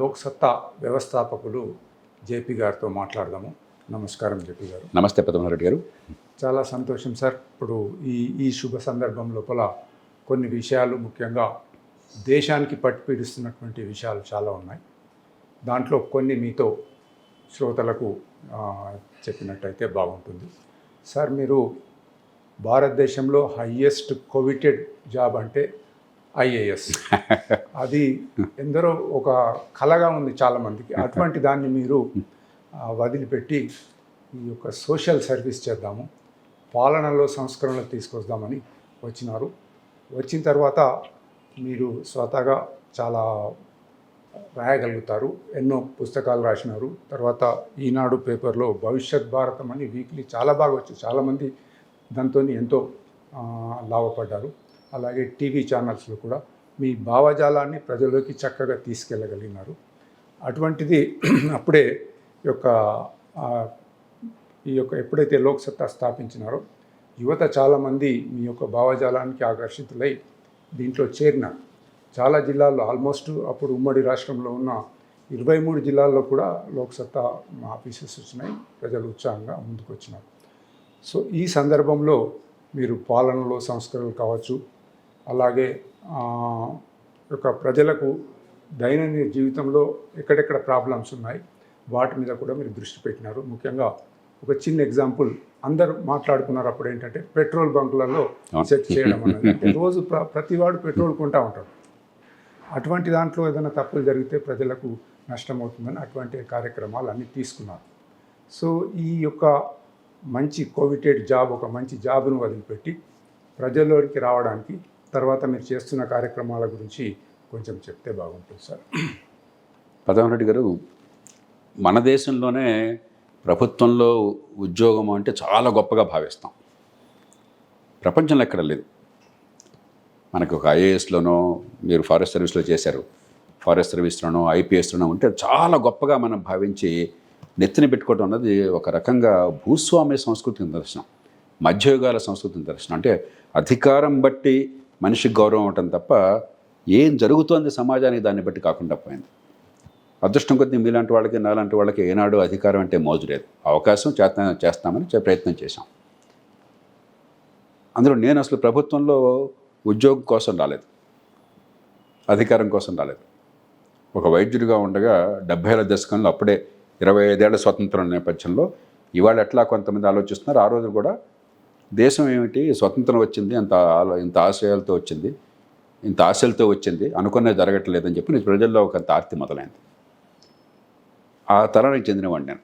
లోక్సత్తా వ్యవస్థాపకులు జేపీ గారితో మాట్లాడదాము. నమస్కారం జేపీ గారు. నమస్తే పద్మనాభరెడ్డి గారు. చాలా సంతోషం సార్. ఇప్పుడు ఈ శుభ సందర్భం లోపల కొన్ని విషయాలు, ముఖ్యంగా దేశానికి పట్టిపీడిస్తున్నటువంటి విషయాలు చాలా ఉన్నాయి. దాంట్లో కొన్ని మీతో శ్రోతలకు చెప్పినట్టయితే బాగుంటుంది. సార్, మీరు భారతదేశంలో హయ్యెస్ట్ కోవిటెడ్ జాబ్ అంటే ఐఏఎస్. అది ఎందరో ఒక కలగా ఉంది చాలామందికి. అటువంటి దాన్ని మీరు వదిలిపెట్టి ఈ యొక్క సోషల్ సర్వీస్ చేద్దాము, పాలనలో సంస్కరణలు తీసుకొద్దామని వచ్చినారు. వచ్చిన తర్వాత మీరు స్వతహాగా చాలా రాయగలుగుతారు. ఎన్నో పుస్తకాలు రాసినారు. తర్వాత ఈనాడు పేపర్లో భవిష్యత్ భారతం అని వీక్లీ చాలా బాగా వచ్చి చాలామంది దాంతో ఎంతో లాభపడ్డారు. అలాగే టీవీ ఛానల్స్లో కూడా మీ భావజాలాన్ని ప్రజల్లోకి చక్కగా తీసుకెళ్ళగలిగినారు. అటువంటిది అప్పుడే ఈ యొక్క ఎప్పుడైతే లోక్సత్తా స్థాపించినారో యువత చాలామంది మీ యొక్క భావజాలానికి ఆకర్షితులై దీంట్లో చేరినారు. చాలా జిల్లాల్లో, ఆల్మోస్ట్ అప్పుడు ఉమ్మడి రాష్ట్రంలో ఉన్న 23 జిల్లాల్లో కూడా లోక్సత్తా ఆఫీసెస్ వచ్చినాయి. ప్రజలు ఉత్సాహంగా ముందుకు వచ్చినారు. సో ఈ సందర్భంలో మీరు పాలనలో సంస్కరణలు కావచ్చు, అలాగే యొక్క ప్రజలకు దైనందిన జీవితంలో ఎక్కడెక్కడ ప్రాబ్లమ్స్ ఉన్నాయి వాటి మీద కూడా మీరు దృష్టి పెట్టినారు. ముఖ్యంగా ఒక చిన్న ఎగ్జాంపుల్ అందరూ మాట్లాడుకున్నారు అప్పుడు ఏంటంటే పెట్రోల్ బంకులలో చెక్ చేయడం అన్నది. అంటే రోజు ప్రతివాడు పెట్రోల్ కొంటూ ఉంటాడు. అటువంటి దాంట్లో ఏదైనా తప్పులు జరిగితే ప్రజలకు నష్టమవుతుందని అటువంటి కార్యక్రమాలు అన్నీ తీసుకున్నారు. సో ఈ యొక్క మంచి కోవిటెడ్ జాబ్, ఒక మంచి జాబ్ను వదిలిపెట్టి ప్రజల్లోకి రావడానికి తర్వాత మీరు చేస్తున్న కార్యక్రమాల గురించి కొంచెం చెప్తే బాగుంటుంది సార్. పద్మనాభరెడ్డి గారు, మన దేశంలోనే ప్రభుత్వంలో ఉద్యోగం అంటే చాలా గొప్పగా భావిస్తాం. ప్రపంచంలో ఎక్కడ లేదు. మనకు ఒక ఐఏఎస్లోనో, మీరు ఫారెస్ట్ సర్వీస్లో చేశారు, ఫారెస్ట్ సర్వీస్లోనో ఐపీఎస్లోనో ఉంటే చాలా గొప్పగా మనం భావించి నెత్తిన పెట్టుకోవడం అన్నది ఒక రకంగా భూస్వామ్య సంస్కృతి నిదర్శనం, మధ్యయుగాల సంస్కృతి నిదర్శనం. అంటే అధికారం బట్టి మనిషికి గౌరవం అవటం తప్ప ఏం జరుగుతోంది సమాజానికి దాన్ని బట్టి కాకుండా పోయింది. అదృష్టం కొద్దీ మీలాంటి వాళ్ళకి, నాలాంటి వాళ్ళకి ఏనాడు అధికారం అంటే మోజు లేదు. అవకాశం చేస్తామని ప్రయత్నం చేశాం. అందులో నేను అసలు ప్రభుత్వంలో ఉద్యోగం కోసం రాలేదు, అధికారం కోసం రాలేదు. ఒక వైద్యుడిగా ఉండగా 70ల దశకంలో అప్పుడే 25 ఏళ్ల స్వతంత్రం నేపథ్యంలో ఇవాళ ఎట్లా కొంతమంది ఆలోచిస్తున్నారు, ఆ రోజు కూడా దేశం ఏమిటి, స్వతంత్రం వచ్చింది, ఇంత ఆశయాలతో వచ్చింది, ఇంత ఆశలతో వచ్చింది, అనుకునే జరగట్లేదని చెప్పి ప్రజల్లో ఒక ఆర్తి మొదలైంది. ఆ తరానికి చెందినవాడిని నేను.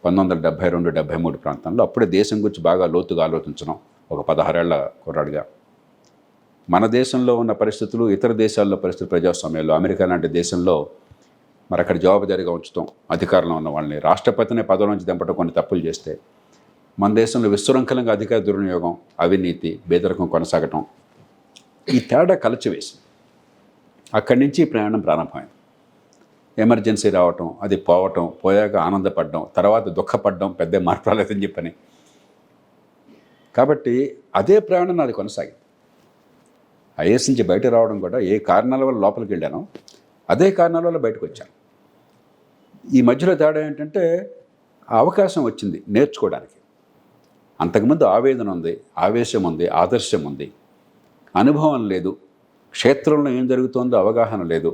1972-73 ప్రాంతంలో అప్పుడే దేశం గురించి బాగా లోతుగా ఆలోచించడం ఒక 16 ఏళ్ల కుర్రాడిగా. మన దేశంలో ఉన్న పరిస్థితులు, ఇతర దేశాల్లో పరిస్థితులు, ప్రజాస్వామ్యాల్లో అమెరికా లాంటి దేశంలో మరి అక్కడ జవాబుదారీగా ఉంచడం, అధికారంలో ఉన్న వాళ్ళని, రాష్ట్రపతిని పదవి నుంచి దింపడం కొన్ని తప్పులు చేస్తే, మన దేశంలో విశృంఖలంగా అధికార దుర్వినియోగం, అవినీతి, బేదరికం కొనసాగటం, ఈ తేడా కలచివేసి అక్కడి నుంచి ప్రయాణం ప్రారంభమైంది. ఎమర్జెన్సీ రావటం, అది పోవటం, పోయాక ఆనందపడడం, తర్వాత దుఃఖపడడం, పెద్ద మార్పు రాలేదని చెప్పని. కాబట్టి అదే ప్రయాణం నాది కొనసాగింది. ఐఏఎస్ నుంచి బయట రావడం కూడా ఏ కారణాల వల్ల లోపలికి వెళ్ళానో అదే కారణాల వల్ల బయటకు వచ్చాను. ఈ మధ్యలో తేడా ఏంటంటే అవకాశం వచ్చింది నేర్చుకోవడానికి. అంతకుముందు ఆవేదన ఉంది, ఆవేశం ఉంది, ఆదర్శం ఉంది, అనుభవం లేదు, క్షేత్రంలో ఏం జరుగుతుందో అవగాహన లేదు.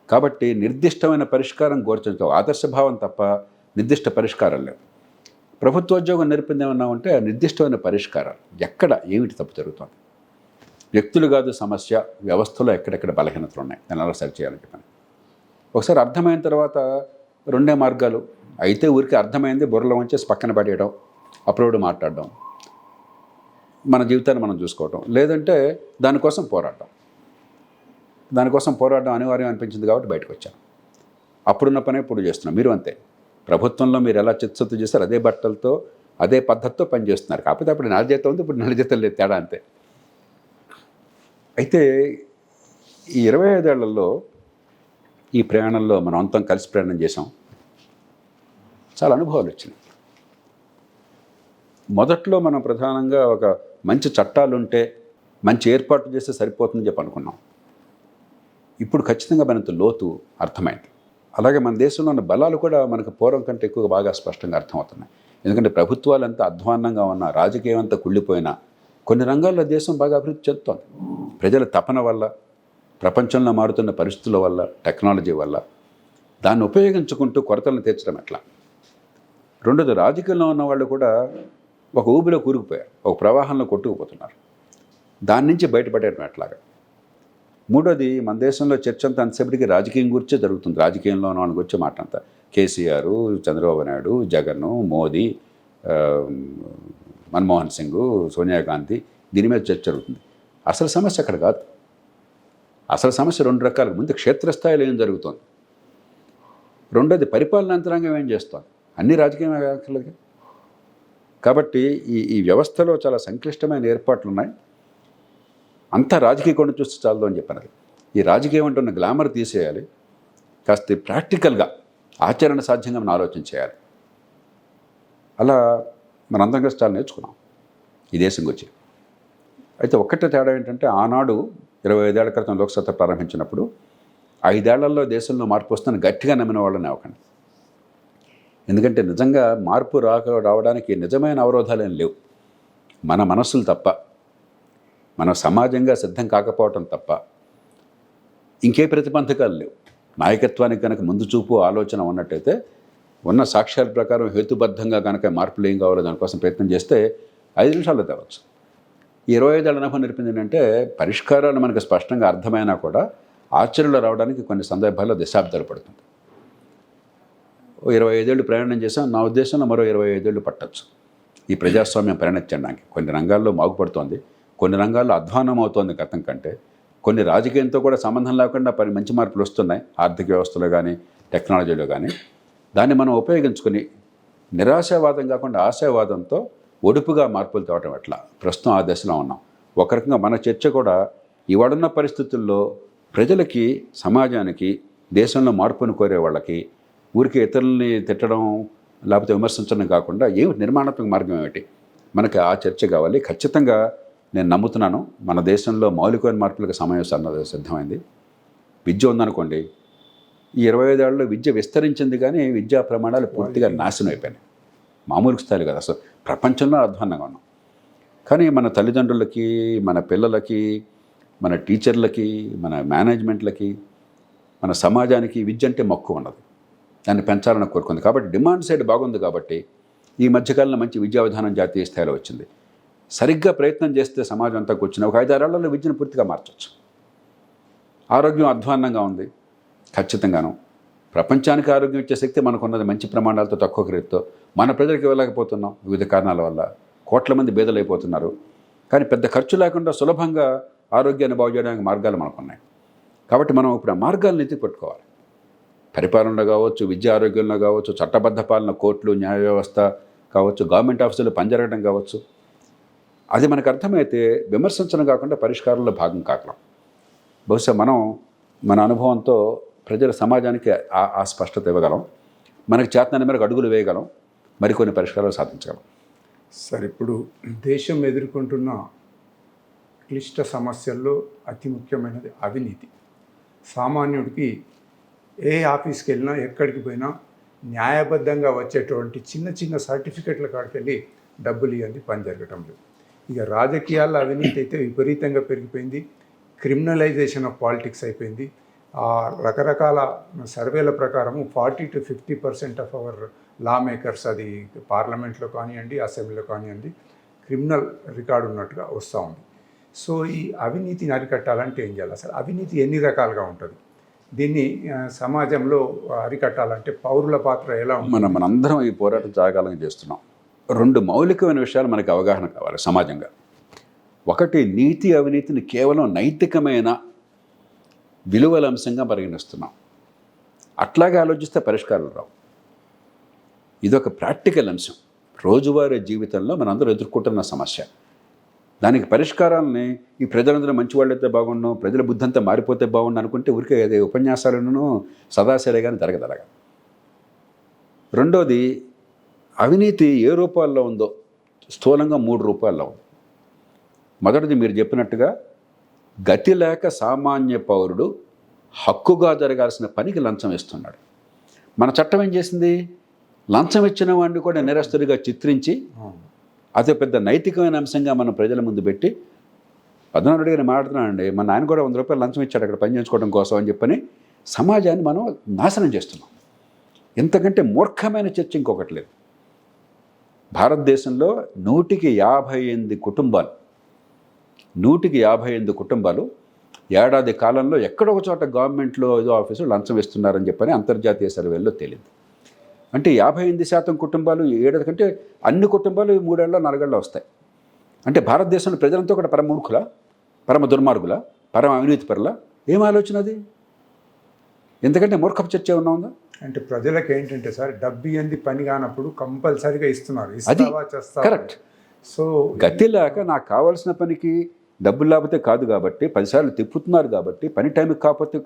కాబట్టి నిర్దిష్టమైన పరిష్కారం గోర్చంతో ఆదర్శభావం తప్ప నిర్దిష్ట పరిష్కారం లేవు. ప్రభుత్వోద్యోగం నేర్పింది ఏమన్నా ఉంటే నిర్దిష్టమైన పరిష్కారాలు, ఎక్కడ ఏమిటి తప్పు జరుగుతుంది, వ్యక్తులు కాదు సమస్య, వ్యవస్థలో ఎక్కడెక్కడ బలహీనతలు ఉన్నాయి, దాన్ని అలా సరి చేయాలని చెప్పాను. ఒకసారి అర్థమైన తర్వాత 2 మార్గాలు. అయితే ఊరికి అర్థమైంది బుర్రలో ఉంచేసి పక్కన పడేయడం, అప్పుడు మాట్లాడడం, మన జీవితాన్ని మనం చూసుకోవటం, లేదంటే దానికోసం పోరాడడం అనివార్యం అనిపించింది కాబట్టి బయటకు వచ్చాను. అప్పుడున్న పనే ఇప్పుడు చేస్తున్నాం. మీరు అంతే. ప్రభుత్వంలో మీరు ఎలా చిత్తశుద్ధి చేస్తారు అదే బట్టలతో, అదే పద్ధతితో పనిచేస్తున్నారు. కాకపోతే అప్పుడు నెల జీతం ఉంది, ఇప్పుడు నెల జీతం లేదు, తేడా అంతే. అయితే ఈ 25 ఏళ్లలో ఈ ప్రయాణంలో మనం అంతం కలిసి ప్రయాణం చేసాం. చాలా అనుభవాలు వచ్చినాయి. మొదట్లో మనం ప్రధానంగా ఒక మంచి చట్టాలుంటే, మంచి ఏర్పాట్లు చేస్తే సరిపోతుందని చెప్పి అనుకున్నాం. ఇప్పుడు ఖచ్చితంగా మరింత లోతు అర్థమైంది. అలాగే మన దేశంలో ఉన్న బలాలు కూడా మనకు పూర్వం కంటే ఎక్కువ బాగా స్పష్టంగా అర్థమవుతున్నాయి. ఎందుకంటే ప్రభుత్వాలు ఎంత అధ్వాన్నంగా ఉన్నా, రాజకీయం అంతా కుళ్ళిపోయినా, కొన్ని రంగాల్లో దేశం బాగా అభివృద్ధి చెందుతోంది. ప్రజల తపన వల్ల, ప్రపంచంలో మారుతున్న పరిస్థితుల వల్ల, టెక్నాలజీ వల్ల దాన్ని ఉపయోగించుకుంటూ కొరతలను తీర్చడం ఎట్లా. రెండోది, రాజకీయంలో ఉన్న వాళ్ళు కూడా ఒక ఊబిలో కూరుకుపోయారు, ఒక ప్రవాహంలో కొట్టుకుపోతున్నారు. దాని నుంచి బయటపడేయడం ఎట్లాగా. మూడోది, మన దేశంలో చర్చ అంతా అంతసేపటికి రాజకీయం గురించే జరుగుతుంది. రాజకీయంలో ఉన్న వాళ్ళ గురించి మాట అంతా కేసీఆర్, చంద్రబాబు నాయుడు, జగన్, మోదీ, మన్మోహన్ సింగ్, సోనియా గాంధీ, దీని మీద చర్చ జరుగుతుంది. అసలు సమస్య అక్కడ కాదు. అసలు సమస్య రెండు రకాలు. ముందు క్షేత్రస్థాయిలో ఏం జరుగుతుంది, రెండోది పరిపాలన యంత్రాంగం ఏం చేస్తోంది. అన్ని రాజకీయం అక్కర్లేదు. కాబట్టి ఈ వ్యవస్థలో చాలా సంక్లిష్టమైన ఏర్పాట్లు ఉన్నాయి. అంతా రాజకీయ కోణం చూస్తే చాలదు అని చెప్పాను. ఈ రాజకీయం అంటున్న గ్లామర్ తీసేయాలి, కాస్త ప్రాక్టికల్గా ఆచరణ సాధ్యంగా మనం ఆలోచన చేయాలి. అలా మనందరం కలిసి చాలా నేర్చుకున్నాం ఈ దేశంకి వచ్చి. అయితే ఒక్కటే తేడా ఏంటంటే, ఆనాడు 25 ఏళ్ల క్రితం లోక్సత్తా ప్రారంభించినప్పుడు 5 ఏళ్లలో దేశంలో మార్పు వస్తుందని గట్టిగా నమ్మిన వాళ్ళని అవ్వకండి. ఎందుకంటే నిజంగా మార్పు రావడానికి నిజమైన అవరోధాలు ఏం లేవు. మన మనస్సులు తప్ప, మన సమాజంగా సిద్ధం కాకపోవటం తప్ప ఇంకే ప్రతిబంధకాలు లేవు. నాయకత్వానికి కనుక ముందు చూపు ఆలోచన ఉన్నట్టయితే, ఉన్న సాక్ష్యాల ప్రకారం హేతుబద్ధంగా కనుక మార్పులు ఏం కావాలో దానికోసం ప్రయత్నం చేస్తే 5 నిమిషాల్లో తేవచ్చు. 25 ఏళ్ళ అనుభవం నేర్పింది ఏంటంటే, పరిష్కారాలు మనకు స్పష్టంగా అర్థమైనా కూడా ఆచరణలో రావడానికి కొన్ని సందర్భాల్లో దశాబ్దాలు పడుతుంది. 25 ఏళ్ళు ప్రయాణం చేసాం. నా ఉద్దేశంలో మరో 25 ఏళ్ళు పట్టచ్చు ఈ ప్రజాస్వామ్యం పరిణతించడానికి. కొన్ని రంగాల్లో మాగుపడుతోంది, కొన్ని రంగాల్లో అధ్వానం అవుతోంది గతం కంటే. కొన్ని రాజకీయంతో కూడా సంబంధం లేకుండా మంచి మార్పులు వస్తున్నాయి, ఆర్థిక వ్యవస్థలో కానీ టెక్నాలజీలో కానీ. దాన్ని మనం ఉపయోగించుకొని నిరాశావాదం కాకుండా ఆశావాదంతో ఒడుపుగా మార్పులు తేవటం ఎట్లా, ప్రస్తుతం ఆ దశలో ఉన్నాం. ఒక రకంగా మన చర్చ కూడా ఇవాడున్న పరిస్థితుల్లో ప్రజలకి, సమాజానికి, దేశంలో మార్పును కోరే వాళ్ళకి ఊరికి ఇతరుల్ని తిట్టడం లేకపోతే విమర్శించడం కాకుండా ఏమిటి నిర్మాణాత్మక మార్గం ఏమిటి, మనకి ఆ చర్చ కావాలి. ఖచ్చితంగా నేను నమ్ముతున్నాను మన దేశంలో మౌలికమైన మార్పులకు సమయం సిద్ధమైంది. విద్య ఉందనుకోండి, ఈ 25 ఏళ్లలో విద్య విస్తరించింది కానీ విద్యా ప్రమాణాలు పూర్తిగా నాశనం అయిపోయినాయి. మామూలు స్థాయిలు కదా, అసలు ప్రపంచంలో అధ్వాన్నంగా ఉన్నాం. కానీ మన తల్లిదండ్రులకి, మన పిల్లలకి, మన టీచర్లకి, మన మేనేజ్మెంట్లకి, మన సమాజానికి విద్య అంటే మక్కువ ఉన్నది. దాన్ని పెంచాలని కోరుకుంది. కాబట్టి డిమాండ్ సైడ్ బాగుంది. కాబట్టి ఈ మధ్యకాలంలో మంచి విద్యా విధానం జాతీయ స్థాయిలో వచ్చింది. సరిగ్గా ప్రయత్నం చేస్తే సమాజం అంతా కూర్చుని ఒక 5-6 ఏళ్లలో విద్యను పూర్తిగా మార్చవచ్చు. ఆరోగ్యం అధ్వాన్నంగా ఉంది, ఖచ్చితంగాను. ప్రపంచానికి ఆరోగ్యం ఇచ్చే శక్తి మనకున్నది. మంచి ప్రమాణాలతో, తక్కువ ఖరీదుతో మన ప్రజలకు వెళ్ళకపోతున్నాం వివిధ కారణాల వల్ల. కోట్ల మంది బేదలైపోతున్నారు. కానీ పెద్ద ఖర్చు లేకుండా సులభంగా ఆరోగ్యాన్ని బాగు చేయడానికి మార్గాలు మనకున్నాయి. కాబట్టి మనం ఇప్పుడు ఆ మార్గాలను ఎత్తి పెట్టుకోవాలి. పరిపాలనలో కావచ్చు, విద్యా ఆరోగ్యంలో కావచ్చు, చట్టబద్ధ పాలన, కోర్టులు, న్యాయ వ్యవస్థ కావచ్చు, గవర్నమెంట్ ఆఫీసులు పనిజరగడం కావచ్చు. అది మనకు అర్థమైతే విమర్శించడం కాకుండా పరిష్కారంలో భాగం కాగలం. బహుశా మనం మన అనుభవంతో ప్రజల సమాజానికి ఆ స్పష్టత ఇవ్వగలం. మనకు చేతనైన మేరకు అడుగులు వేయగలం, మరికొన్ని పరిష్కారాలు సాధించగలం. సరే, ఇప్పుడు దేశం ఎదుర్కొంటున్న క్లిష్ట సమస్యల్లో అతి ముఖ్యమైనది అవినీతి. సామాన్యుడికి ఏ ఆఫీస్కి వెళ్ళినా, ఎక్కడికి పోయినా న్యాయబద్ధంగా వచ్చేటువంటి చిన్న చిన్న సర్టిఫికెట్ల కాడికి వెళ్ళి డబ్బులు ఇవ్వండి, పని జరగటం లేదు. ఇక రాజకీయాల్లో అవినీతి అయితే విపరీతంగా పెరిగిపోయింది. క్రిమినలైజేషన్ ఆఫ్ పాలిటిక్స్ అయిపోయింది. రకరకాల సర్వేల ప్రకారము 40 to 50% of our law makers, అది పార్లమెంట్లో కానివ్వండి, అసెంబ్లీలో కానివ్వండి, క్రిమినల్ రికార్డు ఉన్నట్టుగా వస్తూ ఉంది. సో ఈ అవినీతిని అరికట్టాలంటే ఏం చేయాలి? అసలు అవినీతి ఎన్ని రకాలుగా ఉంటుంది? దీన్ని సమాజంలో అరికట్టాలంటే పౌరుల పాత్ర ఎలా ఉంటుంది? మనందరం ఈ పోరాటం జాగాలంగా చేస్తున్నాం. 2 మౌలికమైన విషయాలు మనకి అవగాహన కావాలి సమాజంగా. ఒకటి, నీతి అవినీతిని కేవలం నైతికమైన విలువల అంశంగా పరిగణిస్తున్నాం. అట్లాగే ఆలోచిస్తే పరిష్కారాలు రావు. ఇదొక ప్రాక్టికల్ అంశం, రోజువారీ జీవితంలో మనందరూ ఎదుర్కొంటున్న సమస్య. దానికి పరిష్కారాలని ఈ ప్రజలందరూ మంచివాళ్ళైతే బాగుండు, ప్రజల బుద్ధి అంతా మారిపోతే బాగుండు అనుకుంటే ఊరికే అదే ఉపన్యాసాలను సదాసరే కానీ జరగదలగా. రెండోది, అవినీతి ఏ రూపాల్లో ఉందో స్థూలంగా 3 రూపాల్లో ఉంది. మొదటిది మీరు చెప్పినట్టుగా, గతి లేక సామాన్య పౌరుడు హక్కుగా జరగాల్సిన పనికి లంచం ఇస్తున్నాడు. మన చట్టం ఏం చేసింది? లంచం ఇచ్చిన వాడిని కూడా నేరస్తుడిగా చిత్రించి అదే పెద్ద నైతికమైన అంశంగా మనం ప్రజల ముందు పెట్టి, పద్మనాభుడు గారిని మాట్లాడుతున్నానండి, మన ఆయన కూడా 100 రూపాయలు లంచం ఇచ్చాడు అక్కడ పని చేయించుకోవడం కోసం అని చెప్పని సమాజాన్ని మనం నాశనం చేస్తున్నాం. ఇంతకంటే మూర్ఖమైన చర్చ ఇంకొకటి లేదు. భారతదేశంలో 158 కుటుంబాలు 158 కుటుంబాలు ఏడాది కాలంలో ఎక్కడొక చోట గవర్నమెంట్లో ఏదో ఆఫీసు లంచం ఇస్తున్నారని చెప్పని అంతర్జాతీయ సర్వేల్లో తేలింది. అంటే 58% కుటుంబాలు ఏడాది కంటే అన్ని కుటుంబాలు 3 ఏళ్ళ 4 ఏళ్ళ వస్తాయి. అంటే భారతదేశంలో ప్రజలంతా కూడా పరమ మూర్ఖుల, పరమ దుర్మార్గుల, పరమ అవినీతి పరుల? ఏం ఆలోచన అది? ఎందుకంటే మూర్ఖపు చర్చ ఏమన్నా ఉందా? అంటే ప్రజలకు ఏంటంటే సార్, డబ్బు ఏంది పని కానప్పుడు కంపల్సరీగా ఇస్తున్నారు. అది కరెక్ట్. సో గతి లేక నాకు కావాల్సిన పనికి డబ్బులు లేకపోతే కాదు కాబట్టి 10 సార్లు తిప్పుతున్నారు కాబట్టి, పని టైంకి కాకపోతే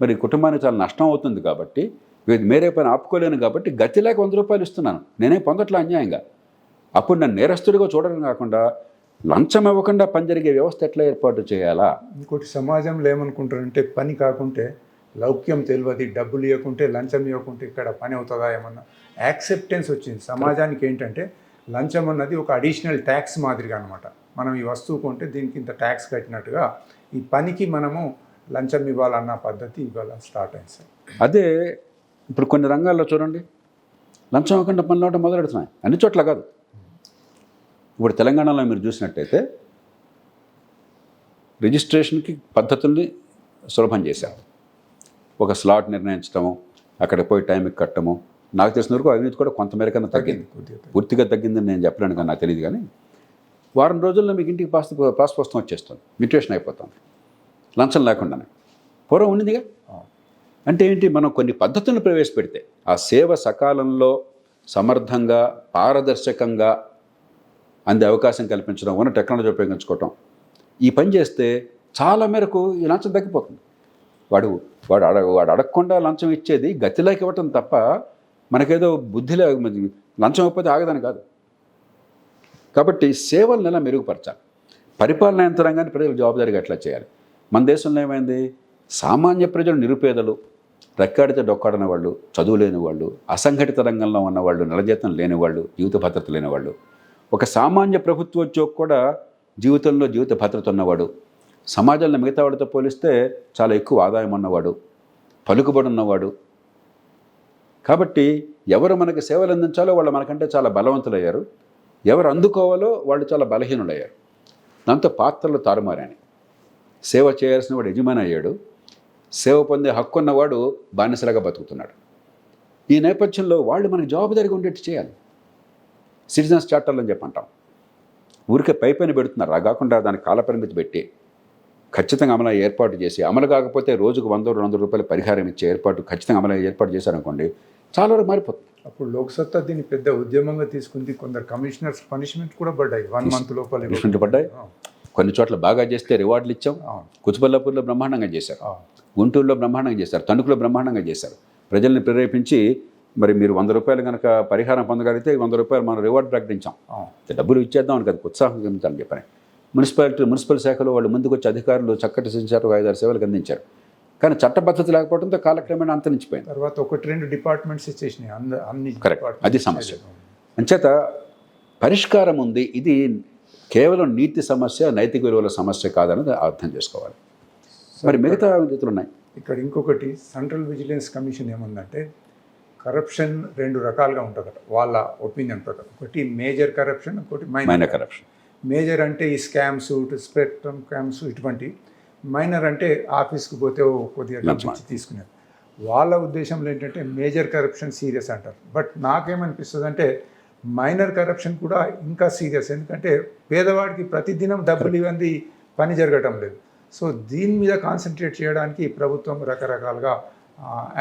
మరి కుటుంబానికి చాలా నష్టం అవుతుంది కాబట్టి, మేరే పని ఆపుకోలేను కాబట్టి గతి లేక 100 రూపాయలు ఇస్తున్నాను. నేనేం పొందట్లా అన్యాయంగా. అప్పుడు నన్ను నేరస్తుడిగా చూడడం కాకుండా లంచం ఇవ్వకుండా పని జరిగే వ్యవస్థ ఎట్లా ఏర్పాటు చేయాలా? ఇంకోటి సమాజంలో ఏమనుకుంటారంటే, పని కాకుంటే లౌక్యం తెలియదు, డబ్బులు ఇవ్వకుంటే లంచం ఇవ్వకుంటే ఇక్కడ పని అవుతుందా ఏమన్నా యాక్సెప్టెన్స్ వచ్చింది సమాజానికి. ఏంటంటే లంచం అన్నది ఒక అడిషనల్ ట్యాక్స్ మాదిరిగా అనమాట. మనం ఈ వస్తువు కొంటే దీనికి ఇంత ట్యాక్స్ కట్టినట్టుగా ఈ పనికి మనము లంచం ఇవ్వాలన్న పద్ధతి ఇవాళ స్టార్ట్ అయింది సార్. అదే ఇప్పుడు కొన్ని రంగాల్లో చూడండి, లంచం ఇవ్వకుండా పనులు అవడం మొదలెడుతున్నాయి. అన్ని చోట్ల కాదు. ఇప్పుడు తెలంగాణలో మీరు చూసినట్టయితే రిజిస్ట్రేషన్కి పద్ధతుల్ని సులభం చేశారు. ఒక స్లాట్ నిర్ణయించడము, అక్కడ పోయి టైంకి కట్టడము. నాకు తెలిసిన వరకు అవినీతి కూడా కొంతమేరకన్నా తగ్గింది. పూర్తిగా తగ్గిందని నేను చెప్పలేను, కానీ నాకు తెలియదు. కానీ వారం రోజుల్లో మీకు ఇంటికి పాస్ పుస్తకం వచ్చేస్తుంది, మ్యూటేషన్ అయిపోతుంది లంచం లేకుండానే. పూర్వం ఉండిందిగా. అంటే ఏంటి, మనం కొన్ని పద్ధతులను ప్రవేశపెడితే ఆ సేవ సకాలంలో సమర్థంగా పారదర్శకంగా అందే అవకాశం కల్పించడం, ఉన్న టెక్నాలజీ ఉపయోగించుకోవటం, ఈ పని చేస్తే చాలా మేరకు ఈ లంచం తగ్గిపోతుంది. వాడు అడగకుండా లంచం ఇచ్చేది గతిలోకి ఇవ్వటం తప్ప మనకేదో బుద్ధిలో లంచం ఇవ్వకపోతే ఆగదని కాదు. కాబట్టి సేవలను ఎలా మెరుగుపరచాలి, పరిపాలనా యంత్రాంగాన్ని ప్రజలకు జవాబుదారీగా ఎట్లా చేయాలి. మన దేశంలో ఏమైంది, సామాన్య ప్రజలు నిరుపేదలు, రెక్కాడితే డొక్కాడని వాళ్ళు, చదువు లేని వాళ్ళు, అసంఘటిత రంగంలో ఉన్నవాళ్ళు, నెలజీతం లేని వాళ్ళు, జీవిత భద్రత లేనివాళ్ళు, ఒక సామాన్య ప్రభుత్వ ఉద్యోగి కూడా జీవితంలో జీవిత భద్రత ఉన్నవాడు, సమాజంలో మిగతా వాడితో పోలిస్తే చాలా ఎక్కువ ఆదాయం ఉన్నవాడు, పలుకుబడి ఉన్నవాడు. కాబట్టి ఎవరు మనకి సేవలు అందించాలో వాళ్ళు మనకంటే చాలా బలవంతులయ్యారు, ఎవరు అందుకోవాలో వాళ్ళు చాలా బలహీనులయ్యారు. దాంతో పాత్రలు తారుమారాని. సేవ చేయాల్సిన వాడు యజమాని అయ్యాడు, సేవ పొందే హక్కు ఉన్నవాడు బానిసలాగా బతుకుతున్నాడు. ఈ నేపథ్యంలో వాళ్ళు మనకి జవాబుదారీగా ఉండేట్టు చేయాలి. సిటిజన్స్ చార్టర్లు అని చెప్పి అంటాం. ఊరికే పైన పెడుతున్నారు. అలా కాకుండా దానికి కాలపరిమితి పెట్టి ఖచ్చితంగా అమలు ఏర్పాటు చేసి, అమలు కాకపోతే రోజుకు 100-200 రూపాయలు పరిహారం ఇచ్చే ఖచ్చితంగా అమలు ఏర్పాటు చేశారనుకోండి, చాలా వరకు మారిపోతుంది. అప్పుడు లోక్సత్తా దీన్ని పెద్ద ఉద్యమంగా తీసుకుంది. కొందరు కమిషనర్స్ పనిష్మెంట్ కూడా పడ్డాయి, 1 మంత్ లోపల పనిష్మెంట్ పడ్డాయి. కొన్ని చోట్ల బాగా చేస్తే రివార్డులు ఇచ్చాం. కుతుబల్లాపూర్లో బ్రహ్మాండంగా చేశారు, గుంటూరులో బ్రహ్మాండంగా చేశారు, తణుకులో బ్రహ్మాండంగా చేశారు. ప్రజల్ని ప్రేరేపించి మరి మీరు 100 రూపాయలు కనుక పరిహారం పొందగలిగితే 100 రూపాయలు మనం రివార్డు ప్రకటించాం. డబ్బులు ఇచ్చేద్దాం అని కదా, ఉత్సాహం చెందుతాను చెప్పని. మున్సిపల్ శాఖలో వాళ్ళు ముందుకు వచ్చి అధికారులు చక్కటి సంచారు 5-6 సేవలకు అందించారు. కానీ చట్టబద్ధత లేకపోవడంతో కాలక్రమేణా అంతరించిపోయింది. తర్వాత 1-2 డిపార్ట్మెంట్స్ ఇచ్చేసినాయి అన్ని. కరెక్ట్, అది సమస్య. అంచేత పరిష్కారం ఉంది. ఇది కేవలం నీతి సమస్య, నైతిక విలువల సమస్య కాదన్నది అర్థం చేసుకోవాలి. మరి మిగతా విధులు ఉన్నాయి. ఇక్కడ ఇంకొకటి, సెంట్రల్ విజిలెన్స్ కమిషన్ ఏముందంటే, కరప్షన్ 2 రకాలుగా ఉంటుందట వాళ్ళ ఒపీనియన్ ప్రకారం. ఒకటి మేజర్ కరప్షన్, ఇంకోటి మైనర్ కరప్షన్. మేజర్ అంటే ఈ స్కామ్స్, స్పెక్ట్రమ్ స్కామ్స్ ఇటువంటి. మైనర్ అంటే ఆఫీస్కి పోతే కొద్దిగా డబ్బు తీసుకునేది. వాళ్ళ ఉద్దేశంలో ఏంటంటే మేజర్ కరప్షన్ సీరియస్ అంటారు. బట్ నాకేమనిపిస్తుంది అంటే మైనర్ కరప్షన్ కూడా ఇంకా సీరియస్. ఎందుకంటే పేదవాడికి ప్రతిదినం డబ్బులు ఇవ్వండి, పని జరగటం లేదు. సో దీని మీద కాన్సన్ట్రేట్ చేయడానికి ప్రభుత్వం రకరకాలుగా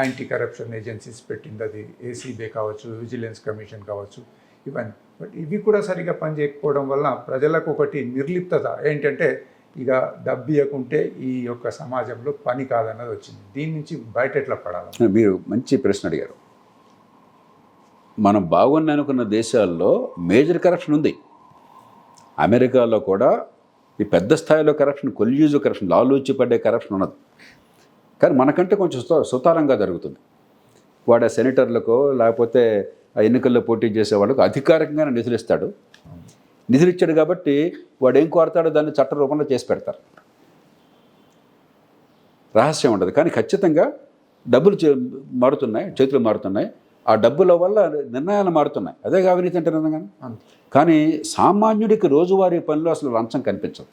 యాంటీ కరప్షన్ ఏజెన్సీస్ పెట్టింది. అది ఏసీబీ కావచ్చు, విజిలెన్స్ కమిషన్ కావచ్చు, ఇవన్నీ. బట్ ఇవి కూడా సరిగా పనిచేయకపోవడం వలన ప్రజలకు ఒకటి నిర్లిప్తత ఏంటంటే, ఇక డబ్బు ఇవ్వకుంటే ఈ యొక్క సమాజంలో పని కాదన్నది వచ్చింది. దీని నుంచి బయట ఎట్లా పడాలి? మీరు మంచి ప్రశ్న అడిగారు. మనం బాగుంది అనుకున్న దేశాల్లో మేజర్ కరప్షన్ ఉంది. అమెరికాలో కూడా ఈ పెద్ద స్థాయిలో కరప్షన్, కొల్యూజివ్ కరప్షన్, లాలూచి పడ్డే కరప్షన్ ఉన్నది. కానీ మనకంటే కొంచెం సుతారంగా జరుగుతుంది. వాడు ఆ సెనేటర్లకో లేకపోతే ఆ ఎన్నికల్లో పోటీ చేసే వాళ్ళకు అధికారికంగానే నిధులు ఇస్తాడు. నిధులు ఇచ్చాడు కాబట్టి వాడు ఏం కోరతాడో దాన్ని చట్ట రూపంలో చేసి పెడతారు. రహస్యం ఉండదు. కానీ ఖచ్చితంగా డబ్బులు మారుతున్నాయి, చేతులు మారుతున్నాయి. ఆ డబ్బుల వల్ల నిర్ణయాలు మారుతున్నాయి. అదే అవినీతి అంటే నిజంగా. కానీ సామాన్యుడికి రోజువారీ పనిలో అసలు లంచం కనిపించదు.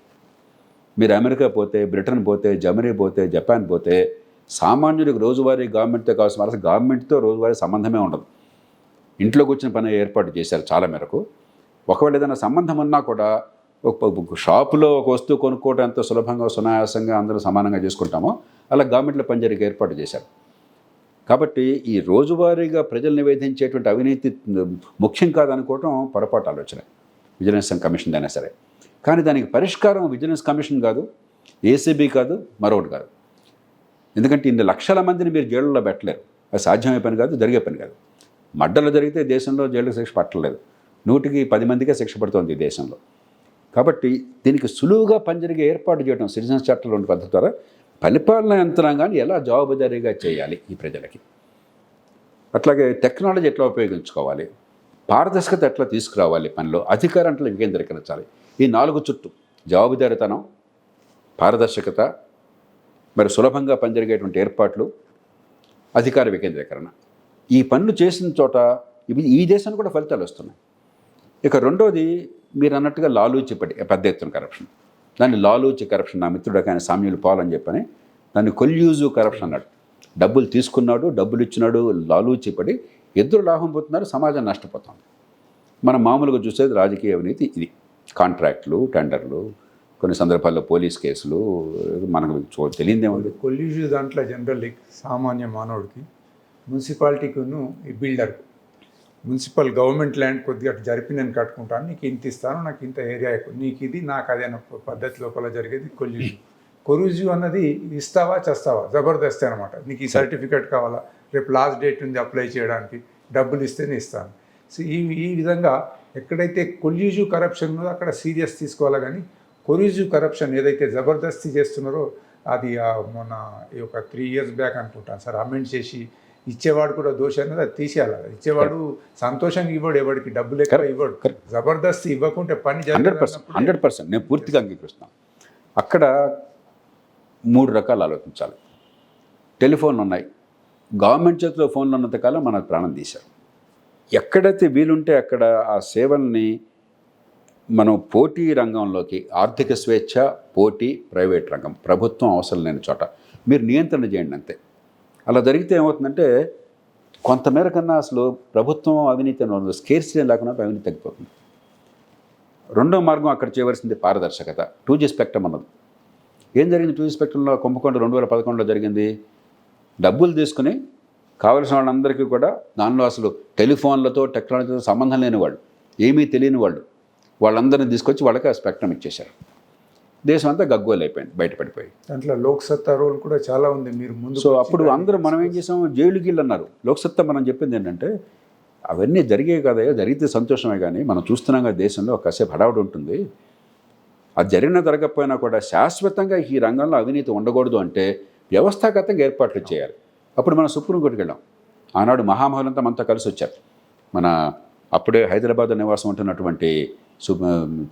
మీరు అమెరికా పోతే, బ్రిటన్ పోతే, జర్మనీ పోతే, జపాన్ పోతే సామాన్యుడికి రోజువారీ గవర్నమెంట్తో కావాల్సిన అసలు గవర్నమెంట్తో రోజువారీ సంబంధమే ఉండదు. ఇంట్లోకి వచ్చిన పని ఏర్పాటు చేశారు చాలా మేరకు. ఒకవేళ ఏదైనా సంబంధం ఉన్నా కూడా ఒక షాపులో ఒక వస్తువు కొనుక్కోవడం ఎంత సులభంగా సునాయాసంగా అందరూ సమానంగా చేసుకుంటామో అలా గవర్నమెంట్లో పనిచేయడానికి ఏర్పాటు చేశారు. కాబట్టి ఈ రోజువారీగా ప్రజలు నివేదించేటువంటి అవినీతి ముఖ్యం కాదనుకోవటం పొరపాటు ఆలోచన. విజిలెన్స్ కమిషన్ అయినా సరే. కానీ దానికి పరిష్కారం విజిలెన్స్ కమిషన్ కాదు, ఏసీబీ కాదు, మరొకటి కాదు. ఎందుకంటే ఇన్ని లక్షల మందిని మీరు జైళ్ళలో పెట్టలేరు. అది సాధ్యమయ్యే పని కాదు, జరిగే పని కాదు. మడ్డలు జరిగితే దేశంలో జైలుకు శిక్ష పట్టలేదు. 100కి 10 మందికే శిక్ష పడుతోంది ఈ దేశంలో. కాబట్టి దీనికి సులువుగా పనిజరిగే ఏర్పాటు చేయడం సిటిజన్స్ చట్టంలో ఉన్న పద్ధతి ద్వారా పరిపాలనా యంత్రాంగాన్ని ఎలా జవాబుదారీగా చేయాలి ఈ ప్రజలకి. అట్లాగే టెక్నాలజీ ఎట్లా ఉపయోగించుకోవాలి, పారదర్శకత ఎట్లా తీసుకురావాలి, పనిలో అధికారం ఎట్లా వికేంద్రీకరించాలి. ఈ 4 చుట్టూ జవాబుదారీతనం, పారదర్శకత, మరి సులభంగా పనిజరిగేటువంటి ఏర్పాట్లు, అధికార వికేంద్రీకరణ. ఈ పనులు చేసిన చోట ఈ దేశానికి కూడా ఫలితాలు వస్తున్నాయి. ఇక రెండోది మీరు అన్నట్టుగా లాలూచి పెద్ద ఎత్తున కరప్షన్. దాన్ని లాలూచి కరప్షన్. నా మిత్రుడు ఆయన సామ్యూల్ పాల్ అని చెప్పని దాన్ని కొల్యూజివ్ కరప్షన్ అన్నాడు. డబ్బులు తీసుకున్నాడు, డబ్బులు ఇచ్చినాడు, లాలూచి పడి ఇద్దరు లాభం పోతున్నారు, సమాజం నష్టపోతుంది. మనం మామూలుగా చూసేది రాజకీయ అవినీతి ఇది. కాంట్రాక్టులు, టెండర్లు, కొన్ని సందర్భాల్లో పోలీస్ కేసులు, మనకు తెలియదేముంది. కొల్యూజివ్ దాంట్లో జనరల్లీ సామాన్య మానవుడికి మున్సిపాలిటీకును ఈ బిల్డర్కు మున్సిపల్ గవర్నమెంట్ ల్యాండ్ కొద్దిగా జరిపి నేను కట్టుకుంటాను, నీకు ఇంత ఇస్తాను, నాకు ఇంత ఏరియా నీకు ఇది, నాకు అదే పద్ధతి లోపల జరిగేది కొల్యూజివ్. కొల్యూజివ్ అన్నది ఇస్తావా చేస్తావా జబర్దస్త్ అనమాట. నీకు ఈ సర్టిఫికేట్ కావాలా, రేపు లాస్ట్ డేట్ ఉంది అప్లై చేయడానికి, డబ్బులు ఇస్తేనే ఇస్తాను. సో ఈ విధంగా ఎక్కడైతే కొల్యూజివ్ కరప్షన్ ఉందో అక్కడ సీరియస్ తీసుకోవాలి. కానీ కొల్యూజివ్ కరప్షన్ ఏదైతే జబర్దస్తి చేస్తున్నారో అది మొన్న ఈ ఒక 3 years బ్యాక్ అనుకుంటాను సార్ అమెండ్ చేసి ఇచ్చేవాడు కూడా దోషి అనేది అది తీసేయాలి. ఇచ్చేవాడు సంతోషంగా ఇవ్వడు, ఎవరికి డబ్బులు ఎక్కువ ఇవ్వడు. జబర్దస్త్ ఇవ్వకుంటే పని 100% నేను పూర్తిగా అంగీకరిస్తున్నాను. అక్కడ 3 రకాలు ఆలోచించాలి. టెలిఫోన్లు ఉన్నాయి, గవర్నమెంట్ చేతిలో ఫోన్లు ఉన్నంతకాలం మన ప్రాణం తీశారు. ఎక్కడైతే వీలుంటే అక్కడ ఆ సేవల్ని మనం పోటీ రంగంలోకి, ఆర్థిక స్వేచ్ఛ, పోటీ, ప్రైవేట్ రంగం, ప్రభుత్వం అవసరం లేని చోట మీరు నియంత్రణ చేయండి అంతే. అలా జరిగితే ఏమవుతుందంటే కొంతమేర కన్నా అసలు ప్రభుత్వం అవినీతి స్కేర్సిటీ లేకుండా అవినీతి తగ్గిపోతుంది. రెండో మార్గం అక్కడ చేయవలసింది పారదర్శకత. 2G స్పెక్ట్రమ్ అన్నది. ఏం జరిగింది 2G స్పెక్ట్రంలో? కుంభకోణం 2011లో జరిగింది. డబ్బులు తీసుకుని కావలసిన వాళ్ళందరికీ కూడా దానిలో అసలు టెలిఫోన్లతో టెక్నాలజీతో సంబంధం లేని వాళ్ళు, ఏమీ తెలియని వాళ్ళు, వాళ్ళందరినీ తీసుకొచ్చి వాళ్ళకి ఆ స్పెక్ట్రమ్ ఇచ్చేశారు. దేశం అంతా గగ్గోలు అయిపోయింది, బయటపడిపోయి. దాంట్లో లోక్సత్తా రోల్ కూడా చాలా ఉంది. మీరు ముందు సో అప్పుడు అందరూ మనం ఏం చేసాము, జైలుకి వెళ్ళి అన్నారు. లోక్సత్తా మనం చెప్పింది ఏంటంటే అవన్నీ జరిగాయి కదా, జరిగితే సంతోషమే. కానీ మనం చూస్తున్నాం కదా దేశంలో కాసేపు హడావుడి ఉంటుంది. అది జరిగినా జరగకపోయినా కూడా శాశ్వతంగా ఈ రంగంలో అవినీతి ఉండకూడదు అంటే వ్యవస్థాగతంగా ఏర్పాట్లు చేయాలి. అప్పుడు మనం సుప్రీంకోర్టుకి వెళ్ళాం. ఆనాడు మహామహులంతా మనతో కలిసి వచ్చారు. మన అప్పుడే హైదరాబాద్ నివాసం ఉంటున్నటువంటి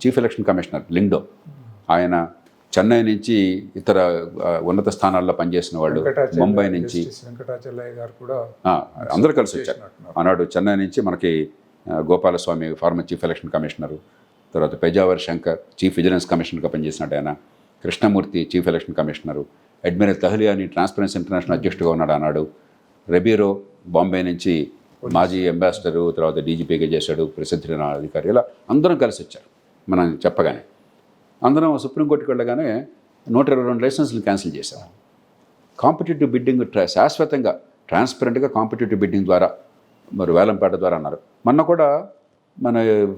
చీఫ్ ఎలక్షన్ కమిషనర్ లింగ్డో, ఆయన చెన్నై నుంచి ఇతర ఉన్నత స్థానాల్లో పనిచేసిన వాళ్ళు, ముంబై నుంచి వెంకటాచలయ్య గారు కూడా అందరూ కలిసి వచ్చారు. ఆనాడు చెన్నై నుంచి మనకి Gopalaswamy former chief election commissioner, తర్వాత పెజావర్ శంకర్ చీఫ్ విజిలెన్స్ కమిషనర్గా పనిచేసినట్టు ఆయన, Krishnamurthy chief election commissioner, admiral Tahiliani transparency international అధ్యక్షుడిగా ఉన్నాడు ఆనాడు, రెబీరో బాంబే నుంచి మాజీ అంబాసిడరు, తర్వాత డీజీపీగా చేశాడు, ప్రసిద్ధి అధికారి. ఇలా అందరం కలిసి వచ్చారు. మనం చెప్పగానే అందరం సుప్రీంకోర్టుకి వెళ్ళగానే 122 లైసెన్సులు క్యాన్సిల్ చేశారు. కాంపిటేటివ్ బిడ్డింగ్ శాశ్వతంగా ట్రాన్స్పరెంట్గా కాంపిటేటివ్ బిడ్డింగ్ ద్వారా, మరి వేలంపాట ద్వారా అన్నారు. మొన్న కూడా మన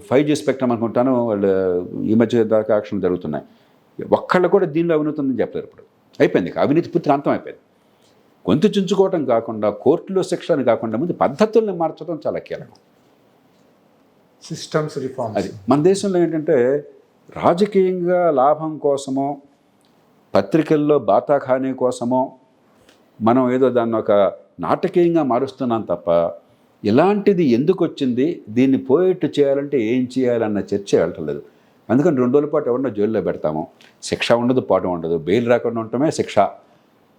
5G స్పెక్ట్రమ్ అనుకుంటాను, వాళ్ళు ఈ మధ్య దాకా యాక్షన్ జరుగుతున్నాయి. ఒక్కళ్ళు కూడా దీనిలో అవినీతి ఉందని చెప్పలేరు. ఇప్పుడు అయిపోయింది, అవినీతి పూర్తిగా అంతం అయిపోయింది. గొంతు చుంచుకోవటం కాకుండా, కోర్టులో శిక్షణ కాకుండా ముందు పద్ధతుల్ని మార్చడం చాలా కీలకం. Systems reform. అది మన దేశంలో ఏంటంటే రాజకీయంగా లాభం కోసమో, పత్రికల్లో బాతాఖానీ కోసమో మనం ఏదో దాన్ని ఒక నాటకీయంగా మారుస్తున్నాం తప్ప ఇలాంటిది ఎందుకు వచ్చింది, దీన్ని పోయేట్టు చేయాలంటే ఏం చేయాలన్న చర్చ వెళ్ళట్లేదు. అందుకని 2 రోజుల పాటు ఎవరినో జైల్లో పెడతాము, శిక్ష ఉండదు, పాఠం ఉండదు. బెయిల్ రాకుండా ఉండటమే శిక్ష.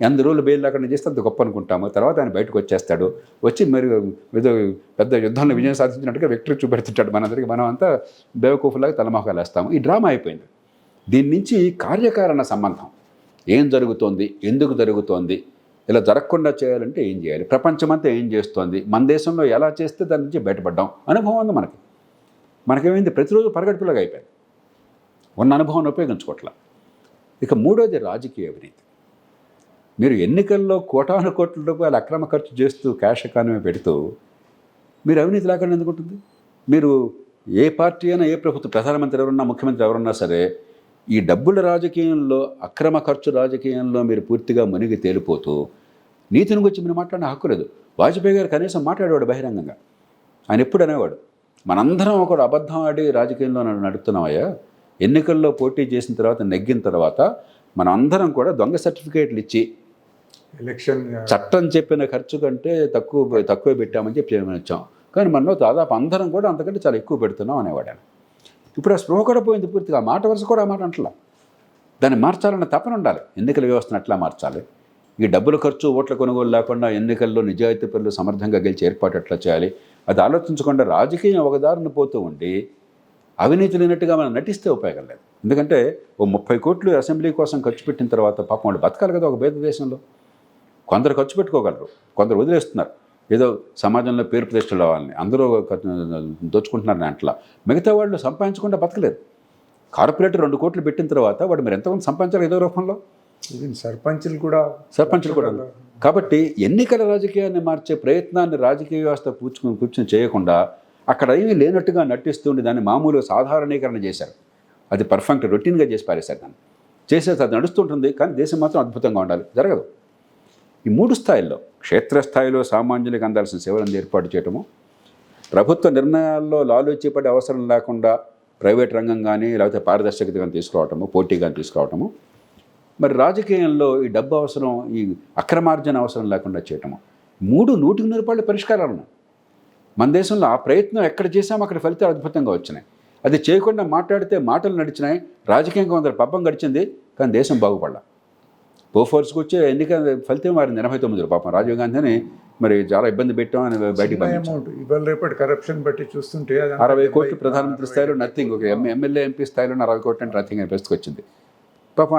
8 రోజులు బెయిల్ రాకుండా చేస్తే అంత గొప్ప అనుకుంటాము. తర్వాత ఆయన బయటకు వచ్చేస్తాడు, వచ్చి మరి ఏదో పెద్ద యుద్ధంలో విజయం సాధించినట్టుగా విక్టరీ చూపెడుతుంటాడు మనందరికీ. మనం అంతా బేవకూఫులాగా తలమోకాలు వేస్తాము. ఈ డ్రామా అయిపోయింది. దీని నుంచి కార్యకారణ సంబంధం, ఏం జరుగుతోంది, ఎందుకు జరుగుతోంది, ఇలా జరగకుండా చేయాలంటే ఏం చేయాలి, ప్రపంచమంతా ఏం చేస్తోంది, మన దేశంలో ఎలా చేస్తే దాని నుంచి బయటపడ్డాం, అనుభవం ఉంది మనకి. మనకేమైంది, ప్రతిరోజు పరగడుపులాగా అయిపోయింది, ఉన్న అనుభవాన్ని ఉపయోగించుకోవట్లా. ఇక మూడోది రాజకీయ అవినీతి. మీరు ఎన్నికల్లో కోటాను కోట్ల రూపాయలు అక్రమ ఖర్చు చేస్తూ క్యాష్ ఎకానమీ పెడుతూ మీరు అవినీతి లేకుండా ఎందుకు ఉంటుంది? మీరు ఏ పార్టీ అయినా, ఏ ప్రభుత్వ ప్రధానమంత్రి ఎవరున్నా, ముఖ్యమంత్రి ఎవరున్నా సరే, ఈ డబ్బుల రాజకీయంలో, అక్రమ ఖర్చు రాజకీయంలో మీరు పూర్తిగా మునిగి తేలిపోతూ నీతిని గురించి మీరు మాట్లాడిన హక్కు లేదు. వాజ్పేయి గారు కనీసం మాట్లాడేవాడు బహిరంగంగా. ఆయన ఎప్పుడు అనేవాడు, మనందరం ఒకడు అబద్ధం ఆడి రాజకీయంలో నడుపుతున్నామయ్యా, ఎన్నికల్లో పోటీ చేసిన తర్వాత, నెగ్గిన తర్వాత మనం అందరం కూడా దొంగ సర్టిఫికేట్లు ఇచ్చి ఎలక్షన్ చట్టం చెప్పిన ఖర్చు కంటే తక్కువ పెట్టామని చెప్పి వచ్చాం, కానీ మనలో దాదాపు అందరం కూడా అంతకంటే చాలా ఎక్కువ పెడుతున్నాం అనేవాడు ఆయన. ఇప్పుడు ఆ స్పృహ కూడా పోయింది పూర్తిగా. ఆ మాట వరుస కూడా ఆ మాట అంటలా. దాన్ని మార్చాలన్న తపన ఉండాలి. ఎన్నికల వ్యవస్థను ఎట్లా మార్చాలి, ఈ డబ్బుల ఖర్చు, ఓట్ల కొనుగోలు లేకుండా ఎన్నికల్లో నిజాయితీ పనులు సమర్థంగా గెలిచి ఏర్పాటు ఎట్లా చేయాలి, అది ఆలోచించకుండా రాజకీయం ఒకదారిని పోతూ ఉండి అవినీతి లేనట్టుగా మనం నటిస్తే ఉపయోగం లేదు. ఎందుకంటే ఓ 30 కోట్లు అసెంబ్లీ కోసం ఖర్చు పెట్టిన తర్వాత పాపం వాళ్ళు బతకాలి కదా ఒక పేద దేశంలో. కొందరు ఖర్చు పెట్టుకోగలరు, కొందరు వదిలేస్తున్నారు, ఏదో సమాజంలో పేరు ప్రతిష్టలు రావాలని అందరూ దోచుకుంటున్నారు అట్లా. మిగతా వాళ్ళు సంపాదించకుండా బతకలేదు. కార్పొరేటర్ 2 కోట్లు పెట్టిన తర్వాత వాడు మీరు ఎంతమంది సంపాదించాలి ఏదో రూపంలో, సర్పంచులు కూడా. కాబట్టి ఎన్నికల రాజకీయాన్ని మార్చే ప్రయత్నాన్ని రాజకీయ వ్యవస్థ కూర్చొని చేయకుండా అక్కడ ఏమీ లేనట్టుగా నటిస్తుండి దాన్ని మామూలు సాధారణీకరణ చేశారు. అది పర్ఫెక్ట్ రొటీన్గా చేసి పారేశారు. దాన్ని చేసేది అది నడుస్తుంటుంది, కానీ దేశం మాత్రం అద్భుతంగా ఉండాలి, జరగదు. ఈ 3 స్థాయిల్లో, క్షేత్రస్థాయిలో సామాన్యులకు అందాల్సిన సేవలను ఏర్పాటు చేయటము, ప్రభుత్వ నిర్ణయాల్లో లాలూచిపడే అవసరం లేకుండా ప్రైవేట్ రంగం కానీ లేకపోతే పారదర్శకత కానీ తీసుకురావటము, పోటీగా తీసుకురావటము, మరి రాజకీయంలో ఈ డబ్బు అవసరం, ఈ అక్రమార్జన అవసరం లేకుండా చేయటము. 3 100% పరిష్కారాలు ఉన్నాయి. మన దేశంలో ఆ ప్రయత్నం ఎక్కడ చేసామో అక్కడ ఫలితాలు అద్భుతంగా వచ్చినాయి. అది చేయకుండా మాట్లాడితే మాటలు నడిచినాయి, రాజకీయంగా కొందరు పబ్బం గడిచింది, కానీ దేశం బాగుపడాల. బోఫోర్స్కి వచ్చే ఎన్నిక ఫలితం మారింది 89 పాపం రాజీవ్ గాంధీని మరి చాలా ఇబ్బంది పెట్టాం అని బయటికి అమౌంట్. ఇవాళ రేపటి కరప్షన్ బట్టి చూస్తుంటే 60 కోట్లు ప్రధానమంత్రి స్థాయిలో నథింగ్, ఒక ఎమ్మెల్యే ఎంపీ స్థాయిలో 60 కోట్లు అంటే నథింగ్ అనే పరిస్థితికి వచ్చింది. పాపం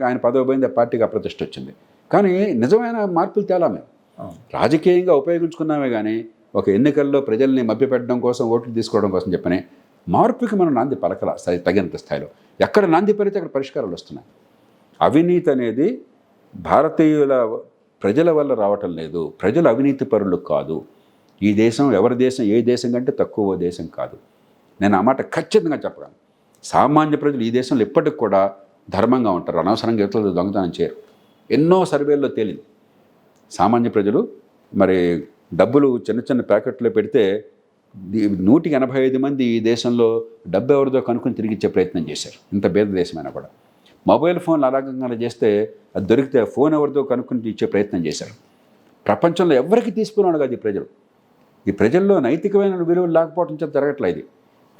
ఆయన పదవి పోయింది, ఆ పార్టీకి అప్రతిష్ట వచ్చింది. కానీ నిజమైన మార్పులు తేలా మేము రాజకీయంగా ఉపయోగించుకున్నామే కానీ ఒక ఎన్నికల్లో ప్రజల్ని మభ్యపెట్టడం కోసం, ఓట్లు తీసుకోవడం కోసం చెప్పని మార్పుకి మనం నాంది పలకల తగినంత స్థాయిలో. ఎక్కడ నాంది పలితే అక్కడ పరిష్కారాలు వస్తున్నాయి. అవినీతి అనేది భారతీయుల ప్రజల వల్ల రావటం లేదు, ప్రజలు అవినీతి పరులు కాదు. ఈ దేశం ఎవరి దేశం, ఏ దేశం కంటే తక్కువ దేశం కాదు. నేను ఆ మాట ఖచ్చితంగా చెప్పగలను. సామాన్య ప్రజలు ఈ దేశంలో ఇప్పటికి కూడా ధర్మంగా ఉంటారు, అనవసరంగా ఇతరులు దొంగతనం చేయరు. ఎన్నో సర్వేల్లో తేలింది. సామాన్య ప్రజలు మరి డబ్బులు చిన్న చిన్న ప్యాకెట్లో పెడితే 185 మంది ఈ దేశంలో డబ్బు ఎవరిదో కనుక్కొని తిరిగి ఇచ్చే ప్రయత్నం చేశారు, ఇంత పేద దేశమైనా కూడా. మొబైల్ ఫోన్లు అలాగంగా చేస్తే అది దొరికితే ఫోన్ ఎవరిదో కనుక్కొని ఇచ్చే ప్రయత్నం చేశారు. ప్రపంచంలో ఎవరికి తీసుకున్నాడు కాదు ఈ ప్రజలు. ఈ ప్రజల్లో నైతికమైన విలువలు లేకపోవడం చేత జరగట్లేదు.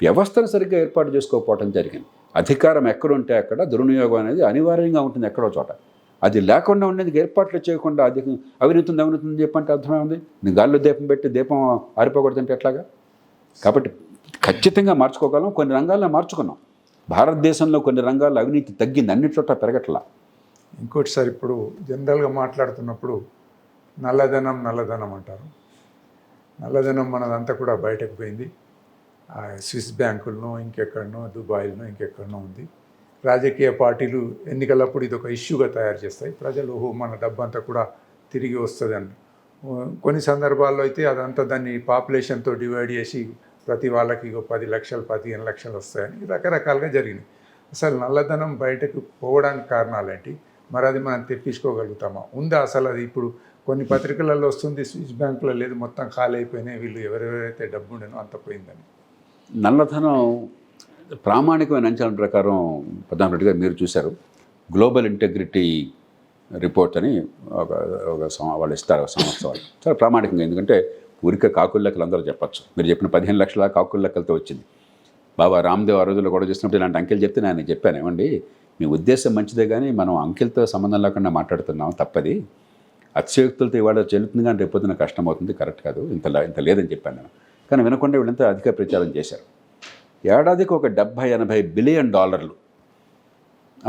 వ్యవస్థను సరిగ్గా ఏర్పాటు చేసుకోకపోవడం జరిగింది. అధికారం ఎక్కడుంటే అక్కడ దుర్వినియోగం అనేది అనివార్యంగా ఉంటుంది ఎక్కడో చోట. అది లేకుండా ఉండేందుకు ఏర్పాట్లు చేయకుండా అవినీతి ఉంది చెప్పంటే అర్థమే ఉంది. నేను గాల్లో దీపం పెట్టి దీపం ఆరిపోకూడదంటే ఎట్లాగా? కాబట్టి ఖచ్చితంగా మార్చుకోగలం. కొన్ని రంగాల్లో మార్చుకున్నాం. భారతదేశంలో కొన్ని రంగాల్లో అవినీతి తగ్గింది, అన్ని చోట్ల పెరగట్లా. ఇంకోటి సార్, ఇప్పుడు జనరల్గా మాట్లాడుతున్నప్పుడు నల్లధనం అంటారు. నల్లధనం మనదంతా కూడా బయటకు పోయింది. స్విస్ బ్యాంకులను ఇంకెక్కడనో, దుబాయ్లో ఇంకెక్కడనో ఉంది. రాజకీయ పార్టీలు ఎన్నికలప్పుడు ఇది ఒక ఇష్యూగా తయారు చేస్తాయి. ప్రజలు ఓహో మన డబ్బంతా కూడా తిరిగి వస్తుంది అని. కొన్ని సందర్భాల్లో అయితే అదంతా దాన్ని పాపులేషన్తో డివైడ్ చేసి ప్రతి వాళ్ళకి 10 లక్షలు 15 లక్షలు వస్తాయని రకరకాలుగా జరిగినాయి. అసలు నల్లధనం బయటకు పోవడానికి కారణాలేంటి? మరి అది మనం తెప్పించుకోగలుగుతామా? ఉందా అసలు అది? ఇప్పుడు కొన్ని పత్రికలలో వస్తుంది, స్విస్ బ్యాంకులో లేదు, మొత్తం ఖాళీ అయిపోయినాయి, వీళ్ళు ఎవరెవరైతే డబ్బు ఉండేనో అంత పోయిందని. నల్లధనం ప్రామాణికమైన అంచనాల ప్రకారం ప్రధానమంత్రిగా మీరు చూశారు, గ్లోబల్ ఇంటెగ్రిటీ రిపోర్ట్ అని ఒక వాళ్ళు ఇస్తారు సంవత్సరాలు చాలా ప్రామాణికంగా. ఎందుకంటే ఊరికే కాకుల లెక్కలు అందరూ చెప్పచ్చు. మీరు చెప్పిన 15 లక్షల కాకుల లెక్కలతో వచ్చింది. బాబా రామ్దేవ్ ఆ రోజుల్లో కూడా చేసినప్పుడు ఇలాంటి అంకెలు చెప్తే నేను చెప్పాను, ఏమండి మీ ఉద్దేశం మంచిదే కానీ మనం అంకెలతో సంబంధం లేకుండా మాట్లాడుతున్నాం, తప్పది. అతిశయోక్తులతో ఇవాళ చెల్లుతుంది కానీ రేపొద్దున కష్టం అవుతుంది, కరెక్ట్ కాదు, ఇంత లేదని చెప్పాను నేను. కానీ వినకుండా వీళ్ళంతా అధిక ప్రచారం చేశారు. ఏడాదికి ఒక 70-80 బిలియన్ డాలర్లు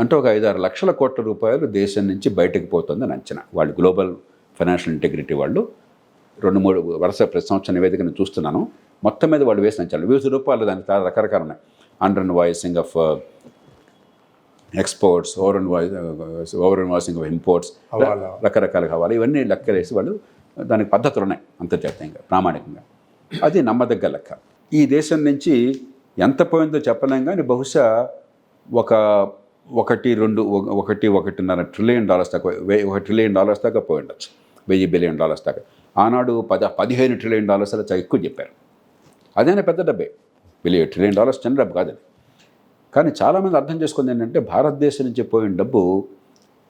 అంటే ఒక 5-6 లక్షల కోట్ల రూపాయలు దేశం నుంచి బయటకు పోతుందని అంచనా. వాళ్ళు గ్లోబల్ ఫైనాన్షియల్ ఇంటెగ్రిటీ వాళ్ళు 2-3 వరుస ప్రతి సంవత్సరం నివేదికను చూస్తున్నాను. మొత్తం మీద వాళ్ళు వేసిన అంచనాలు వివిధ రూపాయలు దానికి రకరకాలు ఉన్నాయి. Under invoicing of exports, over invoicing of imports, రకరకాల హవాలా, ఇవన్నీ లెక్కలేసి వాళ్ళు దానికి పద్ధతులు ఉన్నాయి అంతర్జాతీయంగా ప్రామాణికంగా. అది నమ్మదగ్గ లెక్క. ఈ దేశం నుంచి ఎంత పోయిందో చెప్పలేం కానీ బహుశా $1.5 ట్రిలియన్ దాకా $1 ట్రిలియన్ దాకా పోయి ఉండొచ్చు, $1,000 బిలియన్ దాకా. ఆనాడు 15 ట్రిలియన్ అలా చాలా ఎక్కువ చెప్పారు. అదేనా పెద్ద డబ్బే, $1 ట్రిలియన్ చిన్న డబ్బు కాదు అది. కానీ చాలామంది అర్థం చేసుకుంది ఏంటంటే భారతదేశం నుంచి పోయిన డబ్బు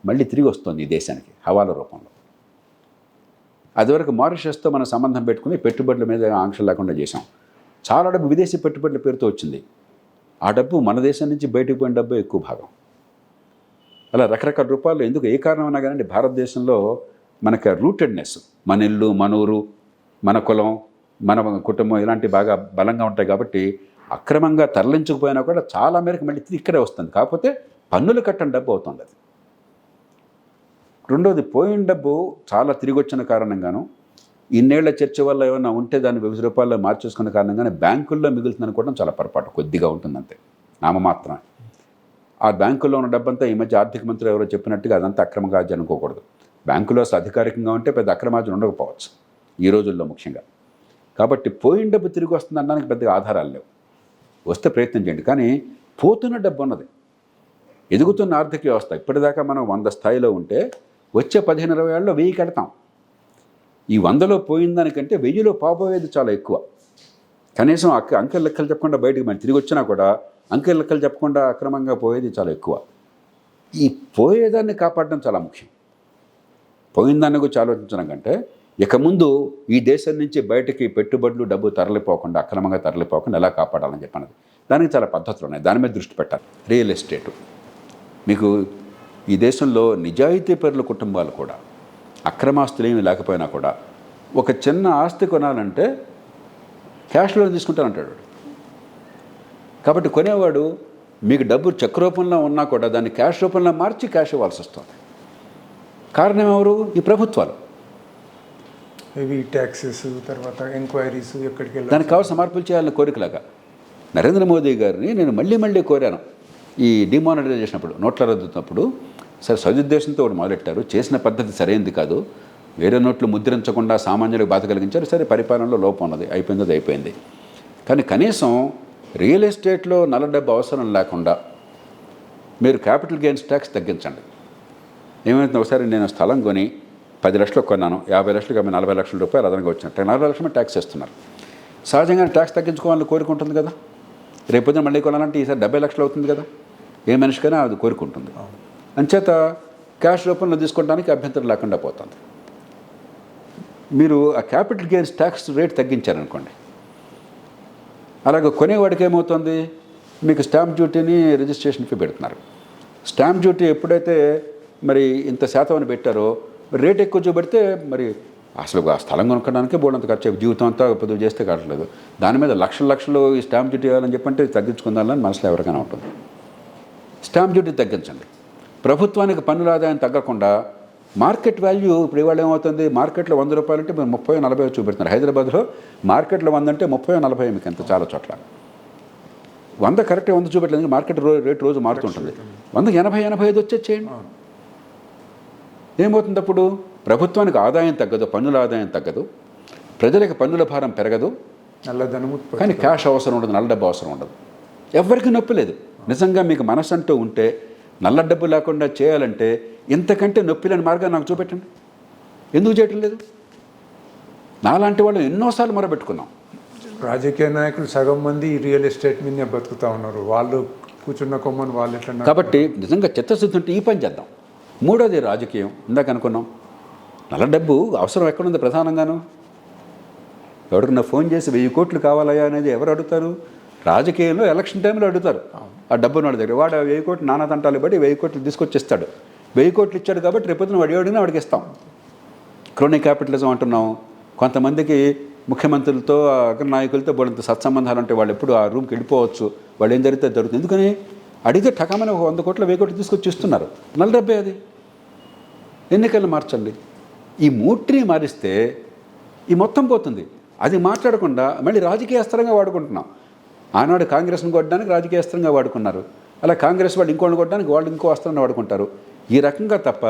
మళ్ళీ తిరిగి వస్తుంది ఈ దేశానికి హవాలా రూపంలో. అదివరకు మారిషస్తో మన సంబంధం పెట్టుకుని పెట్టుబడుల మీద ఆంక్షలు లేకుండా చేశాం. చాలా డబ్బు విదేశీ పెట్టుబడుల పేరుతో వచ్చింది. ఆ డబ్బు మన దేశం నుంచి బయటకు పోయిన డబ్బు ఎక్కువ భాగం. అలా రకరకాల రూపాయలు ఎందుకు ఏ కారణం అన్నా కానీ భారతదేశంలో మనకి రూటెడ్నెస్, మన ఇల్లు, మన ఊరు, మన కులం, మన కుటుంబం ఇలాంటివి బాగా బలంగా ఉంటాయి. కాబట్టి అక్రమంగా తరలించకపోయినా కూడా చాలా మేరకు మళ్ళీ ఇక్కడే వస్తుంది. కాకపోతే పన్నులు కట్టని డబ్బు అవుతుంది అది. రెండోది, పోయిన డబ్బు చాలా తిరిగి వచ్చిన కారణంగాను, ఇన్నేళ్ల చర్చ వల్ల ఏమైనా ఉంటే దాన్ని వివిధ రూపాయల్లో మార్చేసుకున్న కారణంగానే బ్యాంకుల్లో మిగులుతుంది అనుకోవడం చాలా పొరపాటు. కొద్దిగా ఉంటుందంతే, నామమాత్రమే. ఆ బ్యాంకుల్లో ఉన్న డబ్బంతా ఈ మధ్య ఆర్థిక మంత్రి ఎవరో చెప్పినట్టుగా అదంతా అక్రమంగా అనుకోకూడదు. బ్యాంకులో అధికారికంగా ఉంటే పెద్ద అక్రమార్జన ఉండకపోవచ్చు ఈ రోజుల్లో ముఖ్యంగా. కాబట్టి పోయిన డబ్బు తిరిగి వస్తుంది అనడానికి పెద్దగా ఆధారాలు లేవు. వస్తే ప్రయత్నం చేయండి. కానీ పోతున్న డబ్బు ఉన్నది. ఎదుగుతున్న ఆర్థిక వ్యవస్థ ఇప్పటిదాకా మనం 100 స్థాయిలో ఉంటే వచ్చే 15-20 ఏళ్ళలో 1000 కడతాం. ఈ 100లో పోయిన దానికంటే 1000లో పోబోయేది చాలా ఎక్కువ. కనీసం అంకెల లెక్కలు చెప్పకుండా బయటికి మనం తిరిగి వచ్చినా కూడా అంకెల లెక్కలు చెప్పకుండా అక్రమంగా పోయేది చాలా ఎక్కువ. ఈ పోయేదాన్ని కాపాడడం చాలా ముఖ్యం. పోయిన దాన్ని గురించి ఆలోచించడం కంటే ఇక ముందు ఈ దేశం నుంచి బయటకి పెట్టుబడులు, డబ్బు తరలిపోకుండా, అక్రమంగా తరలిపోకుండా ఎలా కాపాడాలని చెప్పినది. దానికి చాలా పద్ధతులు ఉన్నాయి, దాని మీద దృష్టి పెట్టాలి. రియల్ ఎస్టేటు మీకు ఈ దేశంలో నిజాయితీ పరుల కుటుంబాలు కూడా, అక్రమాస్తులు ఏమీ లేకపోయినా కూడా ఒక చిన్న ఆస్తి కొనాలంటే క్యాష్ లోన్ తీసుకుంటానంటాడు. కాబట్టి కొనేవాడు మీకు డబ్బు చెక్ రూపంలో ఉన్నా కూడా దాన్ని క్యాష్ రూపంలో మార్చి క్యాష్ ఇవ్వాల్సి వస్తుంది. కారణం ఎవరు? ఈ ప్రభుత్వాలు. హెవీ ట్యాక్సెస్, తర్వాత ఎంక్వైరీస్, ఎక్కడికి వెళ్ళి దానికి కావాల్సిన మార్పులు చేయాలని కోరికలాగా నరేంద్ర మోదీ గారిని నేను మళ్ళీ కోరాను. ఈ డిమానిటైజేషన్ అప్పుడు, నోట్ల రద్దుతున్నప్పుడు సరే సదుద్దేశంతో ఒకటి మొదలెట్టారు. చేసిన పద్ధతి సరైనది కాదు. వేరే నోట్లు ముద్రించకుండా సామాన్యులకు బాధ కలిగించారు. సరే పరిపాలనలో లోపం ఉన్నది, అయిపోయింది. కానీ కనీసం రియల్ ఎస్టేట్లో నల్ల డబ్బు అవసరం లేకుండా మీరు క్యాపిటల్ గెయిన్స్ ట్యాక్స్ తగ్గించండి. ఏమైతే ఒకసారి నేను స్థలం కొని 10 లక్షలకు కొన్నాను, 50 లక్షలకు 40 లక్షల రూపాయలు అదనంగా వచ్చినట్టు 40 లక్షల ట్యాక్స్ ఇస్తున్నారు. సహజంగా ట్యాక్స్ తగ్గించుకోవాలని కోరుకుంటుంది కదా. రేపొద్దున మళ్ళీ కొనాలంటే ఈసారి 70 లక్షలు అవుతుంది కదా. ఏ మనిషికైనా అది కోరుకుంటుంది. అంచేత క్యాష్ రూపంలో తీసుకోవడానికి అభ్యంతరం లేకుండా పోతుంది. మీరు ఆ క్యాపిటల్ గెయిన్స్ ట్యాక్స్ రేట్ తగ్గించారనుకోండి, అలాగే కొనేవాడికి ఏమవుతుంది, మీకు స్టాంప్ డ్యూటీని రిజిస్ట్రేషన్ ఫీ పెడుతున్నారు. స్టాంప్ డ్యూటీ ఎప్పుడైతే మరి ఇంత శాతం అని పెట్టారో రేట్ ఎక్కువ చూపెడితే మరి అసలు ఆ స్థలం కొనుక్కోవడానికి బోర్డంత ఖర్చు, జీవితం అంతా పొద్దు చేస్తే కావట్లేదు. దాని మీద లక్షలు ఈ స్టాంప్ డ్యూటీ ఇవ్వాలని చెప్పంటే తగ్గించుకుందాలని మనసులో ఎవరికైనా ఉంటుంది. స్టాంప్ డ్యూటీ తగ్గించండి. ప్రభుత్వానికి పన్నుల ఆదాయం తగ్గకుండా మార్కెట్ వాల్యూ ఇప్పుడు ఇవాళ ఏమవుతుంది, మార్కెట్లో 100 రూపాయలు అంటే 30-40 చూపెడుతున్నారు. హైదరాబాద్లో మార్కెట్లో 100 అంటే 30-40 మీకు ఎంత చాలా చోట్ల. 100 కరెక్ట్గా 100 చూపెట్టలేదు, మార్కెట్ రేట్ రోజు మారుతుంటుంది. 100 80-85 వచ్చేసేయండి. ఏమవుతుంది అప్పుడు? ప్రభుత్వానికి ఆదాయం తగ్గదు, పన్నుల ఆదాయం తగ్గదు, ప్రజలకు పన్నుల భారం పెరగదు, నల్లధనము కానీ క్యాష్ అవసరం ఉండదు, నల్ల డబ్బు అవసరం ఉండదు. ఎవరికి నొప్పి లేదు. నిజంగా మీకు మనసు అంటూ ఉంటే నల్ల డబ్బు లేకుండా చేయాలంటే ఇంతకంటే నొప్పి లేని మార్గాన్ని నాకు చూపెట్టండి. ఎందుకు చేయటం లేదు? నాలాంటి వాళ్ళు ఎన్నోసార్లు మొరబెట్టుకున్నాం. రాజకీయ నాయకులు సగం మంది రియల్ ఎస్టేట్ మీదనే బతుకుతూ ఉన్నారు. వాళ్ళు కూర్చున్న కొమ్మని వాళ్ళు ఎట్లా. కాబట్టి నిజంగా చిత్తశుద్ధి ఉంటే ఈ పని చేద్దాం. మూడోది రాజకీయం. ఇందాక అనుకున్నాం, నల్ల డబ్బు అవసరం ఎక్కడుంది ప్రధానంగాను? ఎవరికన్నా ఫోన్ చేసి 1000 కోట్లు కావాలయా అనేది ఎవరు అడుగుతారు? రాజకీయంలో ఎలక్షన్ టైంలో అడుగుతారు. ఆ డబ్బును వాడి దగ్గర వాడు 1000 కోట్లు నానాదంటాలు బట్టి 1000 కోట్లు తీసుకొచ్చిస్తాడు. 1000 కోట్లు ఇచ్చాడు కాబట్టి రేపొద్దున వాడు అడిగినా వాడికి ఇస్తాం. క్రోనీ క్యాపిటలిజం అంటున్నాం. కొంతమందికి ముఖ్యమంత్రులతో అగ్రనాయకులతో బోడంత సత్సంబంధాలు ఉంటే వాళ్ళు ఎప్పుడు ఆ రూమ్కి వెళ్ళిపోవచ్చు. వాళ్ళు ఏం జరిగితే జరుగుతుంది. ఎందుకని అడిగితే టకమని 100 కోట్లు 1000 కోట్లు తీసుకొచ్చి ఇస్తున్నారు. నల్ల డబ్బే అది. ఎన్నికలు మార్చండి. ఈ మూటిని మారిస్తే ఈ మొత్తం పోతుంది. అది మాట్లాడకుండా మళ్ళీ రాజకీయ అస్త్రంగా వాడుకుంటున్నాం. ఆనాడు కాంగ్రెస్ని కొట్టడానికి రాజకీయ అస్త్రంగా వాడుకున్నారు. అలా కాంగ్రెస్ వాళ్ళు ఇంకోళ్ళు కొట్టడానికి వాళ్ళు ఇంకో అస్త్రాన్ని వాడుకుంటారు. ఈ రకంగా తప్ప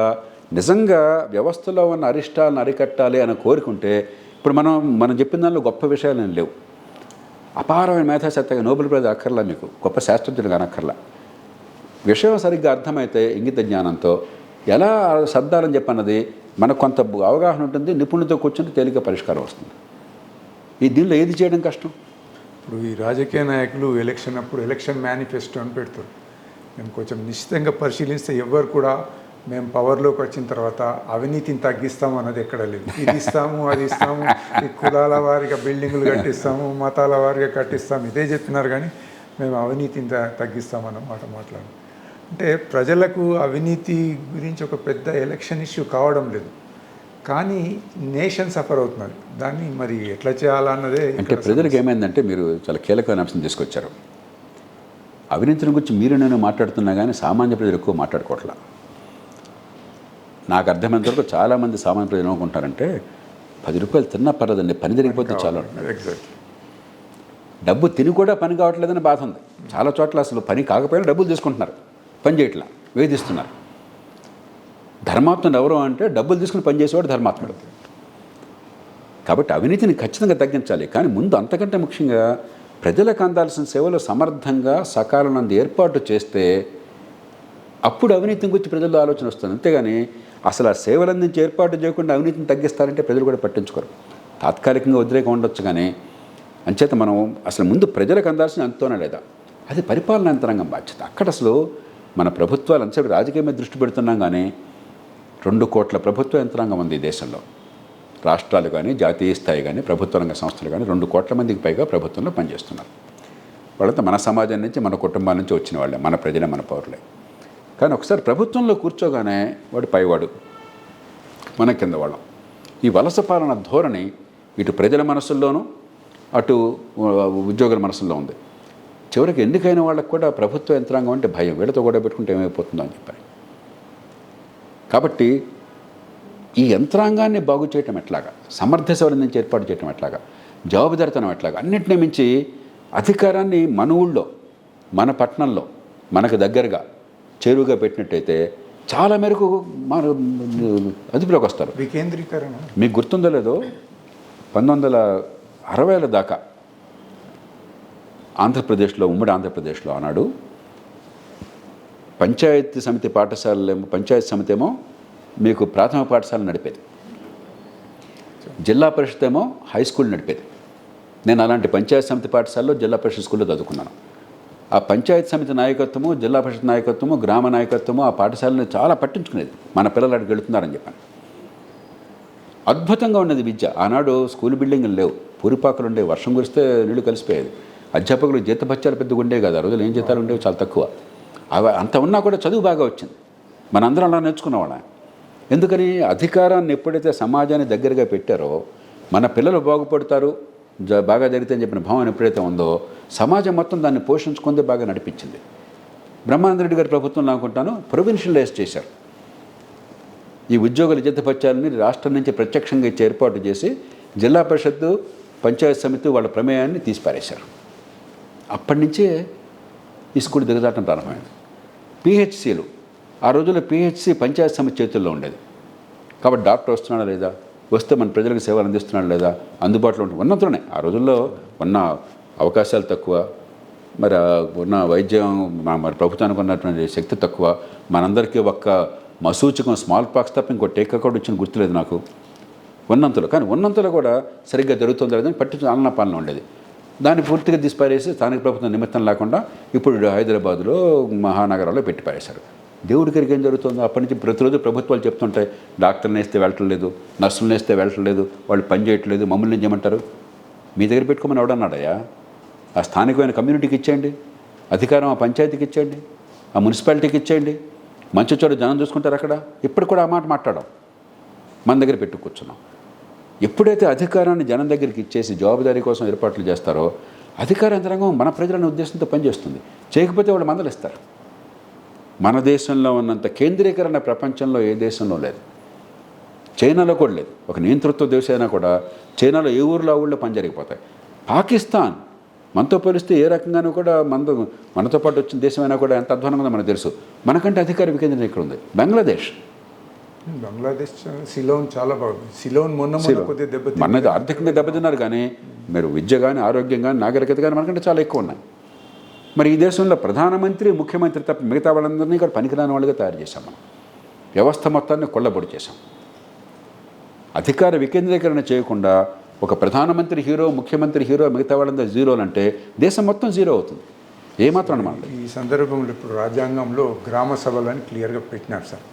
నిజంగా వ్యవస్థలో ఉన్న అరిష్టాలను అరికట్టాలి అని కోరుకుంటే ఇప్పుడు మనం చెప్పిన దానిలో గొప్ప విషయాలు ఏం లేవు. అపారమైన మేధాశక్తిగా నోబెల్ ప్రైజ్ అక్కర్లా, మీకు గొప్ప శాస్త్రజ్ఞులు అనక్కర్లా. విషయం సరిగ్గా అర్థమైతే ఇంగిత జ్ఞానంతో ఎలా సర్దాలని చెప్పన్నది మనకు కొంత అవగాహన ఉంటుంది. నిపుణులతో కూర్చుంటే తేలిక పరిష్కారం వస్తుంది. దీనిలో ఏది చేయడం కష్టం? ఇప్పుడు ఈ రాజకీయ నాయకులు ఎలక్షన్ అప్పుడు ఎలక్షన్ మేనిఫెస్టో అని పెడతారు. మేము కొంచెం నిశ్చితంగా పరిశీలిస్తే ఎవ్వరు కూడా మేము పవర్లోకి వచ్చిన తర్వాత అవినీతిని తగ్గిస్తాము అన్నది ఎక్కడ లేదు. ఇది ఇస్తాము, అది ఇస్తాము, ఈ కులాల వారిగా బిల్డింగులు కట్టిస్తాము, మతాల వారిగా కట్టిస్తాము, ఇదే చెప్తున్నారు. కానీ మేము అవినీతిని తగ్గిస్తామన్నమాట మాట్లాడు. అంటే ప్రజలకు అవినీతి గురించి ఒక పెద్ద ఎలక్షన్ ఇష్యూ కావడం లేదు, కానీ నేషన్ సఫర్ అవుతున్నది. దాన్ని మరి ఎట్లా చేయాలన్నదే. అంటే ప్రజలకు ఏమైందంటే, మీరు చాలా కీలకమైన అంశం తీసుకొచ్చారు. అవినీతిని గురించి మీరు నేను మాట్లాడుతున్నా కానీ సామాన్య ప్రజలు ఎక్కువ మాట్లాడుకోవట్లా. నాకు అర్థమైనంత వరకు చాలామంది సామాన్య ప్రజలు ఏమనుకుంటారంటే 10 రూపాయలు తిన్నా పర్లేదండి, పని జరిగిపోతే చాలా. డబ్బు తిని కూడా పని కావట్లేదని బాధ ఉంది. చాలా చోట్ల అసలు పని కాకపోయినా డబ్బులు తీసుకుంటున్నారు, పని చేయట్లా, వేధిస్తున్నారు. ధర్మాత్ముడు ఎవరు అంటే డబ్బులు తీసుకుని పనిచేసేవాడు ధర్మాత్ముడు. కాబట్టి అవినీతిని ఖచ్చితంగా తగ్గించాలి. కానీ ముందు అంతకంటే ముఖ్యంగా ప్రజలకు అందాల్సిన సేవలు సమర్థంగా సకాలంలో ఏర్పాటు చేస్తే అప్పుడు అవినీతిని గురించి ప్రజల్లో ఆలోచన వస్తుంది. అంతేగాని అసలు ఆ సేవలు అందించి ఏర్పాటు చేయకుండా అవినీతిని తగ్గిస్తారంటే ప్రజలు కూడా పట్టించుకోరు. తాత్కాలికంగా ఉద్రేకం ఉండొచ్చు, కానీ అంచేత మనం అసలు ముందు ప్రజలకు అందాల్సిన అంతోనే లేదా, అది పరిపాలన యంత్రాంగం బాధ్యత. అక్కడ అసలు మన ప్రభుత్వాలు అంతసేపు రాజకీయం మీద దృష్టి పెడుతున్నాం, కానీ 2 కోట్ల ప్రభుత్వ యంత్రాంగం ఉంది ఈ దేశంలో. రాష్ట్రాలు కానీ, జాతీయ స్థాయి కానీ, ప్రభుత్వ రంగ సంస్థలు కానీ 2 కోట్ల మందికి పైగా ప్రభుత్వంలో పనిచేస్తున్నారు. వాళ్ళంతా మన సమాజం నుంచి, మన కుటుంబాల నుంచి వచ్చిన వాళ్ళే, మన ప్రజలే, మన పౌరులే. కానీ ఒకసారి ప్రభుత్వంలో కూర్చోగానే వాడు పైవాడు, మన కింద వాళ్ళం. ఈ వలస పాలన ధోరణి ఇటు ప్రజల మనసుల్లోనూ అటు ఉద్యోగుల మనసుల్లో ఉంది. చివరికి ఎన్నికైన వాళ్ళకు కూడా ప్రభుత్వ యంత్రాంగం అంటే భయం, వీళ్ళతో కూడా పెట్టుకుంటే ఏమైపోతుందో అని చెప్పారు. కాబట్టి ఈ యంత్రాంగాన్ని బాగు చేయటం ఎట్లాగా, సమర్థ సేవల నుంచి ఏర్పాటు చేయటం ఎట్లాగా, జవాబుదారితనం ఎట్లాగా, అన్నింటినీ మించి అధికారాన్ని మన ఊళ్ళో, మన పట్టణంలో, మనకు దగ్గరగా చేరువుగా పెట్టినట్టయితే చాలా మేరకు మన అదుపులోకి వస్తారు. వికేంద్రీకరణ మీకు గుర్తుందో లేదో, 1960ల దాకా ఆంధ్రప్రదేశ్లో, ఉమ్మడి ఆంధ్రప్రదేశ్లో ఆనాడు పంచాయతీ సమితి పాఠశాలలేమో, పంచాయతీ సమితి ఏమో మీకు ప్రాథమిక పాఠశాల నడిపేది, జిల్లా పరిషత్ ఏమో హై స్కూల్ నడిపేది. నేను అలాంటి పంచాయతీ సమితి పాఠశాలలో, జిల్లా పరిషత్ స్కూల్లో చదువుకున్నాను. ఆ పంచాయతీ సమితి నాయకత్వము, జిల్లా పరిషత్ నాయకత్వము, గ్రామ నాయకత్వము ఆ పాఠశాలని చాలా పట్టించుకునేది. మన పిల్లలు అక్కడికి వెళుతున్నారని చెప్పాను. అద్భుతంగా ఉన్నది విద్య. ఆనాడు స్కూల్ బిల్డింగ్లు లేవు, పూరిపాకలు ఉండేవి, వర్షం కురిస్తే నీళ్లు కలిసిపోయేది. అధ్యాపకులు జీతభత్యాలు పెద్దగా ఉండేవి కదా, ఆ రోజులు ఏం జీతాలు ఉండేవి, చాలా తక్కువ. అవి అంత ఉన్నా కూడా చదువు బాగా వచ్చింది. మనందరం అలా నేర్చుకున్నవాళ్ళ. ఎందుకని అధికారాన్ని ఎప్పుడైతే సమాజాన్ని దగ్గరగా పెట్టారో మన పిల్లలు బాగుపడతారు, బాగా జరిగితే అని చెప్పిన భావన ఎప్పుడైతే ఉందో సమాజం మొత్తం దాన్ని పోషించుకుందే బాగా నడిపించింది. బ్రహ్మానంద రెడ్డి గారి ప్రభుత్వంలో అనుకుంటాను ప్రొవిన్షియలైజ్ చేశారు. ఈ ఉద్యోగుల జీతభత్యాలని రాష్ట్రం నుంచి ప్రత్యక్షంగా ఇచ్చే ఏర్పాటు చేసి జిల్లా పరిషత్తు, పంచాయతీ సమితి వాళ్ళ ప్రమేయాన్ని తీసిపారేశారు. అప్పటి నుంచే ఈ స్కూల్ దిగజాటం ప్రారంభమైంది. పిహెచ్సిలు, ఆ రోజుల్లో పిహెచ్సి పంచాయతీ సమితి చేతుల్లో ఉండేది. కాబట్టి డాక్టర్ వస్తున్నాడా లేదా, వస్తే మన ప్రజలకు సేవలు అందిస్తున్నాడు లేదా, అందుబాటులో ఉంటుంది. ఉన్నంతలోనే ఆ రోజుల్లో ఉన్న అవకాశాలు తక్కువ, మరి ఉన్న వైద్యం మరి ప్రభుత్వానికి ఉన్నటువంటి శక్తి తక్కువ. మనందరికీ ఒక్క మసూచకం స్మాల్ పాక్స్ తప్ప ఇంకో టేక్ కూడా వచ్చిన గుర్తులేదు నాకు ఉన్నంతలో. కానీ ఉన్నంతలో కూడా సరిగ్గా జరుగుతుందో లేదని పట్టించిన ఆలనా పాలన ఉండేది. దాన్ని పూర్తిగా తీసిపారేసి స్థానిక ప్రభుత్వం నిమిత్తం లేకుండా ఇప్పుడు హైదరాబాద్లో, మహానగరాల్లో పెట్టి పారేశారు. దేవుడి గారికి ఏం జరుగుతుందో అప్పటి నుంచి ప్రతిరోజు ప్రభుత్వాలు చెప్తుంటాయి, డాక్టర్ని వేస్తే వెళ్ళటం లేదు, నర్సులను వేస్తే వెళ్ళటం లేదు, వాళ్ళు పని చేయట్లేదు, మమ్మల్ని ఏం చేయమంటారు? మీ దగ్గర పెట్టుకోమని ఎవడన్నాడయ్యా? ఆ స్థానికమైన కమ్యూనిటీకి ఇచ్చేయండి, అధికారం ఆ పంచాయతీకి ఇచ్చేయండి, ఆ మున్సిపాలిటీకి ఇచ్చేయండి, మంచి చోట జనం చూసుకుంటారు అక్కడ. ఇప్పుడు కూడా ఆ మాట మాట్లాడాం, మన దగ్గర పెట్టు కూర్చున్నాం. ఎప్పుడైతే అధికారాన్ని జనం దగ్గరికి ఇచ్చేసి జవాబుదారీ కోసం ఏర్పాట్లు చేస్తారో అధికార యంత్రాంగం మన ప్రజలనే ఉద్దేశంతో పనిచేస్తుంది. చేయకపోతే వాళ్ళు మందలిస్తారు. మన దేశంలో ఉన్నంత కేంద్రీకరణ ప్రపంచంలో ఏ దేశంలో లేదు, చైనాలో కూడా లేదు. ఒక నియంతృత్వ దేశం అయినా కూడా చైనాలో ఏ ఊళ్ళో ఆ ఊళ్ళో పని జరిగిపోతాయి. పాకిస్తాన్ మనతో పోలిస్తే ఏ రకంగానూ కూడా మనతో పాటు వచ్చిన దేశమైనా కూడా ఎంత అధ్వానంగా ఉందో మనకు తెలుసు. మనకంటే అధికార వికేంద్రం ఇక్కడ ఉంది. బంగ్లాదేశ్ సిలోన్ చాలా బాగుంది. సిలోన్ మొన్న కొద్దిగా దెబ్బతింది. మనది ఆర్థికంగా దెబ్బతిన్నారు, కానీ మీరు విద్య కానీ ఆరోగ్యం కానీ నాగరికత కానీ మనకంటే చాలా ఎక్కువ ఉన్నాయి. మరి ఈ దేశంలో ప్రధానమంత్రి ముఖ్యమంత్రి తప్ప మిగతా వాళ్ళందరినీ కూడా పనికిరాని వాళ్ళుగా తయారు చేశాం. మనం వ్యవస్థ మొత్తాన్ని కొల్లబొడి చేశాం. అధికార వికేంద్రీకరణ చేయకుండా ఒక ప్రధానమంత్రి హీరో, ముఖ్యమంత్రి హీరో, మిగతా వాళ్ళందరూ జీరోలు అంటే దేశం మొత్తం జీరో అవుతుంది. ఏమాత్రం అనమాట. ఈ సందర్భంలో ఇప్పుడు రాజ్యాంగంలో గ్రామ సభలని క్లియర్గా పెట్టినారు సార్.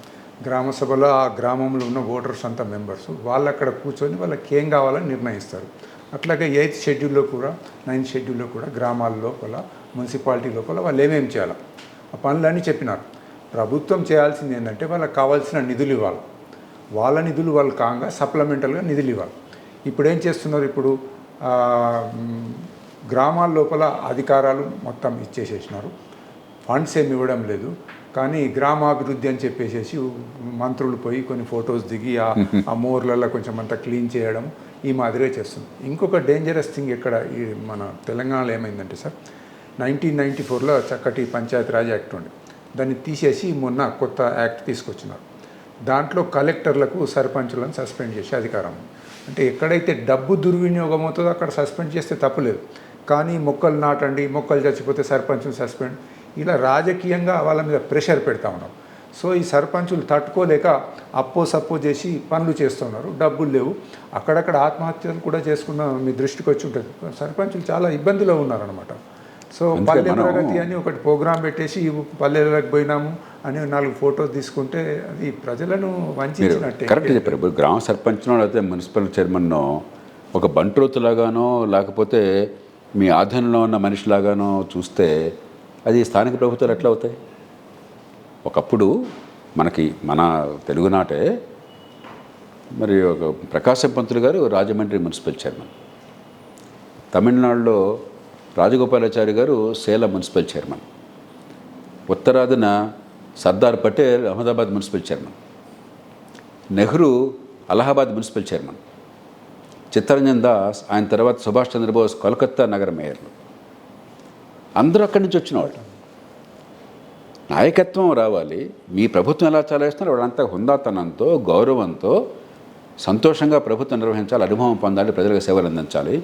గ్రామ సభలో ఆ గ్రామంలో ఉన్న ఓటర్స్ అంతా మెంబర్స్ వాళ్ళు అక్కడ కూర్చొని వాళ్ళకి ఏం కావాలని నిర్ణయిస్తారు. అట్లాగే 8th షెడ్యూల్లో కూడా 9th షెడ్యూల్లో కూడా గ్రామాల లోపల, మున్సిపాలిటీ లోపల వాళ్ళు ఏమేమి చేయాలి ఆ పనులన్నీ చెప్పినారు. ప్రభుత్వం చేయాల్సింది ఏంటంటే వాళ్ళకి కావాల్సిన నిధులు ఇవ్వాలి. వాళ్ళ నిధులు వాళ్ళు కాగా సప్లిమెంటల్గా నిధులు ఇవ్వాలి. ఇప్పుడు ఏం చేస్తున్నారు? ఇప్పుడు గ్రామాల లోపల అధికారాలు మొత్తం ఇచ్చేసేసినారు, ఫండ్స్ ఏమి ఇవ్వడం లేదు. కానీ గ్రామాభివృద్ధి అని చెప్పేసి మంత్రులు పోయి కొన్ని ఫొటోస్ దిగి ఆ మోర్లలో కొంచెం అంతా క్లీన్ చేయడం ఈ మాదిరిగా చేస్తుంది. ఇంకొక డేంజరస్ థింగ్ ఇక్కడ ఈ మన తెలంగాణలో ఏమైందంటే సార్, 1994లో చక్కటి పంచాయతీరాజ్ యాక్ట్ ఉండే, దాన్ని తీసేసి మొన్న కొత్త యాక్ట్ తీసుకొచ్చినారు. దాంట్లో కలెక్టర్లకు సర్పంచులను సస్పెండ్ చేసే అధికారం. అంటే ఎక్కడైతే డబ్బు దుర్వినియోగం అవుతుందో అక్కడ సస్పెండ్ చేస్తే తప్పులేదు, కానీ మొక్కలు నాటండి, మొక్కలు చచ్చిపోతే సర్పంచులు సస్పెండ్, ఇలా రాజకీయంగా వాళ్ళ మీద ప్రెషర్ పెడతా ఉన్నారు. సో ఈ సర్పంచులు తట్టుకోలేక సప్పో చేసి పనులు చేస్తున్నారు, డబ్బులు లేవు. అక్కడక్కడ ఆత్మహత్యలు కూడా చేసుకున్న మీ దృష్టికి వచ్చి ఉంటుంది. సర్పంచులు చాలా ఇబ్బందిలో ఉన్నారనమాట. సో పల్లె ప్రగతి అని ఒకటి ప్రోగ్రాం పెట్టేసి పల్లెలకు పోయినాము అని 4 ఫొటోస్ తీసుకుంటే అది ప్రజలను వంచినట్టే. కరెక్ట్ చెప్పారు. ఇప్పుడు గ్రామ సర్పంచ్నో లేకపోతే మున్సిపల్ చైర్మన్నో ఒక బంట్రోతులాగానో లేకపోతే మీ ఆధీనంలో ఉన్న మనిషిలాగానో చూస్తే అది స్థానిక ప్రభుత్వాలు ఎట్లా అవుతాయి? ఒకప్పుడు మన తెలుగునాటే మరి ఒక ప్రకాశం పంతులు గారు రాజమండ్రి మున్సిపల్ చైర్మన్, తమిళనాడులో రాజగోపాలాచారి గారు సేలం మున్సిపల్ చైర్మన్, ఉత్తరాదిన Sardar Patel Ahmedabad municipal chairman, Nehru Allahabad municipal chairman, Chittaranjan Das ఆయన తర్వాత సుభాష్ చంద్రబోస్ కోల్కత్తా నగర మేయర్లు. అందరూ అక్కడి నుంచి వచ్చిన వాళ్ళు. నాయకత్వం రావాలి. మీ ప్రభుత్వం ఎలా చాలేస్తున్నారు వాళ్ళంతా హుందాతనంతో, గౌరవంతో, సంతోషంగా ప్రభుత్వం నిర్వహించాలి, అనుభవం పొందాలి, ప్రజలకు సేవలు అందించాలి.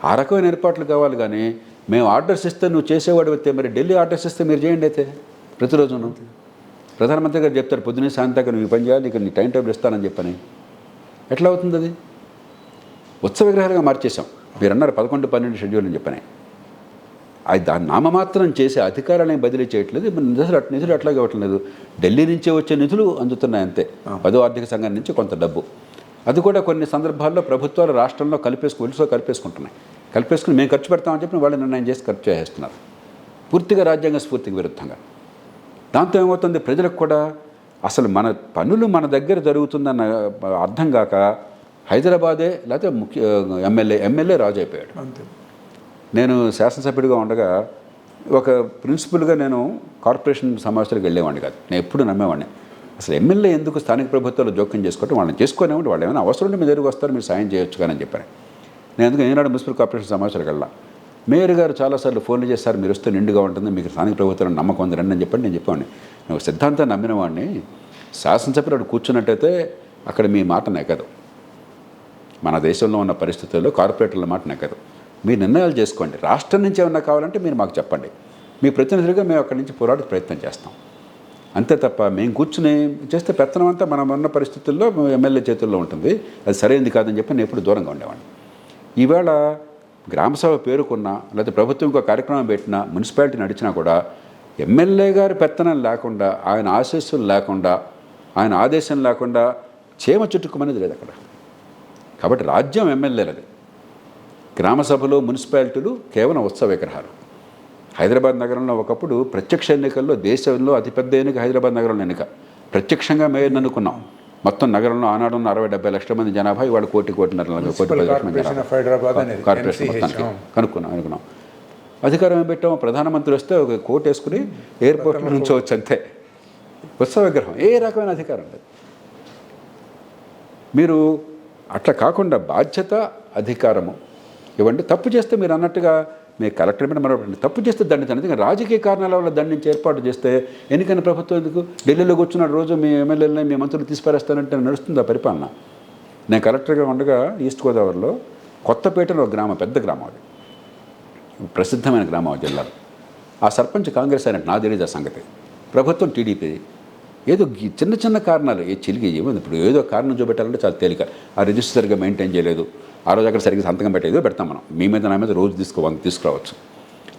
ఆ రకమైన ఏర్పాట్లు కావాలి. కానీ మేము ఆర్డర్స్ ఇస్తే నువ్వు చేసేవాడు అయితే మరి ఢిల్లీ ఆర్డర్స్ ఇస్తే మీరు చేయండి. అయితే ప్రతిరోజును ప్రధానమంత్రి గారు చెప్తారు పొద్దున్నే సాయంత్రం నువ్వు పని చేయాలి, నీకు నీ టైం టేబుల్ ఇస్తానని చెప్పని. ఎట్లా అవుతుంది? అది ఉత్సవ విగ్రహాలుగా మార్చేసాం. మీరు అన్నారు 11, 12 షెడ్యూల్ అని చెప్పని. అది దాన్ని నామమాత్రం చేసే అధికారాలను బదిలీ చేయట్లేదు. నిధులు అట్లాగే ఇవ్వట్లేదు. ఢిల్లీ నుంచే వచ్చే నిధులు అందుతున్నాయి అంతే. 10వ ఆర్థిక సంఘం నుంచి కొంత డబ్బు. అది కూడా కొన్ని సందర్భాల్లో ప్రభుత్వాలు రాష్ట్రంలో కలిపేసుకుంటున్నాయి. కలిపేసుకుని మేము ఖర్చు పెడతామని చెప్పి వాళ్ళు నిర్ణయం చేసి ఖర్చు చేసేస్తున్నారు, పూర్తిగా రాజ్యాంగ స్ఫూర్తికి విరుద్ధంగా. దాంతో ఏమవుతుంది? ప్రజలకు కూడా అసలు మన పనులు మన దగ్గర జరుగుతుందన్న అర్థం కాక హైదరాబాదే లేకపోతే ఎమ్మెల్యే రాజు అయిపోయాడు. నేను శాసనసభ్యుడిగా ఉండగా ఒక ప్రిన్సిపల్గా నేను కార్పొరేషన్ సమావేశాలకు వెళ్ళేవాడిని కాదు. నేను ఎప్పుడు నమ్మేవాడిని అసలు ఎమ్మెల్యే ఎందుకు స్థానిక ప్రభుత్వాలు జోక్యం చేసుకోవటం, వాళ్ళని చేసుకోనివ్వండి, వాళ్ళు ఏమైనా అవసరం ఉంటే మీ దగ్గరకు వస్తారు, మీరు సాయం చేయొచ్చు కానీ అని చెప్పాను. నేను ఎందుకు ఏనాడు మున్సిపల్ కార్పొరేషన్ సమావేశాలకు వెళ్ళా. మేయర్ గారు చాలాసార్లు ఫోన్లు చేస్తారు, మీరు వస్తే నిండుగా ఉంటుంది, మీకు స్థానిక ప్రభుత్వం నమ్మకం ఉంది రండి అని చెప్పండి. నేను చెప్పాను నేను సిద్ధాంతాన్ని నమ్మిన వాడిని. శాసనసభ్యుడు కూర్చున్నట్టయితే అక్కడ మీ మాట నెగ్గదు. మన దేశంలో ఉన్న పరిస్థితుల్లో కార్పొరేటర్ల మాట నెగ్గదు. మీరు నిర్ణయాలు చేసుకోండి. రాష్ట్రం నుంచి ఏమన్నా కావాలంటే మీరు మాకు చెప్పండి, మీ ప్రతినిధులుగా మేము అక్కడి నుంచి పోరాడే ప్రయత్నం చేస్తాం. అంతే తప్ప మేము కూర్చుని చేస్తే పెత్తనం అంతా మనం ఉన్న పరిస్థితుల్లో ఎమ్మెల్యే చేతుల్లో ఉంటుంది. అది సరైనది కాదని చెప్పి నేను ఎప్పుడు దూరంగా ఉండేవాడిని. ఈవేళ గ్రామసభ పేరుకున్నా లేకపోతే ప్రభుత్వం ఇంకో కార్యక్రమం పెట్టినా మున్సిపాలిటీ నడిచినా కూడా ఎమ్మెల్యే గారి పెత్తనం లేకుండా, ఆయన ఆశీస్సులు లేకుండా, ఆయన ఆదేశం లేకుండా చీమ చుట్టుకుమనేది లేదు అక్కడ. కాబట్టి రాజ్యం ఎమ్మెల్యేలది. గ్రామ సభలు, మున్సిపాలిటీలు కేవలం ఉత్సవ విగ్రహాలు. హైదరాబాద్ నగరంలో ఒకప్పుడు ప్రత్యక్ష ఎన్నికల్లో దేశంలో అతిపెద్ద ఎన్నిక హైదరాబాద్ నగరంలో ఎన్నిక. ప్రత్యక్షంగా మేయర్ని అనుకున్నాం. మొత్తం నగరంలో ఆనాడు ఉన్న 60-70 లక్షల మంది జనాభా, ఇవాళ కోటి 1.5 కార్పొరేషన్ మొత్తానికి అనుకున్నాం. అధికారం ఏం పెట్టాము, ప్రధానమంత్రి వస్తే ఒక కోట్ వేసుకుని ఎయిర్పోర్ట్లో నుంచోవచ్చు అంతే. ఉత్సవ విగ్రహం, ఏ రకమైన అధికారం లేదు. మీరు అట్లా కాకుండా బాధ్యత, అధికారము ఇవ్వండి. తప్పు చేస్తే మీరు అన్నట్టుగా మీ కలెక్టర్ మీద మరొకటి తప్పు చేస్తే దండించండి. రాజకీయ కారణాల వల్ల దండించి ఏర్పాటు చేస్తే ఎన్నికైన ప్రభుత్వం ఎందుకు? ఢిల్లీలో కూర్చున్నాడు రోజు మీ ఎమ్మెల్యేలని, మీ మంత్రులు తీసిపారేస్తానంటే నడుస్తుంది ఆ పరిపాలన. నేను కలెక్టర్గా ఉండగా ఈస్ట్ గోదావరిలో కొత్తపేటలో ఒక గ్రామం, పెద్ద గ్రామం, అది ప్రసిద్ధమైన గ్రామం జిల్లాలో. ఆ సర్పంచ్ కాంగ్రెస్ అయినట్టు నాకు తెలియదు ఆ సంగతి. ప్రభుత్వం టీడీపీ. ఏదో చిన్న చిన్న కారణాలు చిలిగి ఏముంది, ఇప్పుడు ఏదో కారణం చూపెట్టాలంటే చాలా తేలిక. ఆ రిజిస్టర్ సరిగ్గా మెయింటైన్ చేయలేదు, ఆ రోజు అక్కడ సరిగ్గా సంతకం పెట్టేదో పెడతాం మనం. మీ మీద నా మీద రోజు తీసుకురావచ్చు.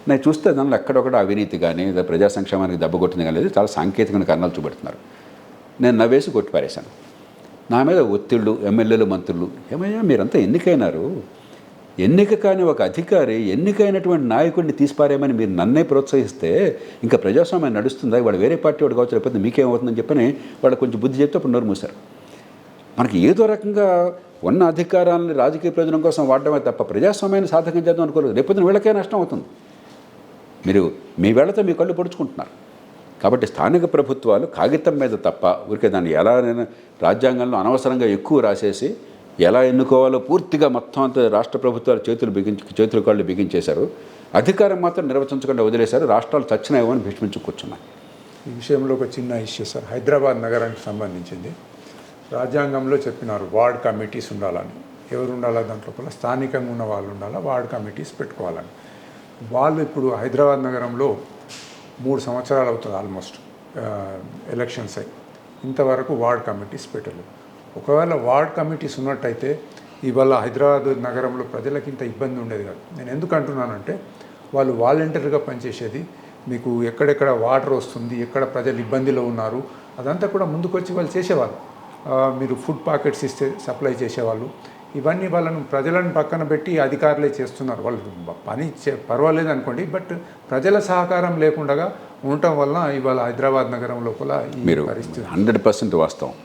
నేను చూస్తే దానిలో ఎక్కడొక్కడ అవినీతి కానీ లేదా ప్రజా సంక్షేమానికి దెబ్బ కొట్టింది కానీ లేదు, చాలా సాంకేతికమైన కారణాలు చూపెడుతున్నారు. నేను నవ్వేసి కొట్టిపారేశాను. నా మీద ఒత్తిళ్ళు, ఎమ్మెల్యేలు, మంత్రులు, ఏమయ్యా మీరంతా ఎన్నికైనారు, ఎన్నిక కాని ఒక అధికారి ఎన్నికైనటువంటి నాయకుడిని తీసిపారేమని మీరు నన్నే ప్రోత్సహిస్తే ఇంకా ప్రజాస్వామ్యం నడుస్తుందా? వాడు వేరే పార్టీ వాడు కావచ్చు, లేకపోతే మీకేమవుతుందని చెప్పని వాళ్ళు కొంచెం బుద్ధి చెప్తే అప్పుడు నోరు మూశారు. మనకి ఏదో రకంగా ఉన్న అధికారాలని రాజకీయ ప్రయోజనం కోసం వాడడమే తప్ప ప్రజాస్వామ్యాన్ని సాధకం చేద్దాం అనుకోలేదు. రేపొద్దున వీళ్ళకే నష్టం అవుతుంది. మీరు మీ వేళతో మీ కళ్ళు పొడుచుకుంటున్నారు. కాబట్టి స్థానిక ప్రభుత్వాలు కాగితం మీద తప్ప ఊరికే దాన్ని ఎలా రాజ్యాంగంలో అనవసరంగా ఎక్కువ రాసేసి ఎలా ఎన్నుకోవాలో పూర్తిగా మొత్తం అంతా రాష్ట్ర ప్రభుత్వాలు చేతులు కాళ్ళు బిగించేశారు. అధికారం మాత్రం నిర్వచించకుండా వదిలేశారు. రాష్ట్రాలు చచ్చినాయో అని భీష్మించి కూర్చున్నాయి. ఈ విషయంలో ఒక చిన్న ఇష్యూ సార్, హైదరాబాద్ నగరానికి సంబంధించింది. రాజ్యాంగంలో చెప్పినారు వార్డ్ కమిటీస్ ఉండాలని. ఎవరు ఉండాలా? దాంట్లో కూడా స్థానికంగా ఉన్న వాళ్ళు ఉండాలా, వార్డ్ కమిటీస్ పెట్టుకోవాలని. వాళ్ళు ఇప్పుడు హైదరాబాద్ నగరంలో 3 సంవత్సరాలు అవుతుంది ఆల్మోస్ట్ ఎలక్షన్స్ అయ్యి, ఇంతవరకు వార్డ్ కమిటీస్ పెట్టలేదు. ఒకవేళ వార్డ్ కమిటీస్ ఉన్నట్టయితే ఇవాళ హైదరాబాద్ నగరంలో ప్రజలకి ఇంత ఇబ్బంది ఉండేది కాదు. నేను ఎందుకు అంటున్నానంటే వాళ్ళు వాలంటీర్గా పనిచేసేది. మీకు ఎక్కడెక్కడ వాటర్ వస్తుంది, ఎక్కడ ప్రజలు ఇబ్బందిలో ఉన్నారు, అదంతా కూడా ముందుకొచ్చి వాళ్ళు చేసేవాళ్ళు. మీరు ఫుడ్ ప్యాకెట్స్ ఇస్తే సప్లై చేసేవాళ్ళు. ఇవన్నీ వాళ్ళను ప్రజలను పక్కన పెట్టి అధికారులే చేస్తున్నారు. వాళ్ళు పని పర్వాలేదు అనుకోండి, బట్ ప్రజల సహకారం లేకుండా ఉండటం వలన ఇవాళ హైదరాబాద్ నగరం లోపల ఈ పరిస్థితి 100% వాస్తవం.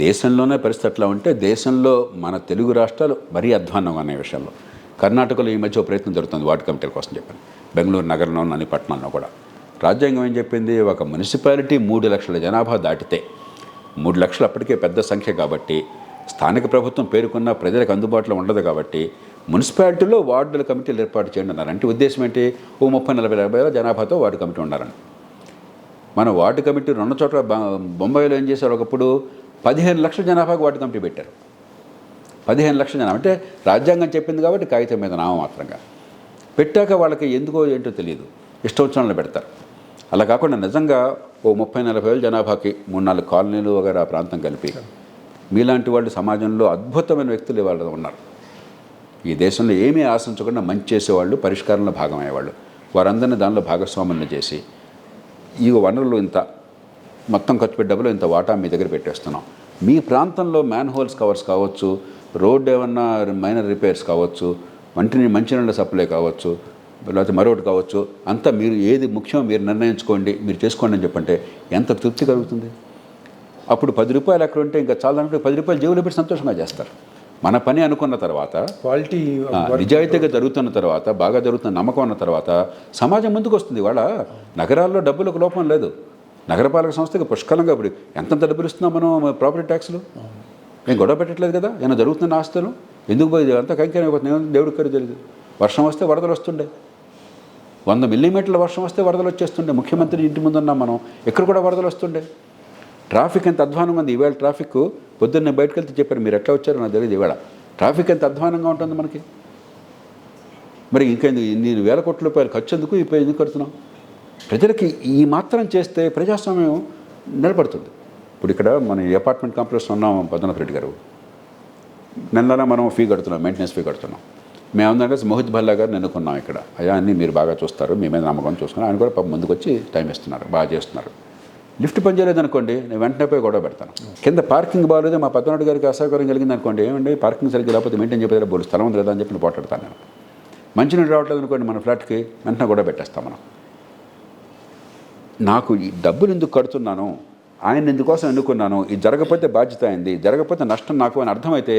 దేశంలోనే పరిస్థితి అట్లా ఉంటే దేశంలో మన తెలుగు రాష్ట్రాలు మరీ అధ్వాన్నంగా అనే విషయంలో. కర్ణాటకలో ఈ మధ్య ప్రయత్నం జరుగుతుంది వార్డు కమిటీల కోసం చెప్పాను. బెంగళూరు నగరంలో అన్ని పట్టణాల్లో కూడా. రాజ్యాంగం ఏం చెప్పింది? ఒక మున్సిపాలిటీ 3 లక్షల జనాభా దాటితే, 3 లక్షలు అప్పటికే పెద్ద సంఖ్య కాబట్టి, స్థానిక ప్రభుత్వం పేరుకున్న ప్రజలకు అందుబాటులో ఉండదు కాబట్టి మున్సిపాలిటీలో వార్డుల కమిటీలు ఏర్పాటు చేయండి అన్నారు. అంటే ఉద్దేశం ఏంటి? ఓ 30-40 జనాభాతో వార్డు కమిటీ ఉండాలని. మన వార్డు కమిటీ 2 చోట్ల బొంబాయిలో ఏం చేశారు, ఒకప్పుడు 15 లక్షల జనాభాకు వార్డు కమిటీ పెట్టారు. 15 లక్షల జనాభా అంటే రాజ్యాంగం చెప్పింది కాబట్టి కాగితం మీద నామమాత్రంగా పెట్టాక వాళ్ళకి ఎందుకో ఏంటో తెలియదు, ఇష్టోత్సవాలను పెడతారు. అలా కాకుండా నిజంగా ఓ 30-40 జనాభాకి 3-4 కాలనీలు వగైరా ప్రాంతం కలిపి మీలాంటి వాళ్ళు సమాజంలో అద్భుతమైన వ్యక్తులు ఇవాళ ఉన్నారు. ఈ దేశంలో ఏమీ ఆశించకుండా మంచి చేసేవాళ్ళు, పరిష్కారంలో భాగమయ్యేవాళ్ళు, వారందరినీ దానిలో భాగస్వాములను చేసి ఈ వనరులు ఇంత మొత్తం ఖర్చు పెట్టే డబ్బులు ఇంత వాటా మీ దగ్గర పెట్టేస్తున్నాం. మీ ప్రాంతంలో మ్యాన్ హోల్స్ కవర్స్ కావచ్చు, రోడ్డు ఏమన్నా మైనర్ రిపేర్స్ కావచ్చు, మంచినీళ్ళ సప్లై కావచ్చు, లేకపోతే మరొకటి కావచ్చు, అంతా మీరు ఏది ముఖ్యం మీరు నిర్ణయించుకోండి, మీరు చేసుకోండి అని చెప్పంటే ఎంత తృప్తి కలుగుతుంది? అప్పుడు 10 రూపాయలు అక్కడ ఉంటే ఇంకా చాలా అంటే 10 రూపాయలు జేబులో పెట్టి సంతోషంగా చేస్తారు. మన పని అనుకున్న తర్వాత, క్వాలిటీ నిజాయితీగా జరుగుతున్న తర్వాత, బాగా జరుగుతున్న నమ్మకం ఉన్న తర్వాత సమాజం ముందుకు వస్తుంది. ఇవాళ నగరాల్లో డబ్బులకు లోపం లేదు. నగరపాలక సంస్థకి పుష్కలంగా ఇప్పుడు ఎంతంత డబ్బులు ఇస్తున్నాం మనం ప్రాపర్టీ ట్యాక్స్లు. ఏం గొడవ పెట్టట్లేదు కదా. ఏమైనా జరుగుతున్న ఆస్తులు ఎందుకు పోయి అంతా కైంకర్యం అయిపోతుంది? దేవుడికి కరి తెలియదు. వర్షం వస్తే వరదలు వస్తుండే, 100 మిల్లీమీటర్ల వర్షం వస్తే వరదలు వచ్చేస్తుండే. ముఖ్యమంత్రి ఇంటి ముందున్నాం మనం, ఎక్కడ కూడా వరదలు వస్తుండే. ట్రాఫిక్ ఎంత అధ్వానంగా ఉంది. ఈవేళ ట్రాఫిక్ పొద్దున్నే బయటకు వెళ్తే చెప్పారు, మీరు ఎట్లా వచ్చారో నాకు తెలియదు. ఈవేళ ట్రాఫిక్ ఎంత అధ్వానంగా ఉంటుంది మనకి. మరి ఇంకెందుకు ఇన్ని వేల కోట్ల రూపాయలు ఖర్చు ఎందుకు ఇప్పుడు ఎందుకు కడుతున్నాం? ప్రజలకి ఈ మాత్రం చేస్తే ప్రజాస్వామ్యం నిలబడుతుంది. ఇప్పుడు ఇక్కడ మన అపార్ట్మెంట్ కాంప్లెక్స్ ఉన్నాం పద్మనాభ రెడ్డి గారు, నెలలా మనం ఫీ కడుతున్నాం, మెయింటెనెన్స్ ఫీ కడుతున్నాం. మేమందరం కలిసి మోహిత్ భల్లా గారిని ఎన్నుకున్నాం ఇక్కడ. అయ్యా అన్నీ మీరు బాగా చూస్తారు, మీ మీద నమ్మకం చూసుకుని ఆయన కూడా పాపం ముందుకు వచ్చి టైం ఇస్తున్నారు, బాగా చేస్తున్నారు. లిఫ్ట్ పని చేయలేదు అనుకోండి, నేను వెంటనే పోయి గొడవ పెడతాను. కింద పార్కింగ్ బాగాలేదు, మా పెద్దనాడు గారికి అసౌకర్యం కలిగింది అనుకోండి, ఏమండి పార్కింగ్ సరిగ్గా లేకపోతే మెయింటైన్ చేయలేదు, బోలు స్థలం ఉంది లేదా అని చెప్పి పోట్లాడతాను నేను. మంచినీళ్ళు రావట్లేదు అనుకోండి మన ఫ్లాట్కి, వెంటనే గొడవ పెట్టేస్తాం మనం. నాకు ఈ డబ్బులు ఎందుకు కడుతున్నాను, ఆయన ఎందుకోసం ఎన్నుకున్నాను, ఇది జరగకపోతే బాధ్యత అయింది, జరగకపోతే నష్టం నాకు అని అర్థమైతే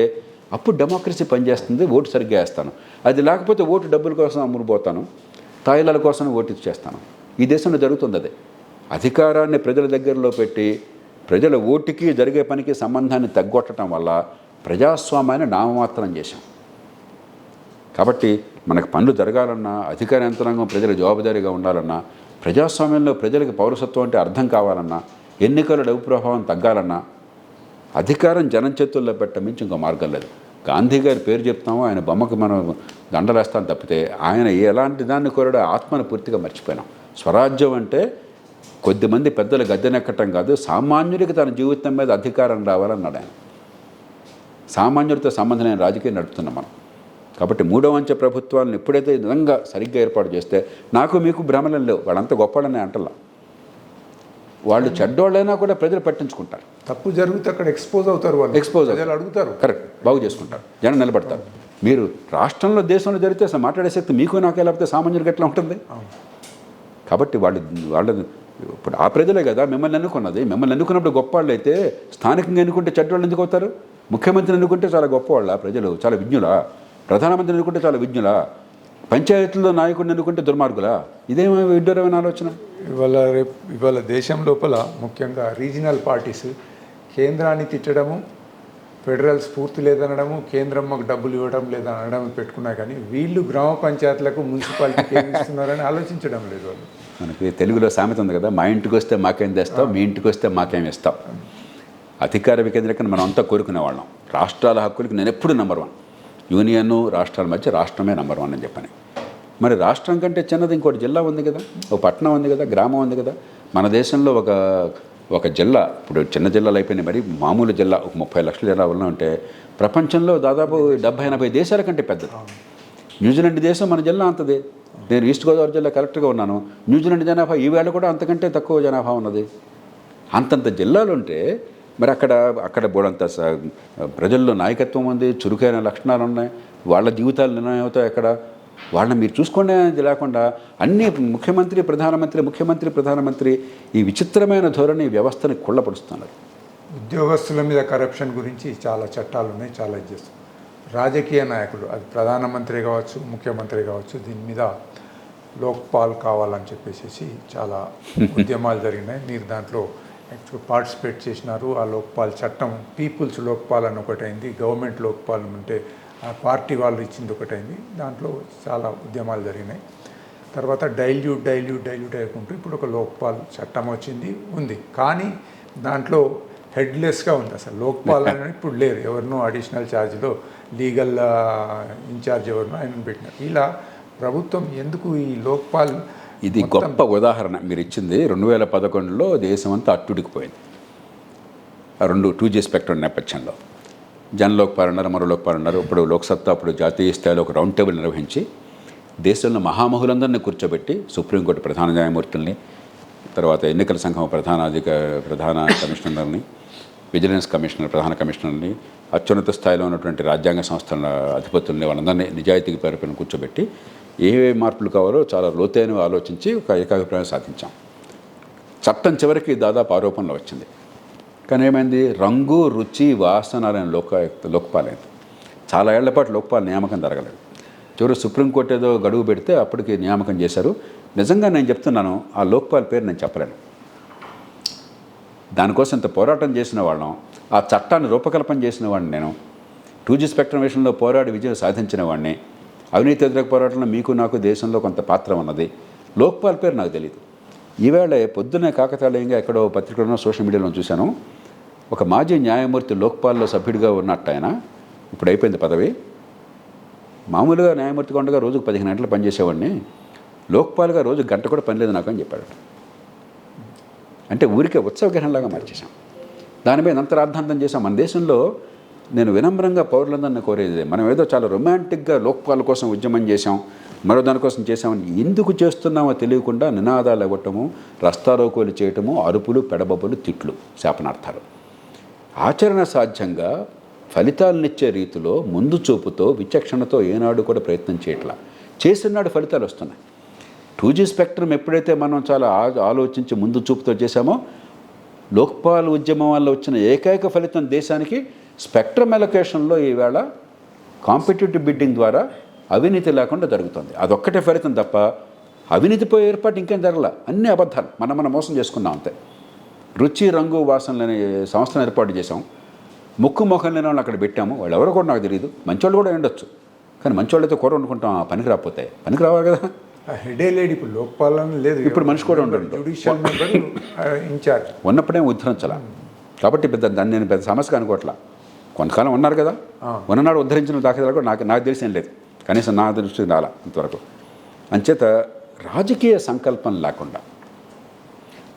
అప్పుడు డెమోక్రసీ పనిచేస్తుంది, ఓటు సరిగ్గా వేస్తాను. అది లేకపోతే ఓటు డబ్బుల కోసం అమ్ముడుపోతాను, తాయిలాల కోసం ఓటు ఇచ్చేస్తాను. ఈ దేశంలో జరుగుతుంది అదే. అధికారాన్ని ప్రజల దగ్గరలో పెట్టి ప్రజల ఓటుకి జరిగే పనికి సంబంధాన్ని తగ్గొట్టడం వల్ల ప్రజాస్వామ్యాన్ని నామమాత్రం చేశాం. కాబట్టి మనకు పనులు జరగాలన్నా, అధికార యంత్రాంగం ప్రజల జవాబుదారీగా ఉండాలన్నా, ప్రజాస్వామ్యంలో ప్రజలకు పౌరసత్వం అంటే అర్థం కావాలన్నా, ఎన్నికల డబ్బు ప్రభావం తగ్గాలన్నా అధికారం జనం చేతుల్లో పెట్టడం మించి ఇంకో మార్గం లేదు. గాంధీ గారి పేరు చెప్తాము, ఆయన బొమ్మకు మనం దండలేస్తాం తప్పితే ఆయన ఎలాంటి దాన్ని కోరడో ఆత్మను పూర్తిగా మర్చిపోయినాం. స్వరాజ్యం అంటే కొద్దిమంది పెద్దలు గద్దెనెక్కటం కాదు, సామాన్యుడికి తన జీవితం మీద అధికారం రావాలన్నాడు ఆయన. సామాన్యుడితో సంబంధం లేని రాజకీయం నడుపుతున్నాం మనం. కాబట్టి మూడవ అంచె ప్రభుత్వాలను ఎప్పుడైతే నిజంగా సరిగ్గా ఏర్పాటు చేస్తే నాకు మీకు భ్రమలం లేవు, వాళ్ళంతా గొప్పవాళ్ళని అంటలా. వాళ్ళు చెడ్డోళ్ళైనా కూడా ప్రజలు పట్టించుకుంటారు. తప్పు జరిగితే అక్కడ ఎక్స్పోజ్ అవుతారు, వాళ్ళు ఎక్స్పోజ్ అడుగుతారు, కరెక్ట్, బాగు చేసుకుంటారు, జనం నిలబడతారు. మీరు రాష్ట్రంలో దేశంలో జరిగితే అసలు మాట్లాడే శక్తి మీకు నాకు లేకపోతే సామాన్యుడికి ఎట్లా ఉంటుంది? కాబట్టి వాళ్ళు ఇప్పుడు ఆ ప్రజలే కదా మిమ్మల్ని ఎన్నుకున్నది. మిమ్మల్ని ఎన్నుకున్నప్పుడు గొప్ప వాళ్ళు అయితే స్థానికంగా ఎన్నుకుంటే చెడ్డవాళ్ళు ఎందుకు అవుతారు? ముఖ్యమంత్రిని ఎన్నుకుంటే చాలా గొప్పవాళ్ళ ప్రజలు, చాలా విజ్ఞులా? ప్రధానమంత్రిని ఎన్నుకుంటే చాలా విజ్ఞులా? పంచాయతీల్లో నాయకుడిని ఎన్నుకుంటే దుర్మార్గులా? ఇదేమో విడ్డూరమైన ఆలోచన. ఇవాళ దేశం లోపల ముఖ్యంగా రీజనల్ పార్టీస్ కేంద్రాన్ని తిట్టడము, ఫెడరల్ స్ఫూర్తి లేదనడము, కేంద్రం మాకు డబ్బులు ఇవ్వడం లేదనడం పెట్టుకున్నా కానీ వీళ్ళు గ్రామ పంచాయతీలకు మున్సిపాలిటీకి ఏమి ఇస్తున్నారని ఆలోచించడం లేదు వాళ్ళు. మనకి తెలుగులో సామెత ఉంది కదా, మా ఇంటికి వస్తే మాకేం తెస్తావు, మీ ఇంటికి వస్తే మాకేం ఇస్తావు. అధికార వికేంద్రీకరణ మనం అంతా కోరుకునే వాళ్ళం. రాష్ట్రాల హక్కులకి నేను ఎప్పుడు నెంబర్ 1, యూనియన్ రాష్ట్రాల మధ్య రాష్ట్రమే నెంబర్ 1 అని చెప్పని. మరి రాష్ట్రం కంటే చిన్నది ఇంకోటి జిల్లా ఉంది కదా, ఒక పట్టణం ఉంది కదా, గ్రామం ఉంది కదా. మన దేశంలో ఒక జిల్లా, ఇప్పుడు చిన్న జిల్లాలు అయిపోయినాయి, మరి మామూలు జిల్లా ఒక 30 లక్షల జిల్లా వల్ల ఉంటే ప్రపంచంలో దాదాపు 70-80 దేశాల కంటే పెద్దది. న్యూజిలాండ్ దేశం మన జిల్లా అంతది. నేను ఈస్ట్ గోదావరి జిల్లా కలెక్టర్గా ఉన్నాను. న్యూజిలాండ్ జనాభా ఈవేళ కూడా అంతకంటే తక్కువ జనాభా ఉన్నది. అంతంత జిల్లాలు ఉంటే మరి అక్కడ బోడంత ప్రజల్లో నాయకత్వం ఉంది, చురుకైన లక్షణాలు ఉన్నాయి, వాళ్ళ జీవితాలు నిర్ణయం అవుతాయి. అక్కడ వాళ్ళని మీరు చూసుకోండి అనేది లేకుండా అన్నీ ముఖ్యమంత్రి ప్రధానమంత్రి ఈ విచిత్రమైన ధోరణి వ్యవస్థని కుళ్ళపడుస్తున్నారు. ఉద్యోగస్తుల మీద కరప్షన్ గురించి చాలా చట్టాలు ఉన్నాయి, చాలా చేస్తారు. రాజకీయ నాయకులు, అది ప్రధానమంత్రి కావచ్చు, ముఖ్యమంత్రి కావచ్చు, దీని మీద లోక్పాల్ కావాలని చెప్పేసి చాలా ఉద్యమాలు జరిగినాయి. మీరు దాంట్లో యాక్చువల్ పార్టిసిపేట్ చేసినారు. ఆ లోక్పాల్ చట్టం పీపుల్స్ లోక్పాల్ అని ఒకటైంది, గవర్నమెంట్ లోక్పాల్ అంటే ఆ పార్టీ వాళ్ళు ఇచ్చింది ఒకటైంది. దాంట్లో చాలా ఉద్యమాలు జరిగినాయి. తర్వాత డైల్యూట్ అయ్యకుంటూ ఇప్పుడు ఒక లోక్పాల్ చట్టం ఉంది. కానీ దాంట్లో హెడ్లెస్గా ఉంది. అసలు లోక్పాల్ అని ఇప్పుడు లేరు, ఎవరినో అడిషనల్ ఛార్జ్లో లీగల్ ఇన్ఛార్జ్ ఎవరినో ఆయన పెట్టినారు. ఇలా ప్రభుత్వం ఎందుకు ఈ లోక్పాల్, ఇది గొప్ప ఉదాహరణ మీరు ఇచ్చింది. 2011లో దేశం అంతా అట్టుడికిపోయింది. 2G స్పెక్ట్రమ్ నేపథ్యంలో జన్ లోక్పాల్ అన్నారు, మరో లోక్పాల్ అన్నారు. ఇప్పుడు లోక్సత్తా అప్పుడు జాతీయ స్థాయిలో ఒక రౌండ్ టేబుల్ నిర్వహించి దేశంలో మహామహులందరినీ కూర్చోబెట్టి సుప్రీంకోర్టు ప్రధాన న్యాయమూర్తుల్ని, తర్వాత ఎన్నికల సంఘం ప్రధాన కమిషనర్ని, విజిలెన్స్ కమిషనర్ ప్రధాన కమిషనర్ని, అత్యున్నత స్థాయిలో ఉన్నటువంటి రాజ్యాంగ సంస్థల అధిపతుల్ని, వాళ్ళందరినీ నిజాయితీకి పేరుపైన కూర్చోబెట్టి ఏ మార్పులు కావాలో చాలా లోతైన ఆలోచించి ఒక ఏకాభిప్రాయం సాధించాం. చట్టం చివరికి దాదాపు ఆరోపణలు వచ్చింది. కానీ ఏమైంది, రంగు రుచి వాసన అనే లోక్పాలైంది. చాలా ఏళ్ల పాటు లోక్పాల్ నియామకం జరగలేదు. చివరి సుప్రీంకోర్టు ఏదో గడువు పెడితే అప్పటికి నియామకం చేశారు. నిజంగా నేను చెప్తున్నాను, ఆ లోక్పాల్ పేరు నేను చెప్పలేను. దానికోసం ఇంత పోరాటం చేసిన వాళ్ళం, ఆ చట్టాన్ని రూపకల్పన చేసిన వాడిని నేను, 2G స్పెక్ట్రమ్ విషయంలో పోరాడి విజయం సాధించిన వాడిని, అవినీతి వ్యతిరేక పోరాటంలో మీకు నాకు దేశంలో కొంత పాత్ర ఉన్నది. లోక్పాల్ పేరు నాకు తెలియదు. ఈవేళ పొద్దున్నే కాకతాళీయంగా ఎక్కడో పత్రికలో సోషల్ మీడియాలో చూశాను, ఒక మాజీ న్యాయమూర్తి లోక్పాల్లో సభ్యుడిగా ఉన్నట్టు ఆయన, ఇప్పుడు అయిపోయింది పదవి, మామూలుగా న్యాయమూర్తిగా ఉండగా రోజుకు 15 గంటలు పనిచేసేవాడిని, లోక్పాల్గా రోజు గంట కూడా పని లేదు నాకు అని చెప్పాడు. అంటే ఊరికే ఉత్సవగ్రహంలాగా మార్చేశాం. దాని మీద అంత రాద్ధాంతం చేశాం. మన దేశంలో నేను వినమ్రంగా పౌరులందరినీ కోరేది, మనం ఏదో చాలా రొమాంటిక్గా లోక్పాల కోసం ఉద్యమం చేశాం, మరో దానికోసం చేశామని ఎందుకు చేస్తున్నామో తెలియకుండా నినాదాలు ఇవ్వటము, రస్తారోకోలు చేయటము, అరుపులు, పెడబొబ్బలు, తిట్లు, శాపనార్థాలు. ఆచరణ సాధ్యంగా ఫలితాలనిచ్చే రీతిలో ముందు చూపుతో విచక్షణతో ఏనాడు కూడా ప్రయత్నం చేయట్లా. చేసినాడు ఫలితాలు వస్తున్నాయి. 2G స్పెక్ట్రమ్ ఎప్పుడైతే మనం చాలా ఆలోచించి ముందు చూపుతో చేశామో, లోక్పాల్ ఉద్యమం వల్ల వచ్చిన ఏకైక ఫలితం దేశానికి స్పెక్ట్రమ్ అలొకేషన్లో ఈవేళ కాంపిటేటివ్ బిడ్డింగ్ ద్వారా అవినీతి లేకుండా జరుగుతుంది. అదొక్కటే ఫలితం తప్ప అవినీతిపై ఏర్పాటు ఇంకేం జరగల. అన్ని అబద్ధాలు. మనం మోసం చేసుకున్నాం అంతే. రుచి రంగు వాసన లేని సంస్థను ఏర్పాటు చేసాం. ముక్కు మొఖం లేని వాళ్ళు అక్కడ పెట్టాము. వాళ్ళు ఎవరో కూడా నాకు తెలియదు. మంచోళ్ళు కూడా ఉండొచ్చు, కానీ మంచోళ్ళైతే కూర వండుకుంటాం. పనికి రాకపోతే పనికి రావాలి కదా. హెడే లేడు ఇప్పుడు, లోక్పాలన లేదు, ఇప్పుడు మనిషి కూడా ఉండడు. జ్యుడిషియల్ మెంబర్ ఇన్ఛార్జ్ ఉన్నప్పుడే ఉద్ధరించాల. కాబట్టి దాన్ని నేను పెద్ద సమస్యగా అనుకోవట్లా. కొంతకాలం ఉన్నారు కదా, ఉన్ననాడు ఉద్ధరించిన దాఖలాలు కూడా నాకు తెలిసేం లేదు. కనీసం నా దృష్టికి రాలా ఇంతవరకు. అంచేత రాజకీయ సంకల్పం లేకుండా,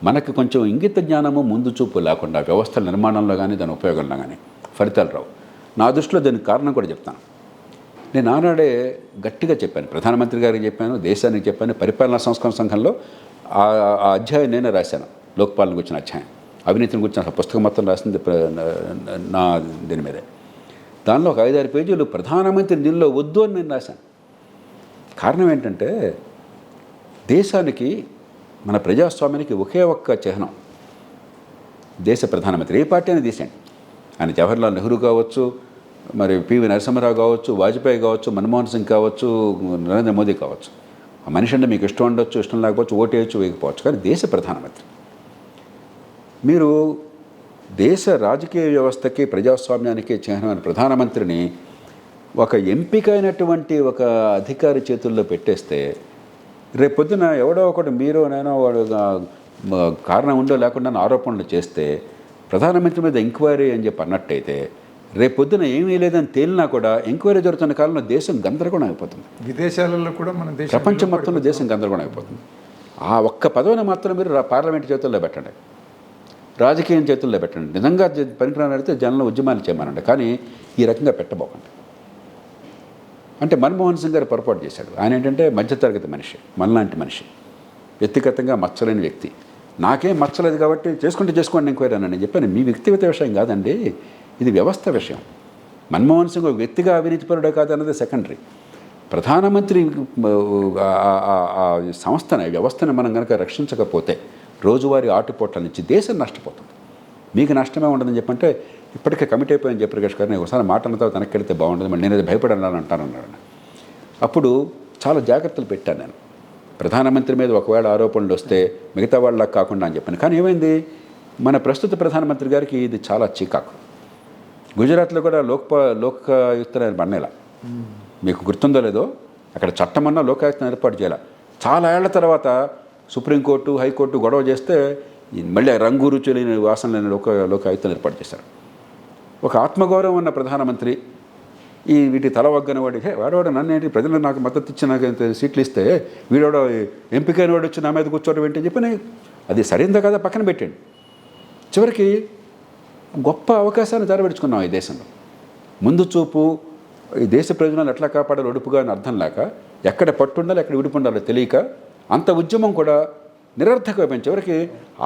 మనకు కొంచెం ఇంగిత జ్ఞానము ముందు చూపు లేకుండా వ్యవస్థల నిర్మాణంలో కానీ దాని ఉపయోగంలో కానీ ఫలితాలు రావు. నా దృష్టిలో దానికి కారణం కూడా చెప్తాను. నేను ఆనాడే గట్టిగా చెప్పాను, ప్రధానమంత్రి గారికి చెప్పాను, దేశానికి చెప్పాను. పరిపాలనా సంస్కరణ సంఘంలో ఆ అధ్యాయం నేనే రాశాను. లోక్పాలన గురించిన అధ్యాయం, అవినీతిని గురించిన పుస్తకం మొత్తం రాసింది నా దీని మీదే. దానిలో ఒక 5-6 పేజీలు ప్రధానమంత్రి దీనిలో వద్దు అని నేను రాశాను. కారణం ఏంటంటే, దేశానికి, మన ప్రజాస్వామ్యానికి ఒకే ఒక్క చిహ్నం దేశ ప్రధానమంత్రి. ఏ పార్టీ అని తీసేయండి, ఆయన జవహర్లాల్ నెహ్రూ కావచ్చు, మరి పివి నరసింహారావు కావచ్చు, వాజ్పేయి కావచ్చు, మన్మోహన్ సింగ్ కావచ్చు, నరేంద్ర మోదీ కావచ్చు. ఆ మనిషి అంటే మీకు ఇష్టం ఉండొచ్చు, ఇష్టం లేకపోవచ్చు, ఓటేయచ్చు, వేయకపోవచ్చు, కానీ దేశ ప్రధానమంత్రి. మీరు దేశ రాజకీయ వ్యవస్థకి, ప్రజాస్వామ్యానికి చిహ్నమైన ప్రధానమంత్రిని ఒక ఎంపికైనటువంటి ఒక అధికారి చేతుల్లో పెట్టేస్తే, రేపొద్దున ఎవడో ఒకటి మీరు నేనో వాడు కారణం ఉందో లేకుండా ఆరోపణలు చేస్తే, ప్రధానమంత్రి మీద ఎంక్వైరీ అని చెప్పి అన్నట్టయితే, రేపొద్దున ఏమీ లేదని తేలినా కూడా ఎంక్వైరీ జరుగుతున్న కాలంలో దేశం గందరగోళం అయిపోతుంది. విదేశాలలో కూడా మన దేశం, ప్రపంచం మొత్తంలో దేశం గందరగోళం అయిపోతుంది. ఆ ఒక్క పదవిని మాత్రం మీరు పార్లమెంట్ చేతుల్లో పెట్టండి, రాజకీయం చేతుల్లో పెట్టండి. నిజంగా పనికిరాని అడిగితే జనంలో ఉద్యమాలు చేయమనండి, కానీ ఈ రకంగా పెట్టబోకండి. అంటే మన్మోహన్ సింగ్ గారు పొరపాటు చేశాడు. ఆయన ఏంటంటే మధ్యతరగతి మనిషి, మనలాంటి మనిషి, వ్యక్తిగతంగా మచ్చలేని వ్యక్తి. నాకేం మచ్చలేదు కాబట్టి చేసుకోండి ఎంక్వైరీ అని చెప్పాను. మీ వ్యక్తిగత విషయం కాదండి, ఇది వ్యవస్థ విషయం. మన్మోహన్ సింగ్ ఒక వ్యక్తిగా అవినీతిపరుడే కాదన్నది సెకండరీ. ప్రధానమంత్రి సంస్థని, వ్యవస్థని మనం కనుక రక్షించకపోతే రోజువారీ ఆటుపోట్ల నుంచి దేశం నష్టపోతుంది. మీకు నష్టమే ఉండదని చెప్పంటే, ఇప్పటికే కమిట్ అయిపోయాను జయప్రకాష్ గారిని, ఒకసారి మాట అన్నతో వెనక్కి వెళ్తే బాగుంటుంది, మళ్ళీ నేను భయపడాలని అంటానన్నాడు. అప్పుడు చాలా జాగ్రత్తలు పెట్టాను నేను. ప్రధానమంత్రి మీద ఒకవేళ ఆరోపణలు వస్తే మిగతా వాళ్ళకి కాకుండా అని చెప్పాను. కానీ ఏమైంది, మన ప్రస్తుత ప్రధానమంత్రి గారికి ఇది చాలా చీకాకు. గుజరాత్లో కూడా లోకాయుక్తను బన్నేలా, మీకు గుర్తుందో లేదో, అక్కడ చట్టమన్నా లోకాయుక్తను ఏర్పాటు చేయాల. చాలా ఏళ్ల తర్వాత సుప్రీంకోర్టు, హైకోర్టు గొడవ చేస్తే మళ్ళీ రంగు రుచి లేని వాసన లేని లోకాయుక్తను ఏర్పాటు చేశారు. ఒక ఆత్మగౌరవం ఉన్న ప్రధానమంత్రి వీటి తల వగ్గన వాడు నన్ను ఏంటి, ప్రజలు నాకు మద్దతు ఇచ్చి నాకు సీట్లు ఇస్తే వీడోడ ఎంపికైన వాడు వచ్చి నా మీద కూర్చోవడం ఏంటి అని చెప్పి అది సరైందా కదా పక్కన పెట్టండి. చివరికి గొప్ప అవకాశాన్ని తెరబెట్టుకున్నాం ఈ దేశంలో. ముందు చూపు, ఈ దేశ ప్రయోజనాలు ఎట్లా కాపాడాలి ఒడుపుగా అని అర్థం లేక, ఎక్కడ పట్టుండాలి ఎక్కడ విడిపు ఉండాలో తెలియక అంత ఉద్యమం కూడా నిరర్థకమైపోయింది. చివరికి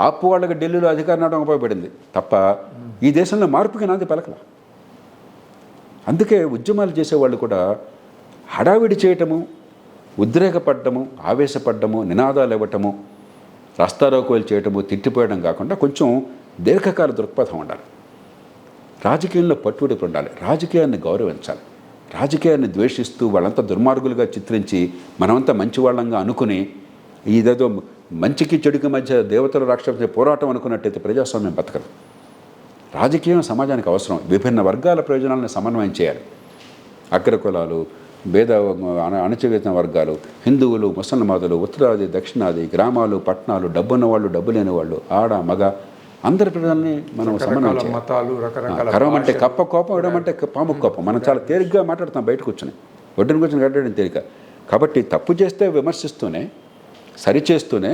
ఆపు వాళ్ళకి ఢిల్లీలో అధికారం నాటం ఉపయోగపడింది తప్ప ఈ దేశంలో మార్పుకి నాంది పలకల. అందుకే ఉద్యమాలు చేసేవాళ్ళు కూడా హడావిడి చేయటము, ఉద్రేకపడ్డము, ఆవేశపడ్డము, నినాదాలు ఇవ్వటము, రాస్తారోకోలు చేయటము, తిట్టిపోయడం కాకుండా కొంచెం దీర్ఘకాల దృక్పథం ఉండాలి. రాజకీయంలో పట్టుబడి ఉండాలి. రాజకీయాన్ని గౌరవించాలి. రాజకీయాన్ని ద్వేషిస్తూ వాళ్ళంతా దుర్మార్గులుగా చిత్రించి మనమంతా మంచివాళ్ళంగా అనుకుని ఇదేదో మంచికి చెడుకి మధ్య దేవతల రాక్షస పోరాటం అనుకున్నట్టయితే ప్రజాస్వామ్యం బతకదు. రాజకీయం సమాజానికి అవసరం. విభిన్న వర్గాల ప్రయోజనాలను సమన్వయం చేయాలి. అగ్రకులాలు, భేద అణచివేత వర్గాలు, హిందువులు, ముసల్మానులు, ఉత్తరాది, దక్షిణాది, గ్రామాలు, పట్టణాలు, డబ్బున్న వాళ్ళు, డబ్బు లేని వాళ్ళు, ఆడ మగ అందరి ప్రజల్ని మనం సమన్వయం చేయాలి. కరం అంటే కప్ప కోపం, ఇవ్వడమంటే పాము కోపం. మనం చాలా తేలిగ్గా మాట్లాడుతాం బయట కూర్చొని, ఒడ్డున కూర్చొని కట్టడం తేలిక. కాబట్టి తప్పు చేస్తే విమర్శిస్తూనే, సరిచేస్తూనే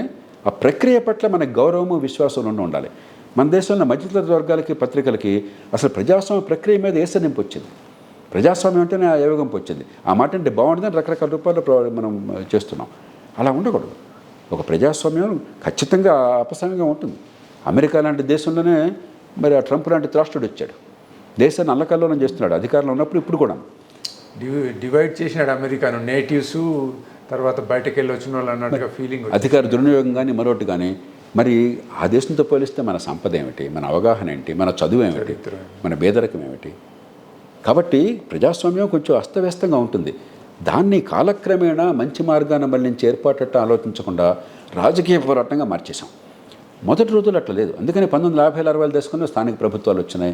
ఆ ప్రక్రియ పట్ల మనకు గౌరవము, విశ్వాసం ఉండాలి. మన దేశంలో మధ్యతరగతి వర్గాలకి పత్రికలకి అసలు ప్రజాస్వామ్య ప్రక్రియ మీద ఏసనింపు వచ్చింది. ప్రజాస్వామ్యం అంటేనే ఆ యోగంపు వచ్చింది. ఆ మాట అంటే బాగుంటుందని రకరకాల రూపాల్లో మనం చేస్తున్నాం. అలా ఉండకూడదు. ఒక ప్రజాస్వామ్యం ఖచ్చితంగా అపసవ్యంగా ఉంటుంది. అమెరికా లాంటి దేశంలోనే మరి ఆ ట్రంప్ లాంటి త్రాష్ట్రుడు వచ్చాడు, దేశాన్ని అల్లకల్లోనం చేస్తున్నాడు అధికారంలో ఉన్నప్పుడు. ఇప్పుడు కూడా డివైడ్ చేసినాడు అమెరికాను, నేటివ్స్ తర్వాత బయటకు వెళ్ళి వచ్చిన వాళ్ళు అన్నట్టుగా ఫీలింగ్. అధికార దుర్వినియోగం కానీ మరొకటి కానీ. మరి ఆ దేశంతో పోలిస్తే మన సంపద ఏమిటి, మన అవగాహన ఏంటి, మన చదువు ఏమిటి, మన పేదరికం ఏమిటి? కాబట్టి ప్రజాస్వామ్యం కొంచెం అస్తవ్యస్తంగా ఉంటుంది. దాన్ని కాలక్రమేణా మంచి మార్గాన్ని మళ్ళించి ఏర్పాటట్టు ఆలోచించకుండా రాజకీయ పోరాటంగా మార్చేశాం. మొదటి రోజులు అట్లా లేదు. అందుకని 1950, 60 దశకంలో స్థానిక ప్రభుత్వాలు వచ్చినాయి.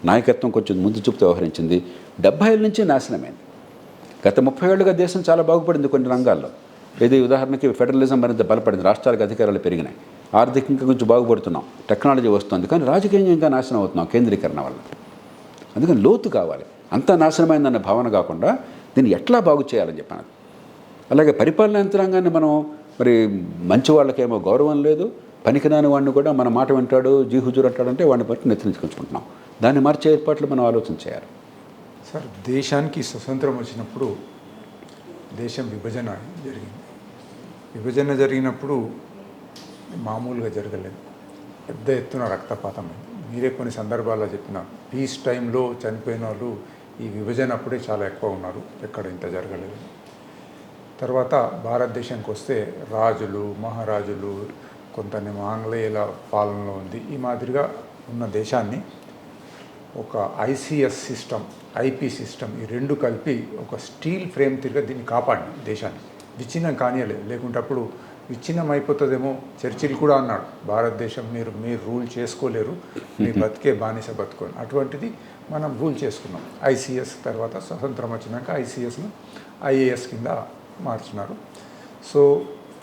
నాయకత్వం కొంచెం ముందు చూపుతూ వ్యవహరించింది. 70 నుంచి నాశనమైంది. గత 30 ఏళ్ళుగా దేశం చాలా బాగుపడింది కొన్ని రంగాల్లో. ఇది ఉదాహరణకి ఫెడరలిజం మరింత బలపడింది, రాష్ట్రాలకు అధికారాలు పెరిగినాయి, ఆర్థికంగా కొంచెం బాగుపడుతున్నాం, టెక్నాలజీ వస్తుంది. కానీ రాజకీయంగా ఇంకా నాశనం అవుతున్నాం కేంద్రీకరణ వల్ల. అందుకని లోతు కావాలి. అంతా నాశనమైందన్న భావన కాకుండా దీన్ని ఎట్లా బాగు చేయాలని చెప్పాను. అలాగే పరిపాలనా యంత్రాంగాన్ని మనం మరి మంచి వాళ్ళకేమో గౌరవం లేదు, పనికిరాని వాడిని కూడా మన మాట వింటాడు, జీహుజూరు అంటాడంటే వాడిని బట్టి నెత్తిరించుకుంటున్నాం. దాన్ని మార్చే ఏర్పాట్లు మనం ఆలోచన చేయాలి. సార్, దేశానికి స్వతంత్రం వచ్చినప్పుడు దేశం విభజన జరిగింది. విభజన జరిగినప్పుడు మామూలుగా జరగలేదు, పెద్ద ఎత్తున రక్తపాతం అయింది. మీరే కొన్ని సందర్భాల్లో చెప్పిన పీస్ టైంలో చనిపోయిన వాళ్ళు ఈ విభజన అప్పుడే చాలా ఎక్కువ ఉన్నారు, ఎక్కడ ఇంత జరగలేదు. తర్వాత భారతదేశానికి వస్తే రాజులు, మహారాజులు, కొంతనేమో ఆంగ్లేయుల పాలనలో ఉంది. ఈ మాదిరిగా ఉన్న దేశాన్ని ఒక ఐసిఎస్ సిస్టమ్, ఐపీ సిస్టమ్, ఈ రెండు కలిపి ఒక స్టీల్ ఫ్రేమ్ తిరిగి దీన్ని కాపాడి దేశాన్ని విచ్ఛిన్నం కానియలేదు. లేకుంటే అప్పుడు విచ్ఛిన్నం అయిపోతుందేమో. చర్చిల్ కూడా అన్నాడు, భారతదేశం మీరు రూల్ చేసుకోలేరు, మీ బతికే బానిస బతుకోని. అటువంటిది మనం రూల్ చేసుకున్నాం. ఐసిఎస్ తర్వాత స్వతంత్రం వచ్చినాక ఐసిఎస్ను ఐఏఎస్ కింద మార్చినారు. సో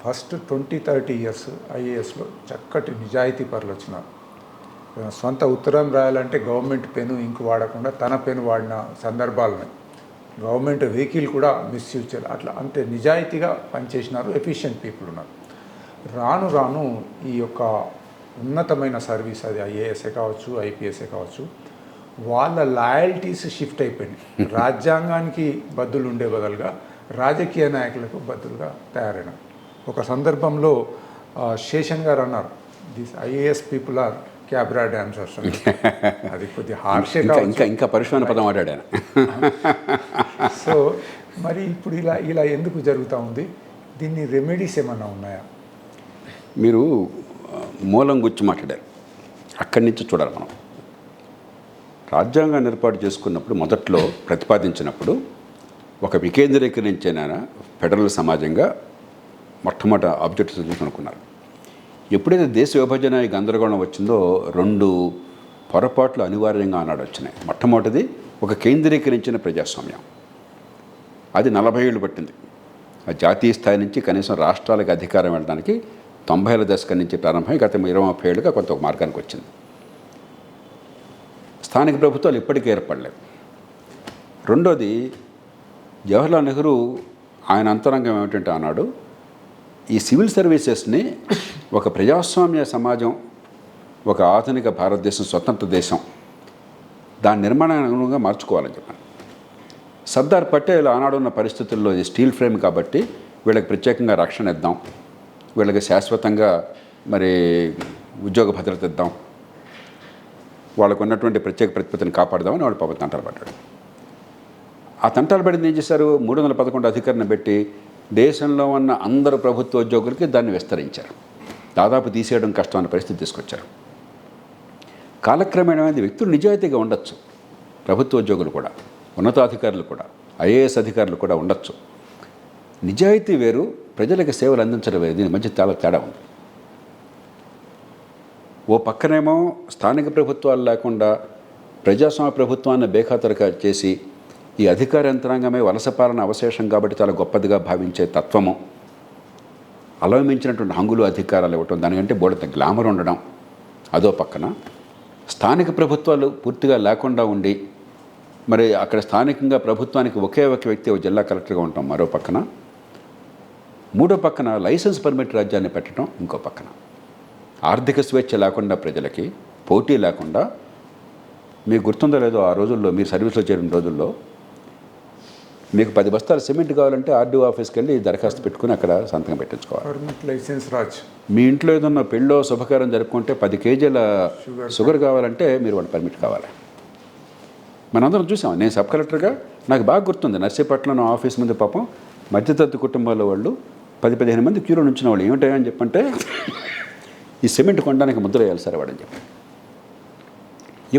ఫస్ట్ 20-30 ఇయర్స్ ఐఏఎస్లో చక్కటి నిజాయితీ పరులు వచ్చినారు. సొంత ఉత్తరం రాయాలంటే గవర్నమెంట్ పెను ఇంకు వాడకుండా తన పెను వాడిన సందర్భాలున్నాయి. గవర్నమెంట్ వెహికల్ కూడా మిస్యూజ్ చేయాలి. అట్లా అంటే నిజాయితీగా పనిచేసినారు, ఎఫిషియెంట్ పీపుల్ ఉన్నారు. రాను రాను ఈ యొక్క ఉన్నతమైన సర్వీస్, అది ఐఏఎస్ఏ కావచ్చు, ఐపీఎస్ఏ కావచ్చు, వాళ్ళ లాయల్టీస్ షిఫ్ట్ అయిపోయినాయి. రాజ్యాంగానికి బద్దులు ఉండే బదులుగా రాజకీయ నాయకులకు బద్దులుగా తయారైనారు. ఒక సందర్భంలో శేషన్ గారు అన్నారు, this IAS people are cabaret dancers. అది కొద్దిగా హార్షే ఇంకా ఇంకా పరిశోధన పదం మాట్లాడాను. సో మరి ఇప్పుడు ఇలా ఎందుకు జరుగుతూ ఉంది? దీన్ని రెమెడీస్ ఏమన్నా ఉన్నాయా? మీరు మూలం గురించి మాట్లాడారు, అక్కడి నుంచి చూడాలి మనం. రాజ్యాంగాన్ని ఏర్పాటు చేసుకున్నప్పుడు మొదట్లో ప్రతిపాదించినప్పుడు ఒక వికేంద్రీకరించిన ఫెడరల్ సమాజంగా మొట్టమొదటి ఆబ్జెక్టివ్స్ అనుకున్నారు. ఎప్పుడైతే దేశ విభజన గందరగోళం వచ్చిందో 2 పొరపాట్లు అనివార్యంగా ఆనాడు వచ్చినాయి. మొట్టమొదటిది ఒక కేంద్రీకరించిన ప్రజాస్వామ్యం. అది 40 ఏళ్ళు పట్టింది. ఆ జాతీయ స్థాయి నుంచి కనీసం రాష్ట్రాలకు అధికారం వెళ్ళడానికి 90ల దశకం నుంచి ప్రారంభమై గత 20-30 ఏళ్ళుగా కొంత ఒక మార్గానికి వచ్చింది. స్థానిక ప్రభుత్వాలు ఇప్పటికీ ఏర్పడలేదు. రెండోది, జవహర్లాల్ నెహ్రూ ఆయన అంతరంగం ఏమిటంటే ఆనాడు ఈ సివిల్ సర్వీసెస్ని ఒక ప్రజాస్వామ్య సమాజం, ఒక ఆధునిక భారతదేశం, స్వతంత్ర దేశం, దాని నిర్మాణానికి అనుగుణంగా మార్చుకోవాలని చెప్పాను. సర్దార్ పటేల్ ఆనాడున్న పరిస్థితుల్లో ఇది స్టీల్ ఫ్రేమ్ కాబట్టి వీళ్ళకి ప్రత్యేకంగా రక్షణ ఇద్దాం, వీళ్ళకి శాశ్వతంగా మరి ఉద్యోగ భద్రత ఇద్దాం, వాళ్ళకు ఉన్నటువంటి ప్రత్యేక ప్రతిపత్తిని కాపాడదామని వాడు పాప తంటాలు పడ్డాడు. ఆ తంటాలు పడింది ఏం చేశారు? 311 అధికారిని పెట్టి దేశంలో ఉన్న అందరు ప్రభుత్వ ఉద్యోగులకి దాన్ని విస్తరించారు. దాదాపు తీసేయడం కష్టమైన పరిస్థితి తీసుకొచ్చారు. కాలక్రమేణా వ్యక్తులు నిజాయితీగా ఉండొచ్చు, ప్రభుత్వ ఉద్యోగులు కూడా, ఉన్నతాధికారులు కూడా, ఐఏఎస్ అధికారులు కూడా ఉండొచ్చు. నిజాయితీ వేరు, ప్రజలకు సేవలు అందించడం వేరు. దీని మధ్య చాలా తేడా ఉంది. ఓ పక్కనేమో స్థానిక ప్రభుత్వాలు లేకుండా ప్రజాస్వామ్య ప్రభుత్వాన్ని బేఖాతరుగా చేసి ఈ అధికార యంత్రాంగమే వలసపాలన అవశేషం కాబట్టి చాలా గొప్పదిగా భావించే తత్వము, అలవమించినటువంటి హంగులు అధికారాలు ఇవ్వటం, దానికంటే బోడంత గ్లామర్ ఉండడం అదో పక్కన. స్థానిక ప్రభుత్వాలు పూర్తిగా లేకుండా ఉండి మరి అక్కడ స్థానికంగా ప్రభుత్వానికి ఒకే ఒక వ్యక్తి ఒక జిల్లా కలెక్టర్గా ఉంటాం మరో పక్కన. మూడో పక్కన లైసెన్స్ పర్మిట్ రాజ్యాన్ని పెట్టడం ఇంకో పక్కన. ఆర్థిక స్వేచ్ఛ లేకుండా ప్రజలకి పోటీ లేకుండా, మీకు గుర్తుందో లేదో ఆ రోజుల్లో మీరు సర్వీస్లో చేరిన రోజుల్లో మీకు 10 బస్తాలు సిమెంట్ కావాలంటే ఆర్డీఓ ఆఫీస్కి వెళ్ళి దరఖాస్తు పెట్టుకుని అక్కడ సంతకం పెట్టించుకోవాలి. Permit license raj. మీ ఇంట్లో ఏదన్నా పెళ్ళో శుభకార్యం జరుపుకుంటే 10 కేజీల షుగర్ కావాలంటే మీరు వాళ్ళ పర్మిట్ కావాలి. మనందరం చూసాం. నేను సబ్ కలెక్టర్గా నాకు బాగా గుర్తుంది, నర్సీపట్నం ఆఫీస్ ముందు పాపం మధ్యతరగతి కుటుంబాల వాళ్ళు 10-15 మంది క్యూలో నుంచిన వాళ్ళు ఏమిటాయో అని చెప్పంటే ఈ సిమెంట్ కొనడానికి ముద్ర వేయాలి సార్ వాడని చెప్పి.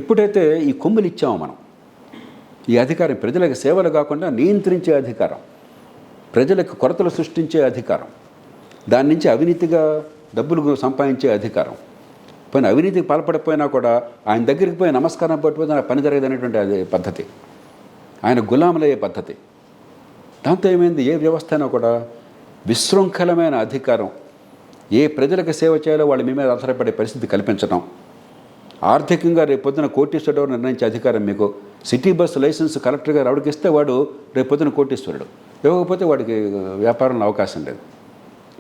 ఎప్పుడైతే ఈ కొమ్ములు ఇచ్చామో మనం, ఈ అధికారం ప్రజలకు సేవలు కాకుండా నియంత్రించే అధికారం, ప్రజలకు కొరతలు సృష్టించే అధికారం, దాని నుంచి అవినీతిగా డబ్బులు సంపాదించే అధికారం, పోయిన అవినీతికి పాల్పడిపోయినా కూడా ఆయన దగ్గరికి పోయి నమస్కారం పట్టిపోతే పని జరగదనేటువంటి అది పద్ధతి, ఆయన గులాములయ్యే పద్ధతి. దాంతో ఏమైంది, ఏ వ్యవస్థ అయినా కూడా విశృంఖలమైన అధికారం, ఏ ప్రజలకు సేవ చేయాలో వాళ్ళు మీ మీద ఆధారపడే పరిస్థితి కల్పించడం, ఆర్థికంగా రేపొద్దున కోటీశ్వరుడు నిర్ణయించే అధికారం మీకు. సిటీ బస్సు లైసెన్స్ కలెక్టర్ గారు ఎవరికి ఇస్తే వాడు రేపొద్దున కోటీశ్వరుడు, ఇవ్వకపోతే వాడికి వ్యాపారంలో అవకాశం లేదు.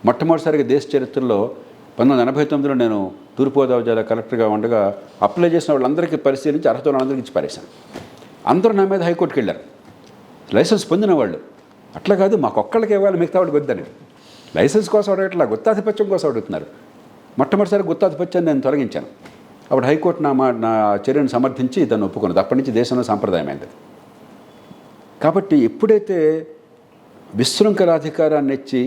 మొట్టమొదటిసారిగా దేశ చరిత్రలో 1989లో నేను తూర్పుగోదావరి జిల్లా కలెక్టర్గా ఉండగా అప్లై చేసిన వాళ్ళందరికీ పరిశీలించి అర్హత వాళ్ళందరికీ ఇచ్చి పారేశాను. అందరూ నా మీద హైకోర్టుకి వెళ్ళారు, లైసెన్స్ పొందిన వాళ్ళు. అట్లా కాదు, మాకొక్కళ్ళకి ఇవ్వాలి, మిగతా వాడికి వద్దని. లైసెన్స్ కోసం అడగట్లా, గుత్తాధిపత్యం కోసం అడుగుతున్నారు. మొట్టమొదటిసారి గుత్తాధిపత్యాన్ని నేను తొలగించాను. అప్పుడు హైకోర్టు నా చర్యను సమర్థించి దాన్ని ఒప్పుకున్నది. అప్పటి నుంచి దేశంలో సాంప్రదాయమైంది. కాబట్టి ఎప్పుడైతే విశృంఖల అధికారాన్ని ఇచ్చి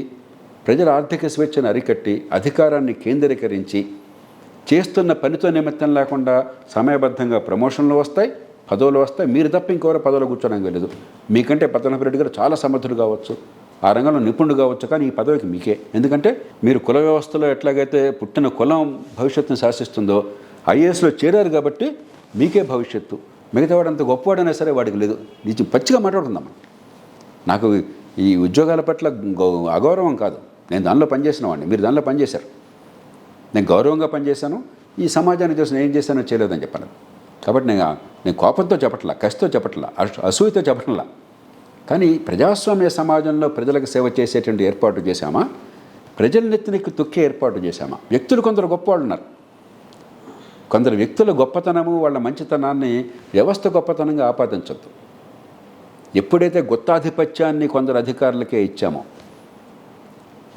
ప్రజల ఆర్థిక స్వేచ్ఛను అరికట్టి అధికారాన్ని కేంద్రీకరించి చేస్తున్న పనితో నిమిత్తం లేకుండా సమయబద్ధంగా ప్రమోషన్లు వస్తాయి, పదవులు వస్తాయి. మీరు తప్ప ఇంకెవరో పదవులు కూర్చోడానికి వెళ్ళదు. మీకంటే పద్మనాభరెడ్డి గారు చాలా సమర్థుడు కావచ్చు, ఆ రంగంలో నిపుణుడు కావచ్చు, కానీ ఈ పదవికి మీకే. ఎందుకంటే మీరు కుల వ్యవస్థలో ఎట్లాగైతే పుట్టిన కులం భవిష్యత్తును శాసిస్తుందో ఐఏఎస్లో చేరారు కాబట్టి మీకే భవిష్యత్తు. మిగతా వాడు అంత గొప్పవాడైనా సరే వాడికి లేదు. నిజం పచ్చిగా మాట్లాడుకుందాం. నాకు ఈ ఉద్యోగాల పట్ల అగౌరవం కాదు, నేను దానిలో పనిచేసిన వాడిని, మీరు దానిలో పనిచేశారు. నేను గౌరవంగా పనిచేశాను, ఈ సమాజానికి తెలిసిన ఏం చేశానో చేయలేదని చెప్పాను. కాబట్టి నేను కోపంతో చెప్పట్లా, కసితో చెప్పట్లా, అసూయతో చెప్పట్లా. కానీ ప్రజాస్వామ్య సమాజంలో ప్రజలకు సేవ చేసేటువంటి ఏర్పాటు చేశామా, ప్రజల నెత్తినెక్కి తొక్కే ఏర్పాటు చేశామా? వ్యక్తులు కొందరు గొప్పవాళ్ళు ఉన్నారు. కొందరు వ్యక్తుల గొప్పతనము, వాళ్ళ మంచితనాన్ని వ్యవస్థ గొప్పతనంగా ఆపాదించద్దు. ఎప్పుడైతే గుత్తాధిపత్యాన్ని కొందరు అధికారులకే ఇచ్చామో,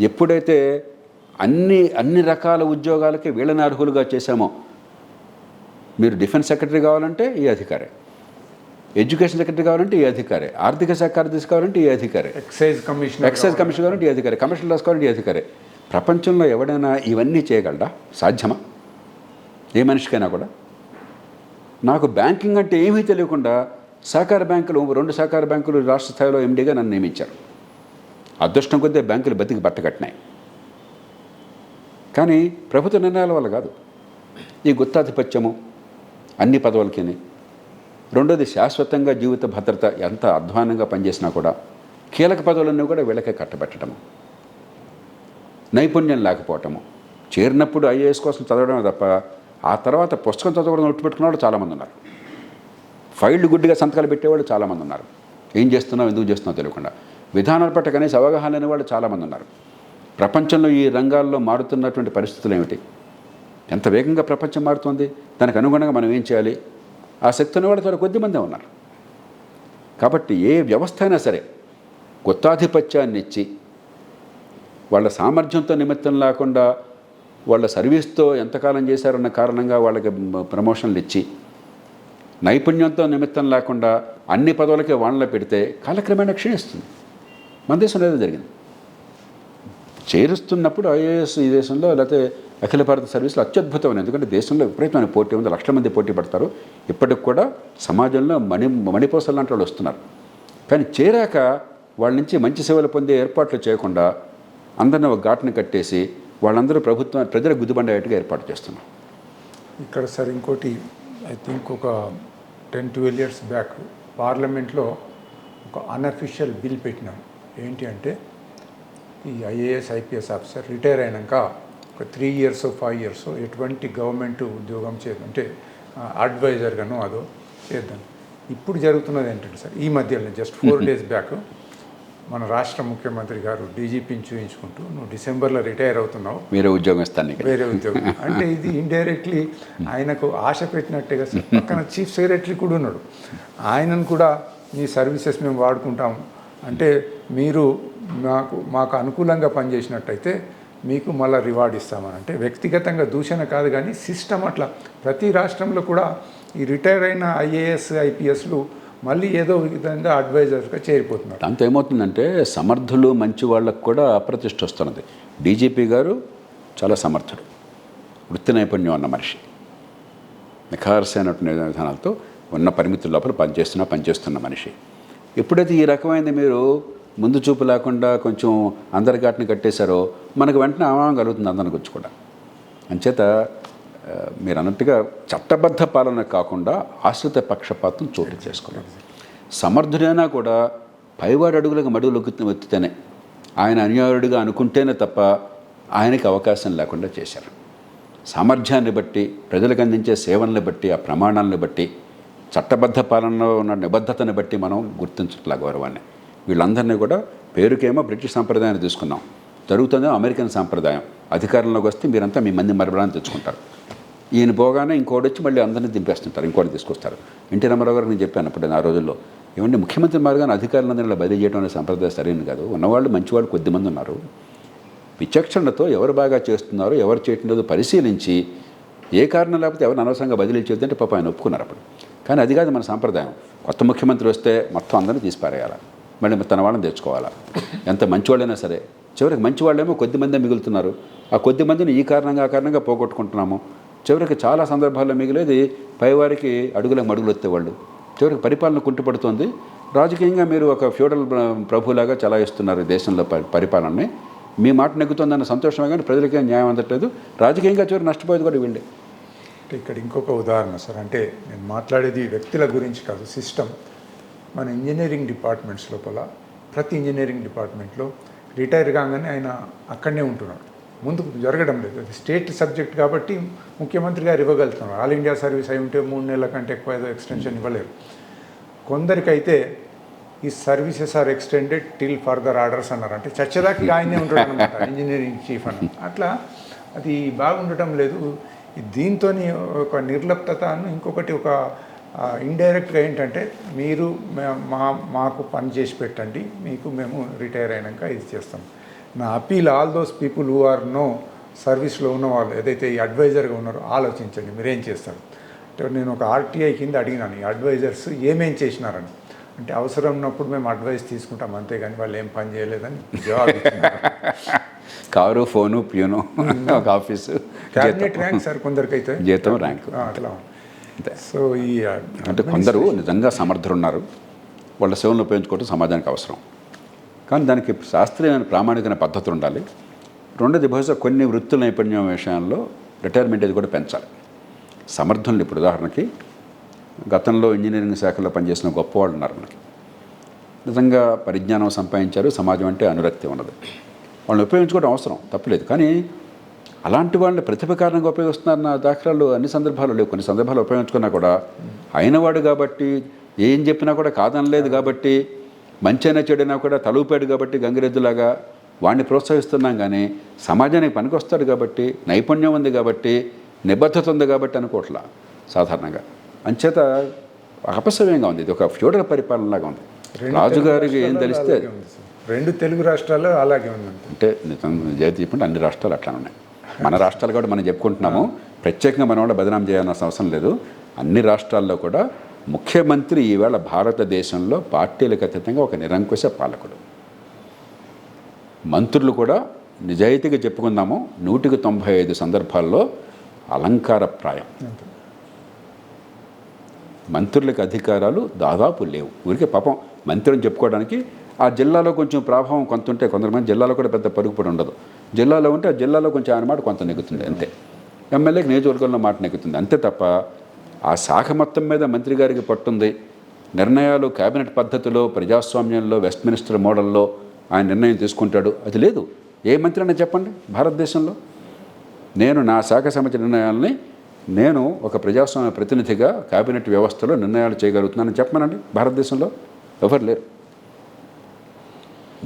ఎప్పుడైతే అన్ని రకాల ఉద్యోగాలకి వీళ్ళని అర్హులుగా చేశామో, మీరు డిఫెన్స్ సెక్రటరీ కావాలంటే ఈ అధికారే, ఎడ్యుకేషన్ సెక్రటరీ కావాలంటే ఈ అధికారే, ఆర్థిక శాఖ కార్యదర్శి కావాలంటే ఈ అధికారే, ఎక్సైజ్ కమిషనర్ కావాలంటే ఈ అధికారే, కమిషనర్ రాసుకోవాలంటే ఈ అధికారే. ప్రపంచంలో ఎవడైనా ఇవన్నీ చేయగలడా? సాధ్యమా? ఏ మనిషికైనా కూడా. నాకు బ్యాంకింగ్ అంటే ఏమీ తెలియకుండా సహకార బ్యాంకులు 2 సహకార బ్యాంకులు రాష్ట్ర స్థాయిలో ఎండీగా నన్ను నియమించారు. అదృష్టం కొద్దీ బ్యాంకులు బతికి బట్టకట్టినాయి. కానీ ప్రభుత్వ నిర్ణయాల వల్ల కాదు. ఈ గుత్తాధిపత్యము అన్ని పదవులకి. రెండోది శాశ్వతంగా జీవిత భద్రత ఎంత అధ్వానంగా పనిచేసినా కూడా కీలక పదవులన్నీ కూడా వీళ్ళకే కట్టబెట్టడము, నైపుణ్యం లేకపోవటము. చేరినప్పుడు ఐఏఎస్ కోసం చదవడమే తప్ప ఆ తర్వాత పుస్తకం చదవడం పెట్టుకున్న వాళ్ళు చాలామంది ఉన్నారు. ఫైళ్ళు గుడ్డిగా సంతకాలు పెట్టేవాళ్ళు చాలామంది ఉన్నారు. ఏం చేస్తున్నావు, ఎందుకు చేస్తున్నావు తెలియకుండా. విధానాల పట్ల కనీస అవగాహన లేని వాళ్ళు చాలామంది ఉన్నారు. ప్రపంచంలో ఈ రంగాల్లో మారుతున్నటువంటి పరిస్థితులు ఏమిటి, ఎంత వేగంగా ప్రపంచం మారుతుంది, దానికి అనుగుణంగా మనం ఏం చేయాలి, ఆ శక్తి ఉన్న వాళ్ళు చాలా కొద్దిమందే ఉన్నారు. కాబట్టి ఏ వ్యవస్థ అయినా సరే గుత్తాధిపత్యాన్ని ఇచ్చి వాళ్ళ సామర్థ్యంతో నిమిత్తం లేకుండా వాళ్ళ సర్వీస్తో ఎంతకాలం చేశారన్న కారణంగా వాళ్ళకి ప్రమోషన్లు ఇచ్చి నైపుణ్యంతో నిమిత్తం లేకుండా అన్ని పదవులకి వాళ్ళలో పెడితే కాలక్రమేణా క్షీణిస్తుంది. మన దేశంలో ఏదో జరిగింది. చేరుస్తున్నప్పుడు ఐఏఎస్ ఈ దేశంలో లేకపోతే అఖిల భారత సర్వీసులు అత్యద్భుతమైన, ఎందుకంటే దేశంలో విపరీతమైన పోటీ ఉంది, లక్షల మంది పోటీ పడతారు. ఇప్పటికి కూడా సమాజంలో మణిపోసలు లాంటి వాళ్ళు వస్తున్నారు. కానీ చేరాక వాళ్ళ నుంచి మంచి సేవలు పొందే ఏర్పాట్లు చేయకుండా అందరిని ఒక ఘాటుని కట్టేసి వాళ్ళందరూ ప్రజల గుద్దుబండేట్టుగా ఏర్పాటు చేస్తున్నారు. ఇక్కడ సార్ ఇంకోటి, ఐ థింక్ ఒక 10-12 years బ్యాక్ పార్లమెంట్లో ఒక అన్అఫిషియల్ బిల్ పెట్టినాం. ఏంటి అంటే ఈ ఐఏఎస్ ఐపీఎస్ ఆఫీసర్ రిటైర్ అయినాక ఒక 3 years 5 years ఎటువంటి గవర్నమెంట్ ఉద్యోగం చేద్దాం అంటే అడ్వైజర్గాను అదో చేద్దాం. ఇప్పుడు జరుగుతున్నది ఏంటంటే సార్, ఈ మధ్యలో జస్ట్ 4 days బ్యాక్ మన రాష్ట్ర ముఖ్యమంత్రి గారు డీజీపీని చూపించుకుంటూ నువ్వు డిసెంబర్లో రిటైర్ అవుతున్నావు, వేరే ఉద్యోగం ఇస్తాను నీకు. వేరే ఉద్యోగం అంటే ఇది ఇండైరెక్ట్లీ ఆయనకు ఆశ పెట్టినట్టుగా పక్కన చీఫ్ సెక్రటరీ కూడా ఉన్నాడు, ఆయనను కూడా మీ సర్వీసెస్ మేము వాడుకుంటాము అంటే మీరు మాకు అనుకూలంగా పనిచేసినట్టయితే మీకు మళ్ళీ రివార్డ్ ఇస్తామని. అంటే వ్యక్తిగతంగా దూషణ కాదు, కానీ సిస్టమ్ అట్లా ప్రతి రాష్ట్రంలో కూడా ఈ రిటైర్ అయిన ఐఏఎస్ ఐపీఎస్లు మళ్ళీ ఏదో విధంగా అడ్వైజర్గా చేరిపోతున్నారు. దాంతో ఏమవుతుందంటే సమర్థులు మంచి వాళ్ళకు కూడా అప్రతిష్ట వస్తున్నది. డీజీపీ గారు చాలా సమర్థుడు, వృత్తి నైపుణ్యం ఉన్న మనిషి, నిఖార్సైనటువంటి విధానాలతో ఉన్న పరిమితుల లోపల పనిచేస్తున్న మనిషి. ఎప్పుడైతే ఈ రకమైనది మీరు ముందు చూపు లేకుండా కొంచెం అందరికాటిని కట్టేశారో మనకు వెంటనే అవమానం కలుగుతుంది అందరి గురించి కూడా. అంచేత మీరు అన్నట్టుగా చట్టబద్ధ పాలన కాకుండా ఆశ్రిత పక్షపాతం చోటు చేసుకున్నారు. సమర్థుడైనా కూడా పైవాడి అడుగులకు మడుగులు ఎత్తితేనే, ఆయన అనుయాయుడిగా అనుకుంటేనే తప్ప ఆయనకి అవకాశం లేకుండా చేశారు. సామర్థ్యాన్ని బట్టి, ప్రజలకు అందించే సేవల్ని బట్టి, ఆ ప్రమాణాలను బట్టి, చట్టబద్ధ పాలనలో ఉన్న నిబద్ధతని బట్టి మనం గుర్తించట్లా గౌరవాన్ని. వీళ్ళందరినీ కూడా పేరుకేమో బ్రిటిష్ సాంప్రదాయాన్ని తీసుకున్నాం, జరుగుతుందో అమెరికన్ సాంప్రదాయం. అధికారంలోకి వస్తే మీరంతా మీ మంది మరబడాన్ని తెచ్చుకుంటారు, ఈయన పోగానే ఇంకోటి వచ్చి మళ్ళీ అందరినీ దింపేస్తుంటారు, ఇంకోటి తీసుకొస్తారు. ఎన్టీ రామారావు గారు నేను చెప్పాను అప్పుడు ఆ రోజుల్లో, ఏమంటే ముఖ్యమంత్రి మార్గాన్ని అధికారులందరినీ బదిలీ చేయడం అనే సంప్రదాయం సరైనది కాదు. ఉన్నవాళ్ళు మంచివాళ్ళు కొద్దిమంది ఉన్నారు, విచక్షణతో ఎవరు బాగా చేస్తున్నారో ఎవరు చేయటం లేదో పరిశీలించి ఏ కారణం లేకపోతే ఎవరిని అనవసరంగా బదిలీ చేద్దంటే పాప ఆయన ఒప్పుకున్నారు అప్పుడు. కానీ అది కాదు మన సాంప్రదాయం. కొత్త ముఖ్యమంత్రి వస్తే మొత్తం అందరినీ తీసిపారేయాలి, మళ్ళీ తన వాళ్ళని తెచ్చుకోవాలా. ఎంత మంచివాళ్ళైనా సరే చివరికి మంచివాళ్ళేమో కొద్దిమందే మిగులుతున్నారు, ఆ కొద్దిమందిని ఈ కారణంగా ఆ కారణంగా పోగొట్టుకుంటున్నాము. చివరికి చాలా సందర్భాల్లో మిగిలేది పైవారికి అడుగులకు మడుగులు వచ్చేవాళ్ళు. చివరికి పరిపాలన కుంటుపడుతోంది. రాజకీయంగా మీరు ఒక ఫ్యూడల్ ప్రభులాగా చలాయిస్తున్నారు దేశంలో పరిపాలనని. మీ మాట నెగ్గుతుందన్న సంతోషమే కానీ ప్రజలకే న్యాయం అందట్లేదు. రాజకీయంగా చివరికి నష్టపోయేది కూడా వీళ్ళే. అంటే ఇక్కడ ఇంకొక ఉదాహరణ సార్, అంటే నేను మాట్లాడేది వ్యక్తుల గురించి కాదు, సిస్టమ్. మన ఇంజనీరింగ్ డిపార్ట్మెంట్స్ లోపల ప్రతి ఇంజనీరింగ్ డిపార్ట్మెంట్లో రిటైర్ కాగానే ఆయన అక్కడనే ఉంటున్నాడు, ముందుకు జరగడం లేదు. అది స్టేట్ సబ్జెక్ట్ కాబట్టి ముఖ్యమంత్రి గారు ఇవ్వగలుగుతున్నారు. ఆల్ ఇండియా సర్వీస్ అయి ఉంటే 3 నెలల కంటే ఎక్కువ ఏదో ఎక్స్టెన్షన్ ఇవ్వలేరు. కొందరికైతే ఈ services are extended till further orders అన్నారు, అంటే చచ్చేదాకా ఆయనే ఉంటాడు అనమాట ఇంజనీరింగ్ చీఫ్ అని. అట్లా అది బాగుండటం లేదు. దీంతో ఒక నిర్లిప్తతను, ఇంకొకటి ఒక ఇండైరెక్ట్గా ఏంటంటే మీరు మాకు పని చేసి పెట్టండి, మీకు మేము రిటైర్ అయినాక ఇది చేస్తాం. నా appeal all those people who are no సర్వీస్లో ఉన్న వాళ్ళు ఏదైతే ఈ అడ్వైజర్గా ఉన్నారో ఆలోచించండి మీరేం చేస్తారు. అంటే నేను ఒక ఆర్టీఐ కింద అడిగినాను ఈ అడ్వైజర్స్ ఏమేం చేసినారని. అంటే అవసరం ఉన్నప్పుడు మేము అడ్వైస్ తీసుకుంటాం అంతేగాని వాళ్ళు ఏం పని చేయలేదని జవాబు ఇస్తున్నారు. కారు, ఫోను, ప్యూను, ఒక ఆఫీసు, క్యాబినెట్ ర్యాంక్ సార్ కొందరికైతే జీతం ర్యాంకు అట్లా. సో ఈ అంటే కొందరు నిజంగా సమర్థులు ఉన్నారు, వాళ్ళ సేవలను ఉపయోగించుకోవడం సమాజానికి అవసరం. కానీ దానికి శాస్త్రీయమైన ప్రామాణికమైన పద్ధతులు ఉండాలి. రెండోది బహుశా కొన్ని వృత్తుల నైపుణ్యం విషయంలో రిటైర్మెంట్ అది కూడా పెంచాలి. సమర్థులు ఇప్పుడు ఉదాహరణకి గతంలో ఇంజనీరింగ్ శాఖలో పనిచేసిన గొప్పవాళ్ళు ఉన్నారు మనకి, నిజంగా పరిజ్ఞానం సంపాదించారు, సమాజం అంటే అనురక్తి ఉన్నది, వాళ్ళని ఉపయోగించుకోవడం అవసరం, తప్పులేదు. కానీ అలాంటి వాళ్ళని ప్రతిభ కారణంగా ఉపయోగిస్తున్నారన్న దాఖలాలు అన్ని సందర్భాలు లేవు. కొన్ని సందర్భాలు ఉపయోగించుకున్నా కూడా అయినవాడు కాబట్టి, ఏం చెప్పినా కూడా కాదనలేదు కాబట్టి, మంచైనా చెడైనా కూడా తలూపాడు కాబట్టి గంగిరెద్దులాగా వాడిని ప్రోత్సహిస్తున్నాం. కానీ సమాజానికి పనికొస్తాడు కాబట్టి, నైపుణ్యం ఉంది కాబట్టి, నిబద్ధత ఉంది కాబట్టి అనుకోవట్లా సాధారణంగా. అంచేత అపసవ్యంగా ఉంది, ఇది ఒక ఫ్యూడల్ పరిపాలనలాగా ఉంది. రాజుగారికి ఏం తెలిస్తే 2 తెలుగు రాష్ట్రాల్లో అలాగే ఉంది. అంటే నిజాయితీ చెప్పండి అన్ని రాష్ట్రాలు అట్లా ఉన్నాయి. మన రాష్ట్రాలు కూడా మనం చెప్పుకుంటున్నాము, ప్రత్యేకంగా మన వాళ్ళు బదనాం చేయాల్సిన అవసరం లేదు. అన్ని రాష్ట్రాల్లో కూడా ముఖ్యమంత్రి ఈవేళ భారతదేశంలో పార్టీలకు అతీతంగా ఒక నిరంకుశ పాలకుడు. మంత్రులు కూడా నిజాయితీగా చెప్పుకుందాము 195 సందర్భాల్లో అలంకారప్రాయం. మంత్రులకు అధికారాలు దాదాపు లేవు. ఊరికే పాపం మంత్రులను చెప్పుకోవడానికి ఆ జిల్లాలో కొంచెం ప్రభావం కొంత ఉంటే, కొంతమంది జిల్లాలో కూడా పెద్ద పరుగుపడి ఉండదు. జిల్లాలో ఉంటే ఆ జిల్లాలో కొంచెం ఆయన మాట కొంత నెగ్గుతుంది అంతే. ఎమ్మెల్యేకి నియోజకవర్గంలో మాట నెగ్గుతుంది అంతే తప్ప ఆ శాఖ మొత్తం మీద మంత్రి గారికి పట్టుంది. నిర్ణయాలు క్యాబినెట్ పద్ధతిలో, ప్రజాస్వామ్యంలో, వెస్ట్మినిస్టర్ మోడల్లో ఆయన నిర్ణయం తీసుకుంటాడు, అది లేదు. ఏ మంత్రి అయినా చెప్పండి భారతదేశంలో. నేను నా శాఖ సమితి నిర్ణయాలని నేను ఒక ప్రజాస్వామ్య ప్రతినిధిగా క్యాబినెట్ వ్యవస్థలో నిర్ణయాలు చేయగలుగుతున్నానని చెప్పమనండి భారతదేశంలో. ఎవరు లేరు.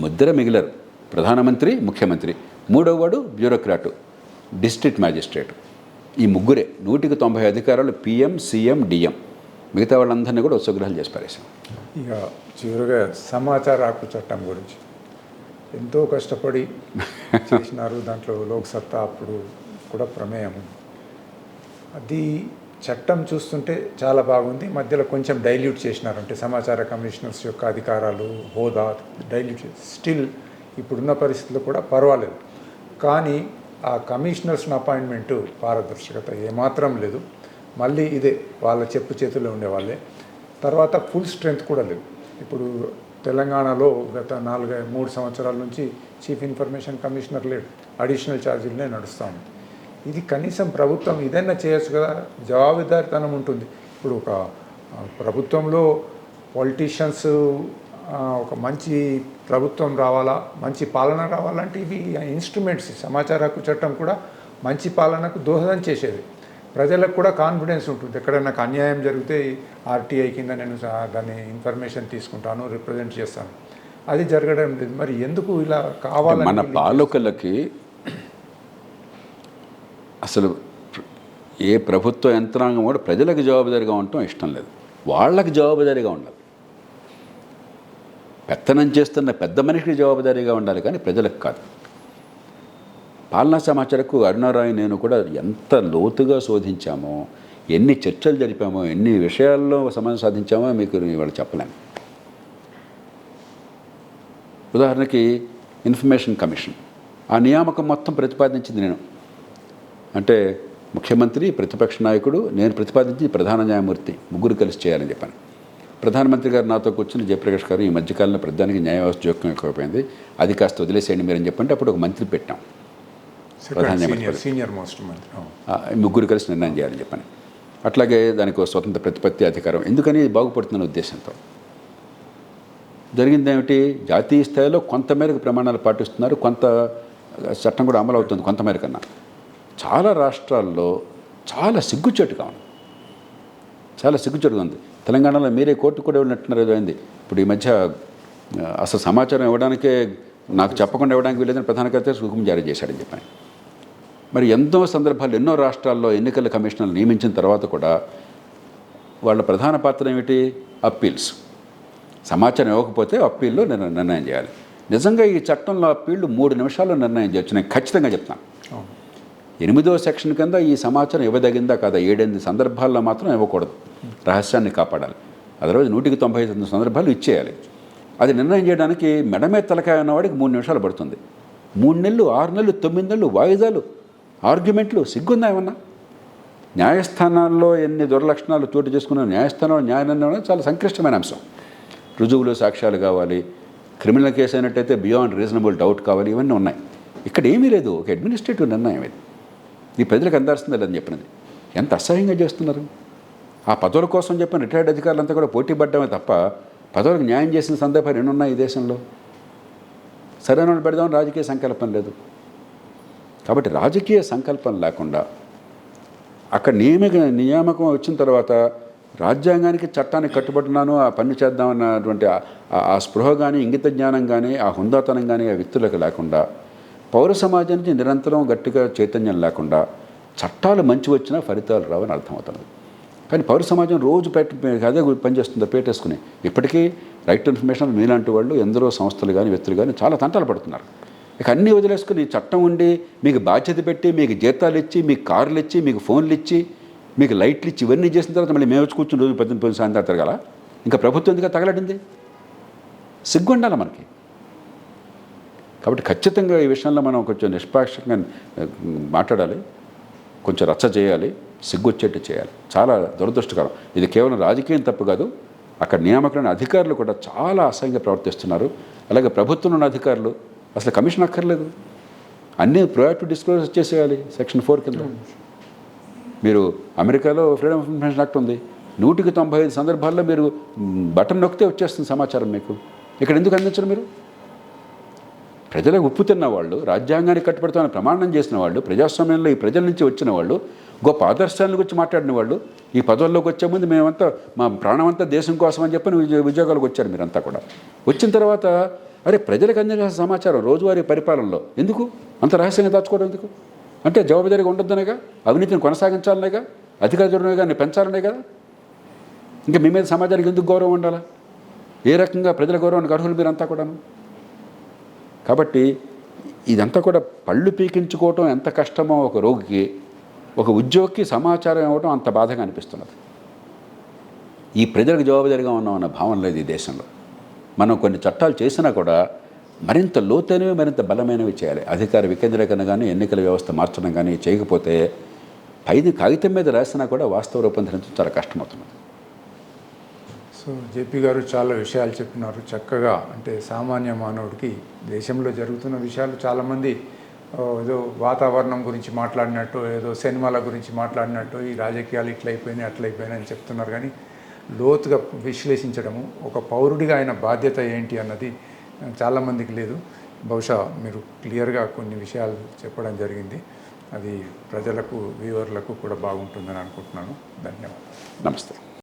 ముద్ర మిగిలరు. ప్రధానమంత్రి, ముఖ్యమంత్రి, మూడవ వాడు బ్యూరోక్రాటు, డిస్ట్రిక్ట్ మ్యాజిస్ట్రేట్. ఈ ముగ్గురే 190 అధికారాలు పిఎం, సీఎం, డిఎం. మిగతా వాళ్ళందరినీ కూడా ఉత్సగ్రహాలు చేసి పారేశాం. ఇక చివరిగా సమాచార హక్కు చట్టం గురించి ఎంతో కష్టపడి చేసినారు. దాంట్లో లోక్సత్తా అప్పుడు కూడా ప్రమేయం ఉంది. అది చట్టం చూస్తుంటే చాలా బాగుంది. మధ్యలో కొంచెం డైల్యూట్ చేసినారు. అంటే సమాచార కమిషనర్స్ యొక్క అధికారాలు, హోదా డైల్యూట్ చేసి స్టిల్ ఇప్పుడున్న పరిస్థితుల్లో కూడా పర్వాలేదు. కానీ ఆ కమిషనర్స్ని అపాయింట్మెంటు పారదర్శకత ఏమాత్రం లేదు. మళ్ళీ ఇదే వాళ్ళ చెప్పు చేతుల్లో ఉండేవాళ్ళే. తర్వాత ఫుల్ స్ట్రెంగ్త్ కూడా లేవు. ఇప్పుడు తెలంగాణలో గత 3 సంవత్సరాల నుంచి చీఫ్ ఇన్ఫర్మేషన్ కమిషనర్ లేడు. అడిషనల్ ఛార్జీలనే నడుస్తూ ఉంది. ఇది కనీసం ప్రభుత్వం ఇదైనా చేయొచ్చు కదా, జవాబుదారితనం ఉంటుంది. ఇప్పుడు ఒక ప్రభుత్వంలో పొలిటీషియన్స్ ఒక మంచి ప్రభుత్వం రావాలా, మంచి పాలన రావాలంటే ఇవి ఇన్స్ట్రుమెంట్స్. సమాచార హక్కు చట్టం కూడా మంచి పాలనకు దోహదం చేసేది. ప్రజలకు కూడా కాన్ఫిడెన్స్ ఉంటుంది. ఎక్కడైనా నాకు అన్యాయం జరిగితే ఆర్టీఐ కింద నేను దాన్ని ఇన్ఫర్మేషన్ తీసుకుంటాను, రిప్రజెంట్ చేస్తాను. అది జరగడం లేదు. మరి ఎందుకు ఇలా కావాలని? మన పాలకులకి అసలు ఏ ప్రభుత్వ యంత్రాంగం కూడా ప్రజలకు జవాబుదారీగా ఉండటం ఇష్టం లేదు. వాళ్ళకి జవాబుదారీగా ఉండాలి. పెత్తనం చేస్తున్న పెద్ద మనిషికి జవాబుదారీగా ఉండాలి, కానీ ప్రజలకు కాదు. పాలనా సమాచారకు అరుణారాయ్ నేను కూడా ఎంత లోతుగా శోధించామో, ఎన్ని చర్చలు జరిపామో, ఎన్ని విషయాల్లో సమాధానం సాధించామో మీకు ఇవాళ చెప్పలేము. ఉదాహరణకి ఇన్ఫర్మేషన్ కమిషన్, ఆ నియామకం మొత్తం ప్రతిపాదించింది నేను. అంటే ముఖ్యమంత్రి, ప్రతిపక్ష నాయకుడు, నేను ప్రతిపాదించి ప్రధాన న్యాయమూర్తి ముగ్గురు కలిసి చేయాలని చెప్పాను. ప్రధానమంత్రి గారు నాతో కూర్చుని, జయప్రకాష్ గారు ఈ మధ్యకాలంలో ప్రధానికి న్యాయ వ్యవస్థ జోక్యం ఎక్కువైపోయింది, అది కాస్త వదిలేసేయండి మీరని చెప్పంటే అప్పుడు ఒక మంత్రి పెట్టాం, సీనియర్ మోస్ట్ మంత్రి. ముగ్గురు కలిసి నిర్ణయం చేయాలని చెప్పాను. అట్లాగే దానికి ఒక స్వతంత్ర ప్రతిపత్తి అధికారం, ఎందుకని బాగుపడుతున్న ఉద్దేశంతో. జరిగింది ఏమిటి, జాతీయ స్థాయిలో కొంతమేరకు ప్రమాణాలు పాటిస్తున్నారు, కొంత చట్టం కూడా అమలు అవుతుంది కొంతమేర కన్నా. చాలా రాష్ట్రాల్లో చాలా సిగ్గుచేటుగా ఉంది, చాలా సిగ్గుచేటుగా ఉంది. తెలంగాణలో మీరే కోర్టు కూడా వెళ్ళినట్టున్నారు, ఏదైంది ఇప్పుడు ఈ మధ్య. అసలు సమాచారం ఇవ్వడానికే నాకు చెప్పకుండా ఇవ్వడానికి వీలేదని ప్రధాన కార్యదర్శి హుకుం జారీ చేశాడని చెప్పాను. మరి ఎంతో సందర్భాలు, ఎన్నో రాష్ట్రాల్లో ఎన్నికల కమిషనర్లు నియమించిన తర్వాత కూడా వాళ్ళ ప్రధాన పాత్ర ఏమిటి, అప్పీల్స్. సమాచారం ఇవ్వకపోతే అప్పీల్లో నిర్ణయం చేయాలి. నిజంగా ఈ చట్టంలో అప్పీళ్ళు 3 నిమిషాల్లో నిర్ణయం చేయొచ్చు, నేను ఖచ్చితంగా చెప్తాను. 8వ సెక్షన్ కింద ఈ సమాచారం ఇవ్వదగిందా కాదా 7-8 సందర్భాల్లో మాత్రం ఇవ్వకూడదు, రహస్యాన్ని కాపాడాలి. అదర్వైజ్ 199 సందర్భాలు ఇచ్చేయాలి. అది నిర్ణయం చేయడానికి మెడమే తలకాయ ఉన్నవాడికి 3 నిమిషాలు పడుతుంది. 3 నెలలు, 6 నెలలు, 9 నెలలు వాయిదాలు, ఆర్గ్యుమెంట్లు. సిగ్గుందా ఏమన్నా? న్యాయస్థానాల్లో ఎన్ని దుర్లక్షణాలు చోటు చేసుకున్న న్యాయస్థానంలో న్యాయ నిర్ణయం చాలా సంక్లిష్టమైన అంశం. రుజువులు, సాక్ష్యాలు కావాలి. క్రిమినల్ కేసు అయినట్టయితే బియాండ్ రీజనబుల్ డౌట్ కావాలి. ఇవన్నీ ఉన్నాయి. ఇక్కడ ఏమీ లేదు, ఒక అడ్మినిస్ట్రేటివ్ నిర్ణయం ఇది. ఈ ప్రజలకు అందాల్సిందే లేదని చెప్పినది. ఎంత అసహ్యంగా చేస్తున్నారు. ఆ పదవుల కోసం చెప్పిన రిటైర్డ్ అధికారులంతా కూడా పోటీ పడ్డమే తప్ప పదవులకు న్యాయం చేసిన సందర్భాలు ఎన్ని ఉన్నాయి ఈ దేశంలో? సరైన వాళ్ళు పెడదామని రాజకీయ సంకల్పం లేదు. కాబట్టి రాజకీయ సంకల్పం లేకుండా అక్కడ నియామకం వచ్చిన తర్వాత రాజ్యాంగానికి, చట్టానికి కట్టుబడున్నాను, ఆ పని చేద్దామన్నటువంటి ఆ స్పృహ కానీ, ఇంగిత జ్ఞానం కానీ, ఆ హుందాతనం కానీ ఆ వ్యక్తులకు లేకుండా, పౌర సమాజానికి నిరంతరం గట్టిగా చైతన్యం లేకుండా చట్టాలు మంచి వచ్చినా ఫలితాలు రావని అర్థమవుతుంది. కానీ పౌర సమాజం రోజు అదే పనిచేస్తుందో పేటేసుకుని ఇప్పటికీ రైట్ టు ఇన్ఫర్మేషన్ మీలాంటి వాళ్ళు ఎందరో సంస్థలు కానీ, వ్యక్తులు కానీ చాలా తంటాలు పడుతున్నారు. ఇక అన్నీ వదిలేసుకుని చట్టం ఉండి మీకు బాధ్యత పెట్టి, మీకు జీతాలు ఇచ్చి, మీకు కార్లు ఇచ్చి, మీకు ఫోన్లు ఇచ్చి, మీకు లైట్లు ఇచ్చి, ఇవన్నీ చేసిన తర్వాత మళ్ళీ మేము వచ్చి కూర్చుని రోజు 18 సాయంత్రం తిరగాల. ఇంకా ప్రభుత్వం ఎందుకు తగలడింది? సిగ్గు ఉండాలి మనకి. కాబట్టి ఖచ్చితంగా ఈ విషయంలో మనం కొంచెం నిష్పాక్షంగా మాట్లాడాలి, కొంచెం రచ్చ చేయాలి, సిగ్గొచ్చేట్టు చేయాలి. చాలా దురదృష్టకరం. ఇది కేవలం రాజకీయం తప్పు కాదు, అక్కడ నియామకులైన అధికారులు కూడా చాలా అసహ్యంగా ప్రవర్తిస్తున్నారు. అలాగే ప్రభుత్వంలో ఉన్న అధికారులు అసలు కమిషన్ అక్కర్లేదు, అన్నీ ప్రొయాక్టివ్ డిస్క్లోజర్ చేసేయాలి సెక్షన్ 4 కింద. మీరు అమెరికాలో ఫ్రీడమ్ ఆఫ్ ఇన్ఫర్మేషన్ యాక్ట్ ఉంది. 195 సందర్భాల్లో మీరు బటన్ నొక్కితే వచ్చేస్తుంది సమాచారం మీకు. ఇక్కడ ఎందుకు అందించరు మీరు? ప్రజలకు ఉప్పు తిన్నవాళ్ళు, రాజ్యాంగానికి కట్టుబడతామని ప్రమాణం చేసిన వాళ్ళు, ప్రజాస్వామ్యంలో ఈ ప్రజల నుంచి వచ్చిన వాళ్ళు, గొప్ప ఆదర్శాల గురించి మాట్లాడిన వాళ్ళు, ఈ పదవుల్లోకి వచ్చే ముందు మేమంతా మా ప్రాణమంతా దేశం కోసం అని చెప్పని ఉద్యోగాలకు వచ్చారు మీరంతా కూడా. వచ్చిన తర్వాత అరే ప్రజలకు అందించాల్సిన సమాచారం రోజువారీ పరిపాలనలో ఎందుకు అంత రహస్యంగా దాచుకోవడం ఎందుకు? అంటే జవాబుదారీగా ఉండొద్దనేగా, అవినీతిని కొనసాగించాలనేగా, అధికార దుర్వినియోగాన్ని పెంచాలనే కదా. ఇంకా మీ మీద సమాజానికి ఎందుకు గౌరవం ఉండాలా? ఏ రకంగా ప్రజల గౌరవానికి అర్హులు మీరంతా కూడాను? కాబట్టి ఇదంతా కూడా పళ్ళు పీకించుకోవటం ఎంత కష్టమో ఒక రోగికి, ఒక ఉద్యోగికి సమాచారం ఇవ్వడం అంత బాధగా అనిపిస్తున్నది. ఈ ప్రజలకు జవాబుదారీగా ఉన్నామన్న భావన లేదు ఈ దేశంలో. మనం కొన్ని చట్టాలు చేసినా కూడా మరింత లోతైనవి, మరింత బలమైనవి చేయాలి. అధికార వికేంద్రీకరణ కానీ, ఎన్నికల వ్యవస్థ మార్చడం కానీ చేయకపోతే పైది కాగితం మీద రాసినా కూడా వాస్తవ రూపొందించడం చాలా కష్టమవుతున్నది. సో జేపీ గారు చాలా విషయాలు చెప్పినారు చక్కగా. అంటే సామాన్య మానవుడికి దేశంలో జరుగుతున్న విషయాలు చాలామంది ఏదో వాతావరణం గురించి మాట్లాడినట్టు, ఏదో సినిమాల గురించి మాట్లాడినట్టు, ఈ రాజకీయాలు ఇట్లయిపోయినాయి అట్లయిపోయినాయి అని చెప్తున్నారు. కానీ లోతుగా విశ్లేషించడము, ఒక పౌరుడిగా ఆయన బాధ్యత ఏంటి అన్నది చాలామందికి లేదు. బహుశా మీరు క్లియర్గా కొన్ని విషయాలు చెప్పడం జరిగింది. అది ప్రజలకు, వ్యూవర్లకు కూడా బాగుంటుందని అనుకుంటున్నాను. ధన్యవాదాలు. నమస్తే.